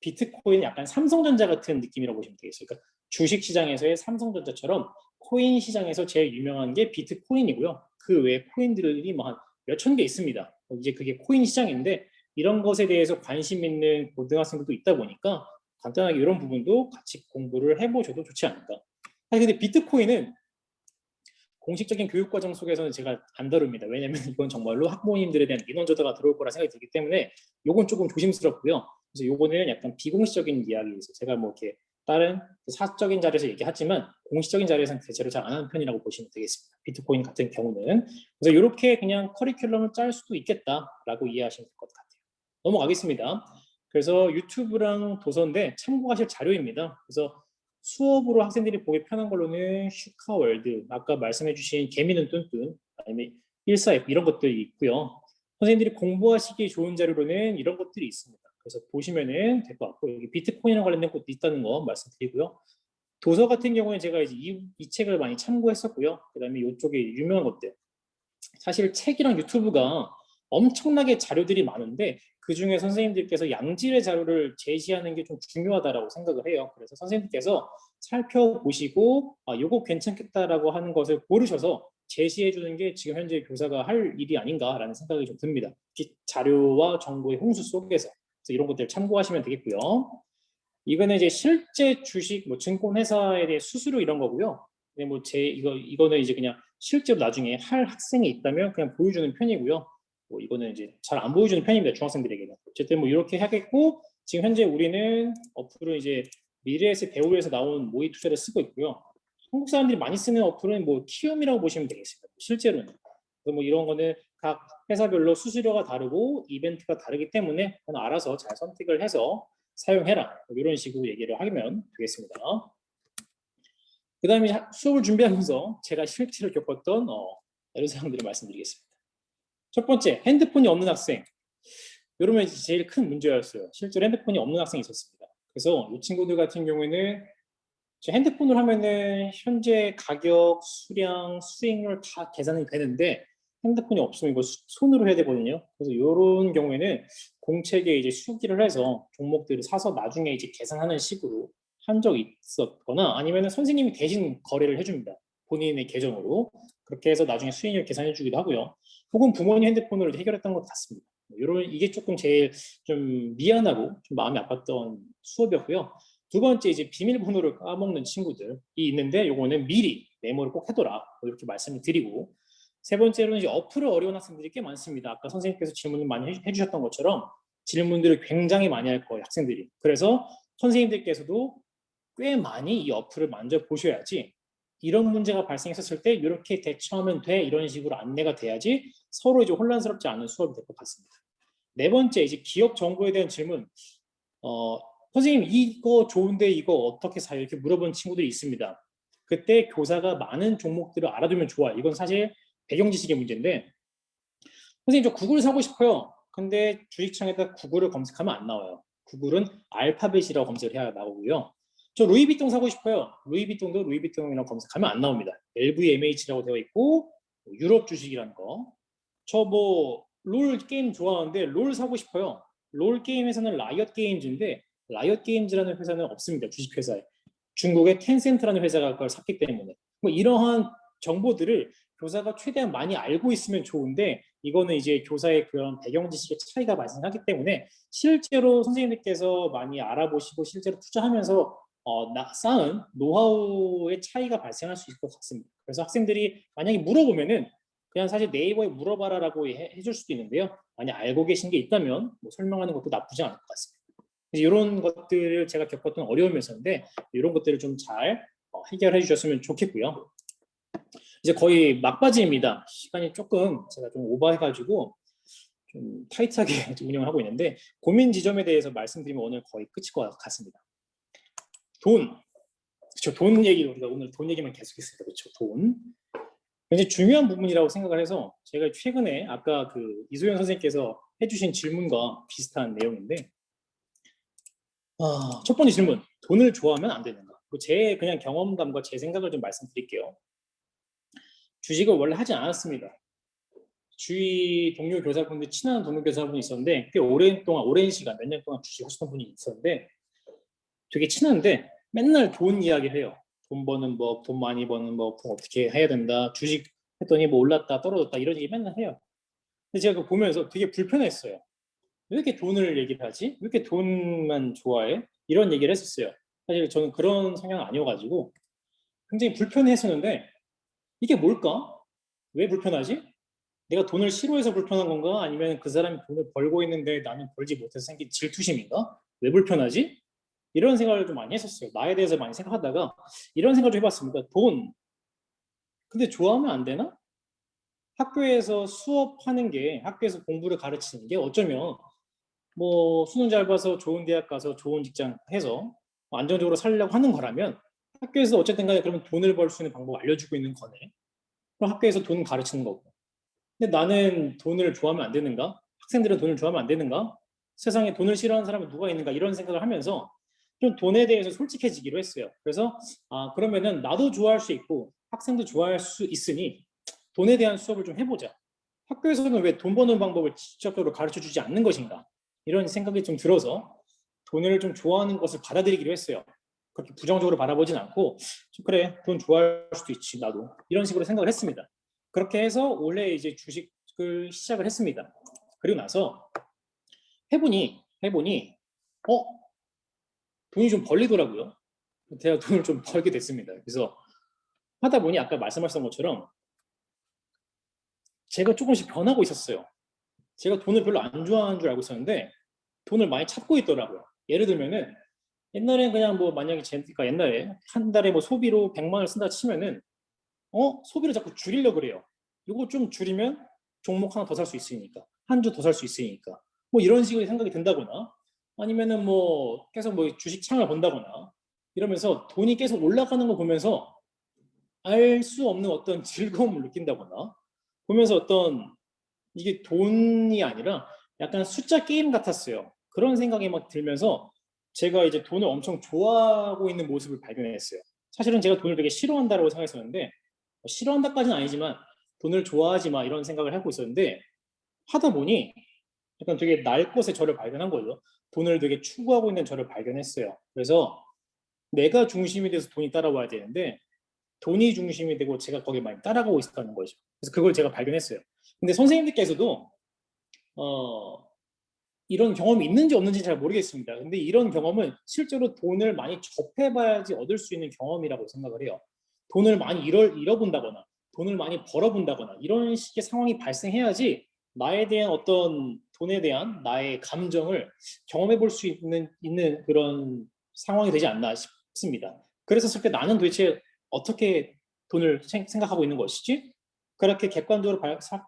비트코인 약간 삼성전자 같은 느낌이라고 보시면 되겠어요. 그러니까 주식 시장에서의 삼성전자처럼 코인 시장에서 제일 유명한 게 비트코인이고요. 그 외에 코인들이 뭐 한 몇천 개 있습니다. 이제 그게 코인 시장인데 이런 것에 대해서 관심 있는 고등학생들도 있다 보니까 간단하게 이런 부분도 같이 공부를 해보셔도 좋지 않을까. 사실 근데 비트코인은 공식적인 교육과정 속에서는 제가 안 다룹니다. 왜냐하면 이건 정말로 학부모님들에 대한 민원조사가 들어올 거라 생각이 들기 때문에 이건 조금 조심스럽고요. 그래서 이거는 약간 비공식적인 이야기에서 제가 뭐 이렇게 다른 사적인 자리에서 얘기하지만 공식적인 자리에서는 대체로 잘 안 하는 편이라고 보시면 되겠습니다. 비트코인 같은 경우는. 그래서 이렇게 그냥 커리큘럼을 짤 수도 있겠다라고 이해하시면 될 것 같아요. 넘어가겠습니다. 그래서 유튜브랑 도서인데 참고하실 자료입니다. 그래서 수업으로 학생들이 보기 편한 걸로는 슈카월드, 아까 말씀해주신 개미는 뚠뚠, 아니면 14F 이런 것들이 있고요. 선생님들이 공부하시기 좋은 자료로는 이런 것들이 있습니다. 그래서 보시면은 될 것 같고 여기 비트코인이랑 관련된 것도 있다는 거 말씀드리고요. 도서 같은 경우에 제가 이제 이 책을 많이 참고했었고요. 그다음에 이쪽에 유명한 것들. 사실 책이랑 유튜브가 엄청나게 자료들이 많은데 그 중에 선생님들께서 양질의 자료를 제시하는 게 좀 중요하다라고 생각을 해요. 그래서 선생님께서 살펴보시고 요거 괜찮겠다라고 하는 것을 고르셔서 제시해 주는 게 지금 현재 교사가 할 일이 아닌가라는 생각이 좀 듭니다. 자료와 정보의 홍수 속에서. 그래서 이런 것들 참고하시면 되겠고요. 이거는 이제 실제 주식 뭐 증권 회사에 대해 수수료 이런 거고요. 근데 뭐 이거는 이제 그냥 실제로 나중에 할 학생이 있다면 그냥 보여주는 편이고요. 뭐 이거는 이제 잘 안 보여주는 편입니다. 중학생들에게는. 어쨌든 뭐 이렇게 하겠고 지금 현재 우리는 어플은 이제 미래에셋 배우에서 나온 모의 투자를 쓰고 있고요. 한국 사람들이 많이 쓰는 어플은 뭐 키움이라고 보시면 되겠습니다. 실제로는. 그래서 뭐 이런 거는 각 회사별로 수수료가 다르고 이벤트가 다르기 때문에 알아서 잘 선택을 해서 사용해라. 이런 식으로 얘기를 하면 되겠습니다. 그 다음에 수업을 준비하면서 제가 실제로 겪었던 이런 상황들을 말씀드리겠습니다. 첫 번째, 핸드폰이 없는 학생. 이러면 제일 큰 문제였어요. 실제로 핸드폰이 없는 학생이 있었습니다. 그래서 이 친구들 같은 경우에는 핸드폰으로 하면은 현재 가격, 수량, 수익률 다 계산이 되는데 핸드폰이 없으면 이거 손으로 해야 되거든요. 그래서 이런 경우에는 공책에 이제 수기를 해서 종목들을 사서 나중에 이제 계산하는 식으로 한 적이 있었거나 아니면은 선생님이 대신 거래를 해줍니다. 본인의 계정으로. 그렇게 해서 나중에 수익률 계산해 주기도 하고요. 혹은 부모님 핸드폰으로 해결했던 것 같습니다. 이게 조금 제일 좀 미안하고 좀 마음이 아팠던 수업이었고요. 두 번째 이제 비밀번호를 까먹는 친구들이 있는데 요거는 미리 메모를 꼭 해둬라 이렇게 말씀을 드리고, 세 번째로는 이제 어플을 어려운 학생들이 꽤 많습니다. 아까 선생님께서 질문을 많이 해주셨던 것처럼 질문들을 굉장히 많이 할 거예요, 학생들이. 그래서 선생님들께서도 꽤 많이 이 어플을 만져 보셔야지 이런 문제가 발생했었을 때 이렇게 대처하면 돼, 이런 식으로 안내가 돼야지 서로 이제 혼란스럽지 않은 수업이 될 것 같습니다. 네 번째 이제 기업 정보에 대한 질문. 선생님 이거 좋은데 이거 어떻게 사요? 이렇게 물어본 친구들이 있습니다. 그때 교사가 많은 종목들을 알아두면 좋아요. 이건 사실 배경 지식의 문제인데, 선생님 저 구글 사고 싶어요. 근데 주식창에다 구글을 검색하면 안 나와요. 구글은 알파벳이라고 검색을 해야 나오고요. 저 루이비통 사고 싶어요. 루이비통도 루이비통이라고 검색하면 안 나옵니다. LVMH라고 되어 있고 유럽 주식이라는 거. 저 뭐 롤 게임 좋아하는데 롤 사고 싶어요. 롤 게임 회사는 라이엇 게임즈인데 라이엇 게임즈라는 회사는 없습니다. 주식 회사에. 중국의 텐센트라는 회사가 그걸 샀기 때문에. 뭐 이러한 정보들을 교사가 최대한 많이 알고 있으면 좋은데, 이거는 이제 교사의 그런 배경 지식의 차이가 발생하기 때문에 실제로 선생님들께서 많이 알아보시고 실제로 투자하면서 쌓은 노하우의 차이가 발생할 수 있을 것 같습니다. 그래서 학생들이 만약에 물어보면은 그냥 사실 네이버에 물어봐라라고 해줄 수도 있는데요. 만약 알고 계신 게 있다면 뭐 설명하는 것도 나쁘지 않을 것 같습니다. 이런 것들을 제가 겪었던 어려움이었는데 이런 것들을 좀 잘 해결해 주셨으면 좋겠고요. 이제 거의 막바지입니다. 시간이 조금 제가 좀 오버해가지고 좀 타이트하게 운영을 하고 있는데, 고민 지점에 대해서 말씀드리면 오늘 거의 끝일 것 같습니다. 돈. 그렇죠. 돈 얘기, 우리가 오늘 돈 얘기만 계속했습니다. 그렇죠. 돈. 굉장히 중요한 부분이라고 생각을 해서 제가 최근에 아까 그 이소연 선생님께서 해주신 질문과 비슷한 내용인데, 첫 번째 질문. 돈을 좋아하면 안 되는가? 제 그냥 경험담과 제 생각을 좀 말씀드릴게요. 주식을 원래 하지 않았습니다. 주위 동료 교사분들, 친한 동료 교사분이 있었는데 꽤 오랜 시간, 몇 년 동안 주식 하셨던 분이 있었는데 되게 친한데 맨날 돈 이야기를 해요. 돈 버는 법, 돈 많이 버는 법, 어떻게 해야 된다, 주식 했더니 뭐 올랐다 떨어졌다 이런 얘기 맨날 해요. 근데 제가 그거 보면서 되게 불편했어요. 왜 이렇게 돈을 얘기를 하지? 왜 이렇게 돈만 좋아해? 이런 얘기를 했었어요. 사실 저는 그런 성향은 아니어가지고 굉장히 불편했었는데 이게 뭘까? 왜 불편하지? 내가 돈을 싫어해서 불편한 건가? 아니면 그 사람이 돈을 벌고 있는데 나는 벌지 못해서 생긴 질투심인가? 왜 불편하지? 이런 생각을 좀 많이 했었어요. 나에 대해서 많이 생각하다가 이런 생각을 해봤습니다. 돈. 근데 좋아하면 안 되나? 학교에서 수업하는 게, 학교에서 공부를 가르치는 게 어쩌면 뭐 수능 잘 봐서 좋은 대학 가서 좋은 직장 해서 안정적으로 살려고 하는 거라면 학교에서 어쨌든 간에 그러면 돈을 벌 수 있는 방법 알려주고 있는 거네. 그럼 학교에서 돈 가르치는 거고. 근데 나는 돈을 좋아하면 안 되는가? 학생들은 돈을 좋아하면 안 되는가? 세상에 돈을 싫어하는 사람은 누가 있는가? 이런 생각을 하면서 좀 돈에 대해서 솔직해지기로 했어요. 그래서 그러면은 나도 좋아할 수 있고 학생도 좋아할 수 있으니 돈에 대한 수업을 좀 해보자. 학교에서는 왜 돈 버는 방법을 직접적으로 가르쳐 주지 않는 것인가? 이런 생각이 좀 들어서 돈을 좀 좋아하는 것을 받아들이기로 했어요. 그렇게 부정적으로 바라보진 않고 그래, 돈 좋아할 수도 있지 나도, 이런 식으로 생각을 했습니다. 그렇게 해서 올해 이제 주식을 시작을 했습니다. 그리고 나서 해보니 돈이 좀 벌리더라고요. 제가 돈을 좀 벌게 됐습니다. 그래서 하다 보니 아까 말씀하셨던 것처럼 제가 조금씩 변하고 있었어요. 제가 돈을 별로 안 좋아하는 줄 알고 있었는데 돈을 많이 찾고 있더라고요. 예를 들면은 옛날에 그냥 뭐 만약에 제가 옛날에 한 달에 뭐 소비로 100만 원을 쓴다 치면은 소비를 자꾸 줄이려고 그래요. 이거 좀 줄이면 종목 하나 더 살 수 있으니까, 한 주 더 살 수 있으니까, 뭐 이런 식의 생각이 든다거나 아니면은 뭐 계속 뭐 주식 창을 본다거나 이러면서 돈이 계속 올라가는 거 보면서 알 수 없는 어떤 즐거움을 느낀다거나, 보면서 어떤 이게 돈이 아니라 약간 숫자 게임 같았어요. 그런 생각이 막 들면서 제가 이제 돈을 엄청 좋아하고 있는 모습을 발견했어요. 사실은 제가 돈을 되게 싫어한다라고 생각했었는데 싫어한다까지는 아니지만 돈을 좋아하지 마 이런 생각을 하고 있었는데 하다 보니 약간 되게 날 것에 저를 발견한 거죠. 돈을 되게 추구하고 있는 저를 발견했어요. 그래서 내가 중심이 돼서 돈이 따라와야 되는데 돈이 중심이 되고 제가 거기에 많이 따라가고 있었다는 거죠. 그래서 그걸 제가 발견했어요. 근데 선생님들께서도 이런 경험이 있는지 없는지 잘 모르겠습니다. 근데 이런 경험은 실제로 돈을 많이 접해봐야지 얻을 수 있는 경험이라고 생각을 해요. 돈을 많이 잃어본다거나 돈을 많이 벌어본다거나 이런 식의 상황이 발생해야지 나에 대한 어떤 돈에 대한 나의 감정을 경험해 볼 수 있는 그런 상황이 되지 않나 싶습니다. 그래서 그때 나는 도대체 어떻게 돈을 생각하고 있는 것이지? 그렇게 객관적으로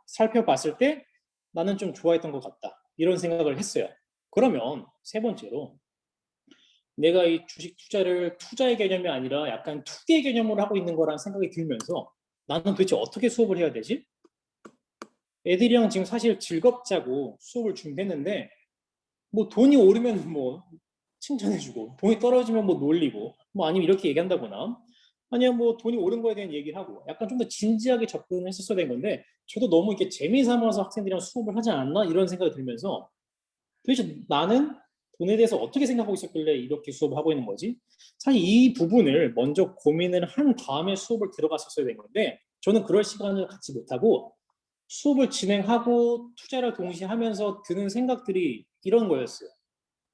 살펴봤을 때 나는 좀 좋아했던 것 같다. 이런 생각을 했어요. 그러면 세 번째로 내가 이 주식 투자를 투자의 개념이 아니라 약간 투기의 개념으로 하고 있는 거라는 생각이 들면서 나는 도대체 어떻게 수업을 해야 되지? 애들이랑 지금 사실 즐겁자고 수업을 준비했는데 뭐 돈이 오르면 뭐 칭찬해주고 돈이 떨어지면 뭐 놀리고 뭐 아니면 이렇게 얘기한다거나 아니면 뭐 돈이 오른 거에 대한 얘기를 하고 약간 좀 더 진지하게 접근을 했었어야 된 건데 저도 너무 이렇게 재미삼아서 학생들이랑 수업을 하지 않았나 이런 생각이 들면서 도대체 나는 돈에 대해서 어떻게 생각하고 있었길래 이렇게 수업을 하고 있는 거지? 사실 이 부분을 먼저 고민을 한 다음에 수업을 들어갔었어야 된 건데 저는 그럴 시간을 갖지 못하고 수업을 진행하고 투자를 동시에 하면서 드는 생각들이 이런 거였어요.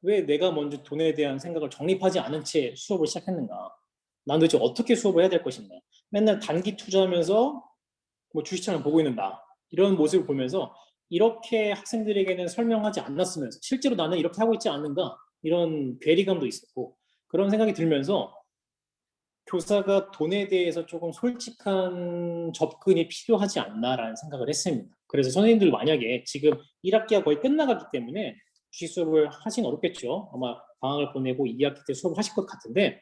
왜 내가 먼저 돈에 대한 생각을 정립하지 않은 채 수업을 시작했는가? 난 도대체 어떻게 수업을 해야 될 것인가? 맨날 단기 투자하면서 뭐 주식창을 보고 있는 나 이런 모습을 보면서 이렇게 학생들에게는 설명하지 않았으면서 실제로 나는 이렇게 하고 있지 않는가 이런 괴리감도 있었고 그런 생각이 들면서 교사가 돈에 대해서 조금 솔직한 접근이 필요하지 않나라는 생각을 했습니다. 그래서 선생님들 만약에 지금 1학기가 거의 끝나갔기 때문에 주식 수업을 하긴 어렵겠죠. 아마 방학을 보내고 2학기 때 수업을 하실 것 같은데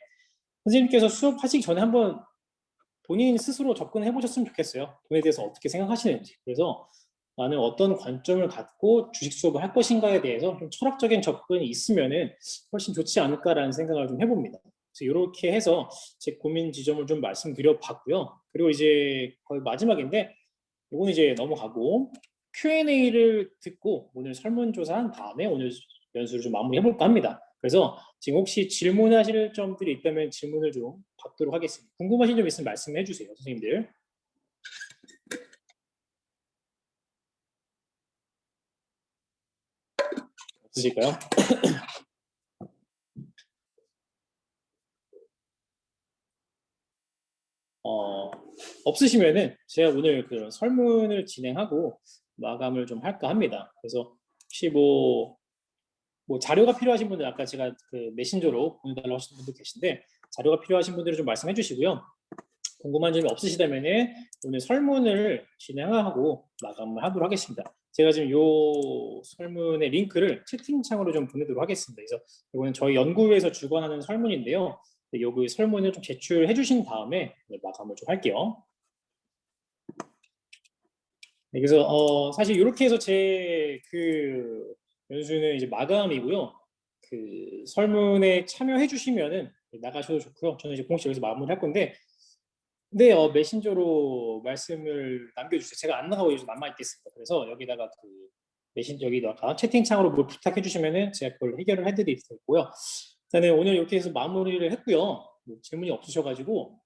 선생님께서 수업하시기 전에 한번 본인 스스로 접근해 보셨으면 좋겠어요. 돈에 대해서 어떻게 생각하시는지. 그래서 나는 어떤 관점을 갖고 주식 수업을 할 것인가에 대해서 좀 철학적인 접근이 있으면은 훨씬 좋지 않을까라는 생각을 좀 해봅니다. 그래서 이렇게 해서 제 고민 지점을 좀 말씀드려 봤고요. 그리고 이제 거의 마지막인데 이건 이제 넘어가고 Q&A를 듣고 오늘 설문조사한 다음에 오늘 연수를 좀 마무리해 볼까 합니다. 그래서 지금 혹시 질문하실 점들이 있다면 질문을 좀 받도록 하겠습니다. 궁금하신 점 있으면 말씀해 주세요, 선생님들. 없으실까요? 없으시면은 제가 오늘 그 설문을 진행하고 마감을 좀 할까 합니다. 그래서 혹시 뭐 자료가 필요하신 분들 아까 제가 그 메신저로 보내달라고 하신 분들 계신데 자료가 필요하신 분들은 좀 말씀해 주시고요. 궁금한 점이 없으시다면은 오늘 설문을 진행하고 마감을 하도록 하겠습니다. 제가 지금 요 설문의 링크를 채팅창으로 좀 보내도록 하겠습니다. 그래서 이거는 저희 연구부에서 주관하는 설문인데요. 여기 설문을 좀 제출해 주신 다음에 마감을 좀 할게요. 그래서 사실 이렇게 해서 제 그 연수는 이제 마감이고요. 그 설문에 참여해 주시면은 나가셔도 좋고요. 저는 이제 공식 여기서 마무리할 건데, 네, 메신저로 말씀을 남겨주세요. 제가 안 나가고 요즘 남아 있겠습니다. 그래서 여기다가 그 여기다가 채팅창으로 뭘 부탁해 주시면은 제가 그걸 해결을 해드릴 수 있고요. 일단은 오늘 이렇게 해서 마무리를 했고요. 뭐 질문이 없으셔가지고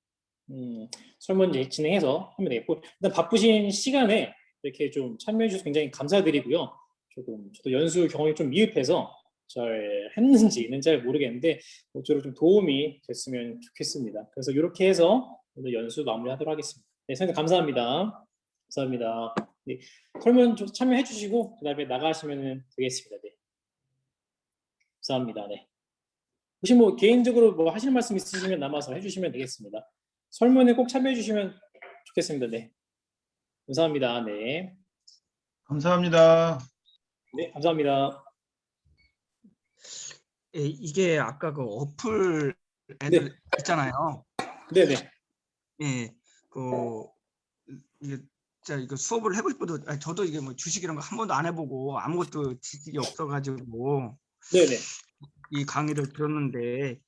설문 진행해서 하면 되겠고, 일단 바쁘신 시간에 이렇게 좀 참여해 주셔서 굉장히 감사드리고요. 저도 연수 경험이 좀 미흡해서 잘 했는지는 잘 모르겠는데 모쪼록 좀 도움이 됐으면 좋겠습니다. 그래서 이렇게 해서 오늘 연수 마무리하도록 하겠습니다. 네, 선생님 감사합니다. 감사합니다. 네, 설문 좀 참여해 주시고 그다음에 나가시면 되겠습니다. 네, 감사합니다. 네. 혹시 뭐 개인적으로 뭐 하실 말씀 있으시면 남아서 해주시면 되겠습니다. 설문에 꼭 참여해 주시면 좋겠습니다. 네, 감사합니다. 네, 감사합니다. 네, 감사합니다. 이게 아까 그 어플 애들 네. 있잖아요. 네, 네. 예, 이게 진짜 이거 수업을 해볼 때도 저도 이게 뭐 주식 이런 거 한 번도 안 해보고 아무것도 지식이 없어가지고 네, 네. 이 강의를 들었는데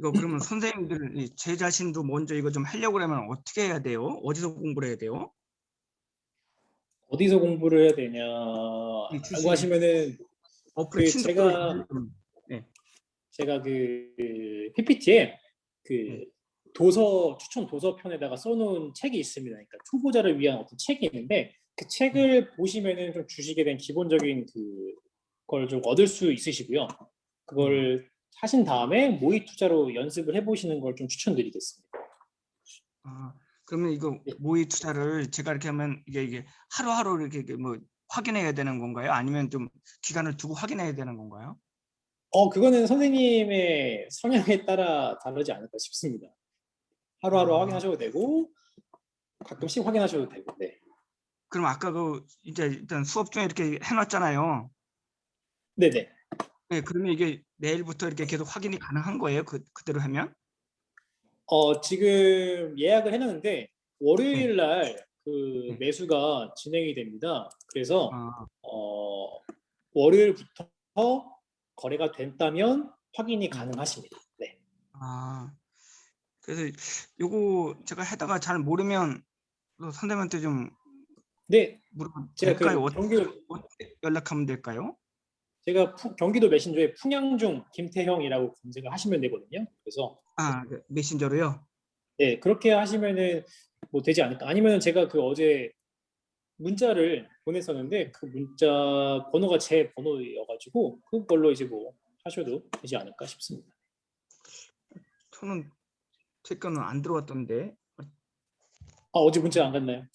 이거 그러면 선생님들 제 자신도 먼저 이거 좀 하려고 그러면 어떻게 해야 돼요? 어디서 공부를 해야 돼요? 어디서 공부를 해야 되냐라고 이 주식 하시면은 어플에 그 친구 제가 그 PPT에 그 네. 도서 추천 도서 편에다가 써놓은 책이 있습니다. 그러니까 초보자를 위한 어떤 책이 있는데 그 책을 보시면은 좀 주식에 대한 기본적인 그걸 좀 얻을 수 있으시고요. 그걸 하신 다음에 모의 투자로 연습을 해보시는 걸 좀 추천드리겠습니다. 아, 그러면 이거 네. 모의 투자를 제가 이렇게 하면 이게 하루하루 이렇게 뭐 확인해야 되는 건가요? 아니면 좀 기간을 두고 확인해야 되는 건가요? 그거는 선생님의 성향에 따라 다르지 않을까 싶습니다. 하루하루 아. 확인하셔도 되고 가끔씩 확인하셔도 되고. 네. 그럼 아까 그 이제 일단 수업 중에 이렇게 해놨잖아요. 네네. 네, 그러면 이게 내일부터 이렇게 계속 확인이 가능한 거예요? 그대로 하면? 지금 예약을 해놨는데 월요일 날 그 네. 매수가 진행이 됩니다. 그래서 아, 월요일부터 거래가 된다면 확인이 네. 가능하십니다. 네. 아, 그래서 요거 제가 하다가 잘 모르면 또 선생님한테 좀 네, 물어봐도 제가 될까요? 그 경기도 어떻게 연락하면 될까요? 제가 경기도 메신저에 풍양중 김태형이라고 검색을 하시면 되거든요. 그래서 아, 그 메신저로요? 네, 그렇게 하시면은 뭐 되지 않을까. 아니면 제가 그 어제 문자를 보냈었는데 그 문자 번호가 제 번호여가지고 그걸로 이제 뭐 하셔도 되지 않을까 싶습니다. 저는 제 거는 안 들어왔던데. 어제 문자 안 갔나요?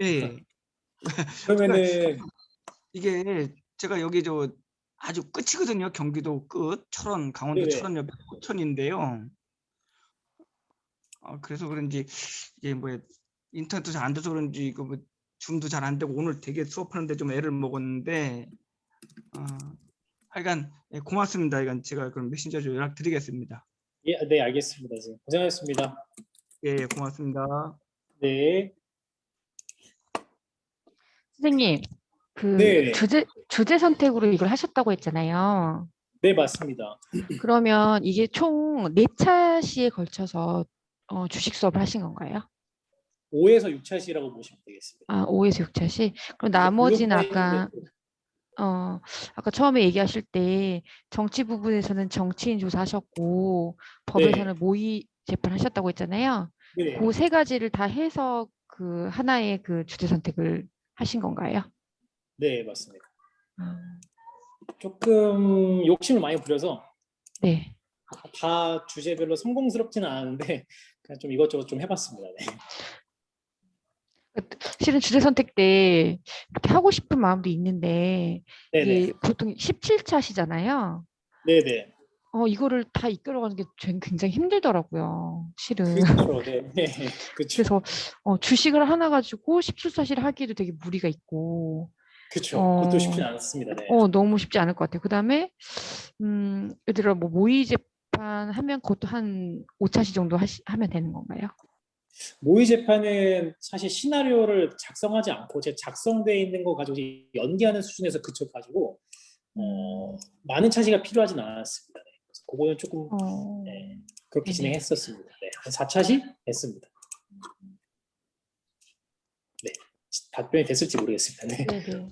예. 그러면은 이게 제가 여기 저 아주 끝이거든요. 경기도 끝, 철원, 강원도 네네. 철원 옆에 포천인데요. 그래서 그런지 이게 뭐 인터넷도 잘 안 돼서 그런지 이거 뭐 줌도 잘 안 되고 오늘 되게 수업하는데 좀 애를 먹었는데 하여간 고맙습니다. 이건 제가 그럼 메신저로 연락드리겠습니다. 예, 네, 알겠습니다. 선생님. 고생하셨습니다. 예, 고맙습니다. 네. 선생님, 그 네. 주제 선택으로 이걸 하셨다고 했잖아요. 네, 맞습니다. 그러면 이게 총 4차 시에 걸쳐서 주식 수업을 하신 건가요? 5에서 6차 시라고 보시면 되겠습니다. 5에서 6차 시? 그럼 나머지는 아까 처음에 얘기하실 때 정치 부분에서는 정치인 조사하셨고 법에서는 모의 재판 하셨다고 했잖아요. 네. 그 3가지를 다 해서 그 하나의 그 주제 선택을 하신 건가요? 네, 맞습니다. 조금 욕심을 많이 부려서 네. 다 주제별로 성공스럽지는 않은데 그냥 좀 이것저것 좀 해봤습니다. 네. 실은 주제 선택 때 이렇게 하고 싶은 마음도 있는데 네네. 이게 보통 17차시잖아요. 네네. 이거를 다 이끌어가는 게 굉장히 힘들더라고요. 실은. 그렇죠. 네. 네. 그렇죠. 그래서 주식을 하나 가지고 17차시를 하기에도 되게 무리가 있고 그렇죠. 그것도 쉽지 않습니다. 네. 너무 쉽지 않을 것 같아요. 그다음에 예를 들어 뭐 모의 재판 하면 그것도 한 5차시 정도 하면 되는 건가요? 모의 재판은 사실 시나리오를 작성하지 않고 제 작성되어 있는 거 가지고 연기하는 수준에서 그쳐가지고 많은 차시가 필요하진 않았습니다. 네. 그래서 그거는 조금 네, 그렇게 네네. 진행했었습니다. 네. 한 4차시 했습니다. 네, 답변이 됐을지 모르겠습니다. 네. 네네.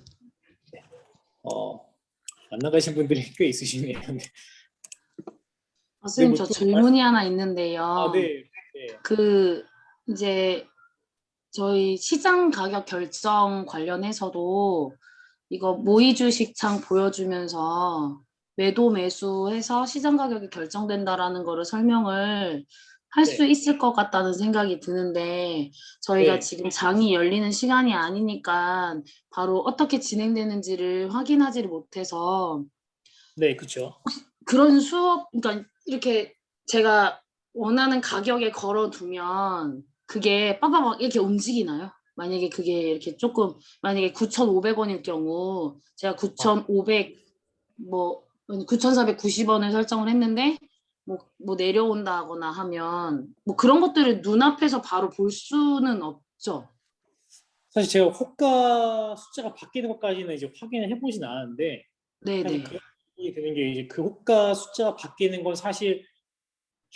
안 나가신 분들이 꽤 있으시네요. 네. 선생님, 뭐 저 또 질문이 하나 있는데요. 네. 그 이제 저희 시장 가격 결정 관련해서도 이거 모의 주식 창 보여주면서 매도 매수해서 시장 가격이 결정된다라는 거를 설명을 할 수 네. 있을 것 같다는 생각이 드는데 저희가 네. 지금 장이 열리는 시간이 아니니까 바로 어떻게 진행되는지를 확인하지를 못해서 네, 그렇죠. 그런 수업, 그러니까 이렇게 제가 원하는 가격에 걸어두면 그게 빠바박 이렇게 움직이나요? 만약에 그게 이렇게 조금, 만약에 9,500원일 경우 제가 9,500, 뭐 9,490원을 설정을 했는데 뭐 내려온다거나 하면 뭐 그런 것들을 눈앞에서 바로 볼 수는 없죠. 사실 제가 호가 숫자가 바뀌는 것까지는 이제 확인을 해보진 않았는데 사실 네네. 그런 생각이 드는 게 이제 그 호가 숫자가 바뀌는 건 사실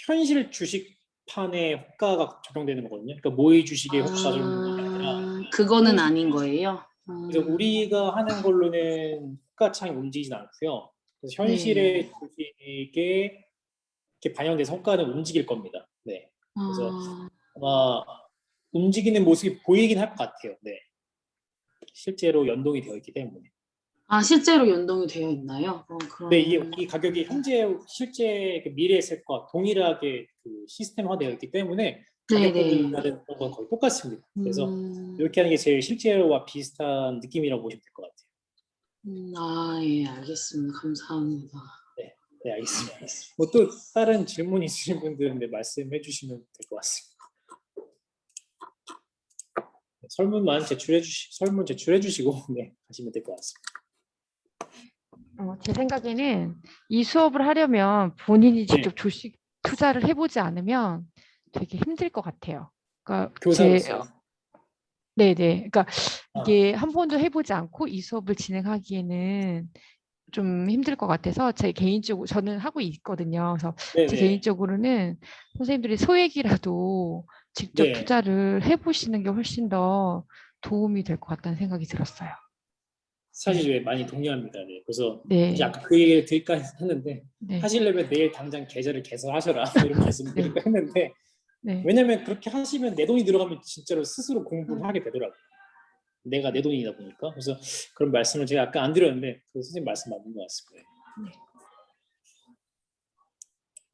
현실 주식판에 호가가 적용되는 거거든요. 그러니까 모의 주식에 호가가 적용되는 게 아니라 그거는 아닌 거예요. 그래서 우리가 하는 걸로는 호가창이 움직이진 않고요. 그래서 네. 현실의 주식에 이렇게 반영돼서 호가는 움직일 겁니다. 네. 그래서 아마 움직이는 모습이 보이긴 할 것 같아요. 네. 실제로 연동이 되어 있기 때문에. 실제로 연동이 되어 있나요? 그럼 네, 이 가격이 현재 실제 그 미래 셋과 동일하게 그 시스템화되어 있기 때문에 가격 네네. 부분과는 거의 똑같습니다. 그래서 이렇게 하는 게 제일 실제와 비슷한 느낌이라고 보시면 될 것 같아요. 예, 알겠습니다. 감사합니다. 네, 알겠습니다. 뭐 또 다른 질문 있으신 분들은 네, 말씀해 주시면 될 것 같습니다. 네, 설문 제출해 주시고 네, 가시면 될 것 같습니다. 제 생각에는 이 수업을 하려면 본인이 직접 네. 주식 투자를 해보지 않으면 되게 힘들 것 같아요. 그러니까 교사로서요. 네네. 그러니까 아. 이게 한 번도 해보지 않고 이 수업을 진행하기에는 좀 힘들 것 같아서 제 개인적으로 저는 하고 있거든요. 그래서 제 네네. 개인적으로는 선생님들이 소액이라도 직접 네. 투자를 해보시는 게 훨씬 더 도움이 될 것 같다는 생각이 들었어요. 사실 네, 많이 동의합니다. 네. 그래서 네. 약간 그 얘기를 드릴까 했는데 네. 하시려면 내일 당장 계좌를 개설하셔라 이런 말씀 드릴까 했는데 네. 왜냐면 그렇게 하시면 내 돈이 들어가면 진짜로 스스로 공부를 하게 되더라고요. 내가 내 돈이다 보니까. 그래서 그런 말씀을 제가 아까 안 드렸는데 그 선생님 말씀 맞는 것 같습니다.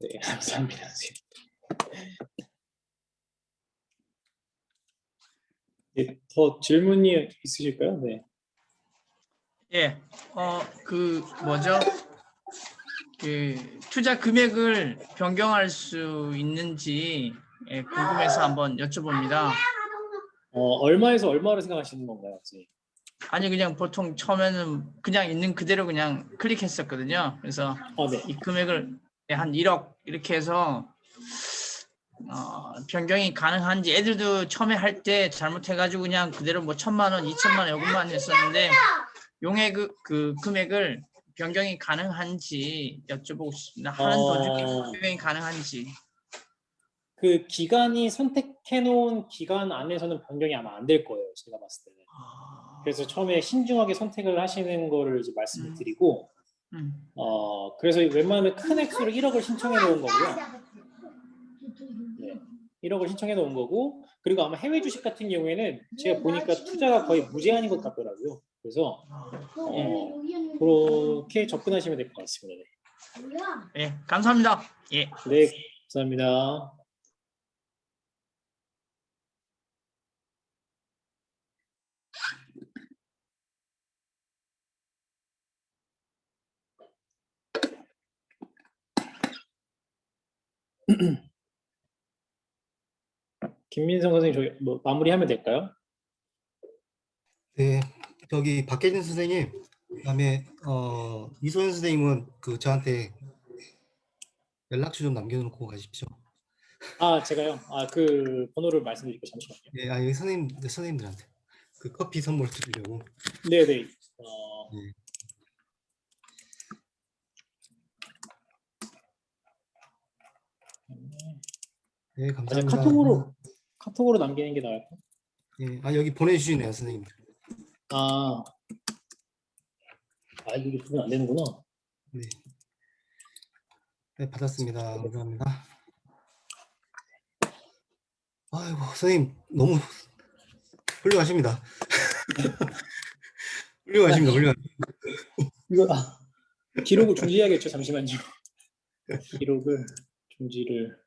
네, 감사합니다. 선생님. 네, 더 질문이 있으실까요? 네. 예, 뭐죠? 그 투자 금액을 변경할 수 있는지 궁금해서 한번 여쭤봅니다. 얼마에서 얼마를 생각하시는 건가요, 선생님? 아니 그냥 보통 처음에는 그냥 있는 그대로 그냥 클릭했었거든요. 그래서 네. 이 금액을 한 1억 이렇게 해서 변경이 가능한지 애들도 처음에 할 때 잘못해가지고 그냥 그대로 뭐 1,000만 원, 2,000만 원 요것만 했었는데 용의 그 금액을 변경이 가능한지 여쭤보고 싶습니다. 하는 도중에 변경이 가능한지. 그 기간이 선택해 놓은 기간 안에서는 변경이 아마 안 될 거예요. 제가 봤을 때는. 그래서 처음에 신중하게 선택을 하시는 거를 이제 말씀을 드리고 그래서 웬만하면 큰 액수로 1억을 신청해 놓은 거고요. 네. 1억을 신청해 놓은 거고 그리고 아마 해외 주식 같은 경우에는 제가 보니까 투자가 거의 무제한인 것 같더라고요. 그래서 그렇게 접근하시면 될 것 같습니다. 네. 예, 감사합니다. 예. 네, 감사합니다. 김민성 선생님, 저희 뭐 마무리하면 될까요? 네, 저기 박혜진 선생님, 그다음에 이소연 선생님은 그 저한테 연락처 좀 남겨놓고 가십시오. 제가요. 그 번호를 말씀드릴게요. 잠시만요. 예, 여기 선생님들한테 그 커피 선물 드리려고. 네네. 네, 감사합니다. 카톡으로 남기는 게 나을까? 예, 여기 보내주시네요, 선생님. 이게 부분 안 되는구나. 네. 네, 받았습니다. 감사합니다. 아이고, 선생님 너무 훌륭하십니다. 훌륭하십니다. 이거 기록을 중지해야겠죠. 잠시만요. 기록을 중지를.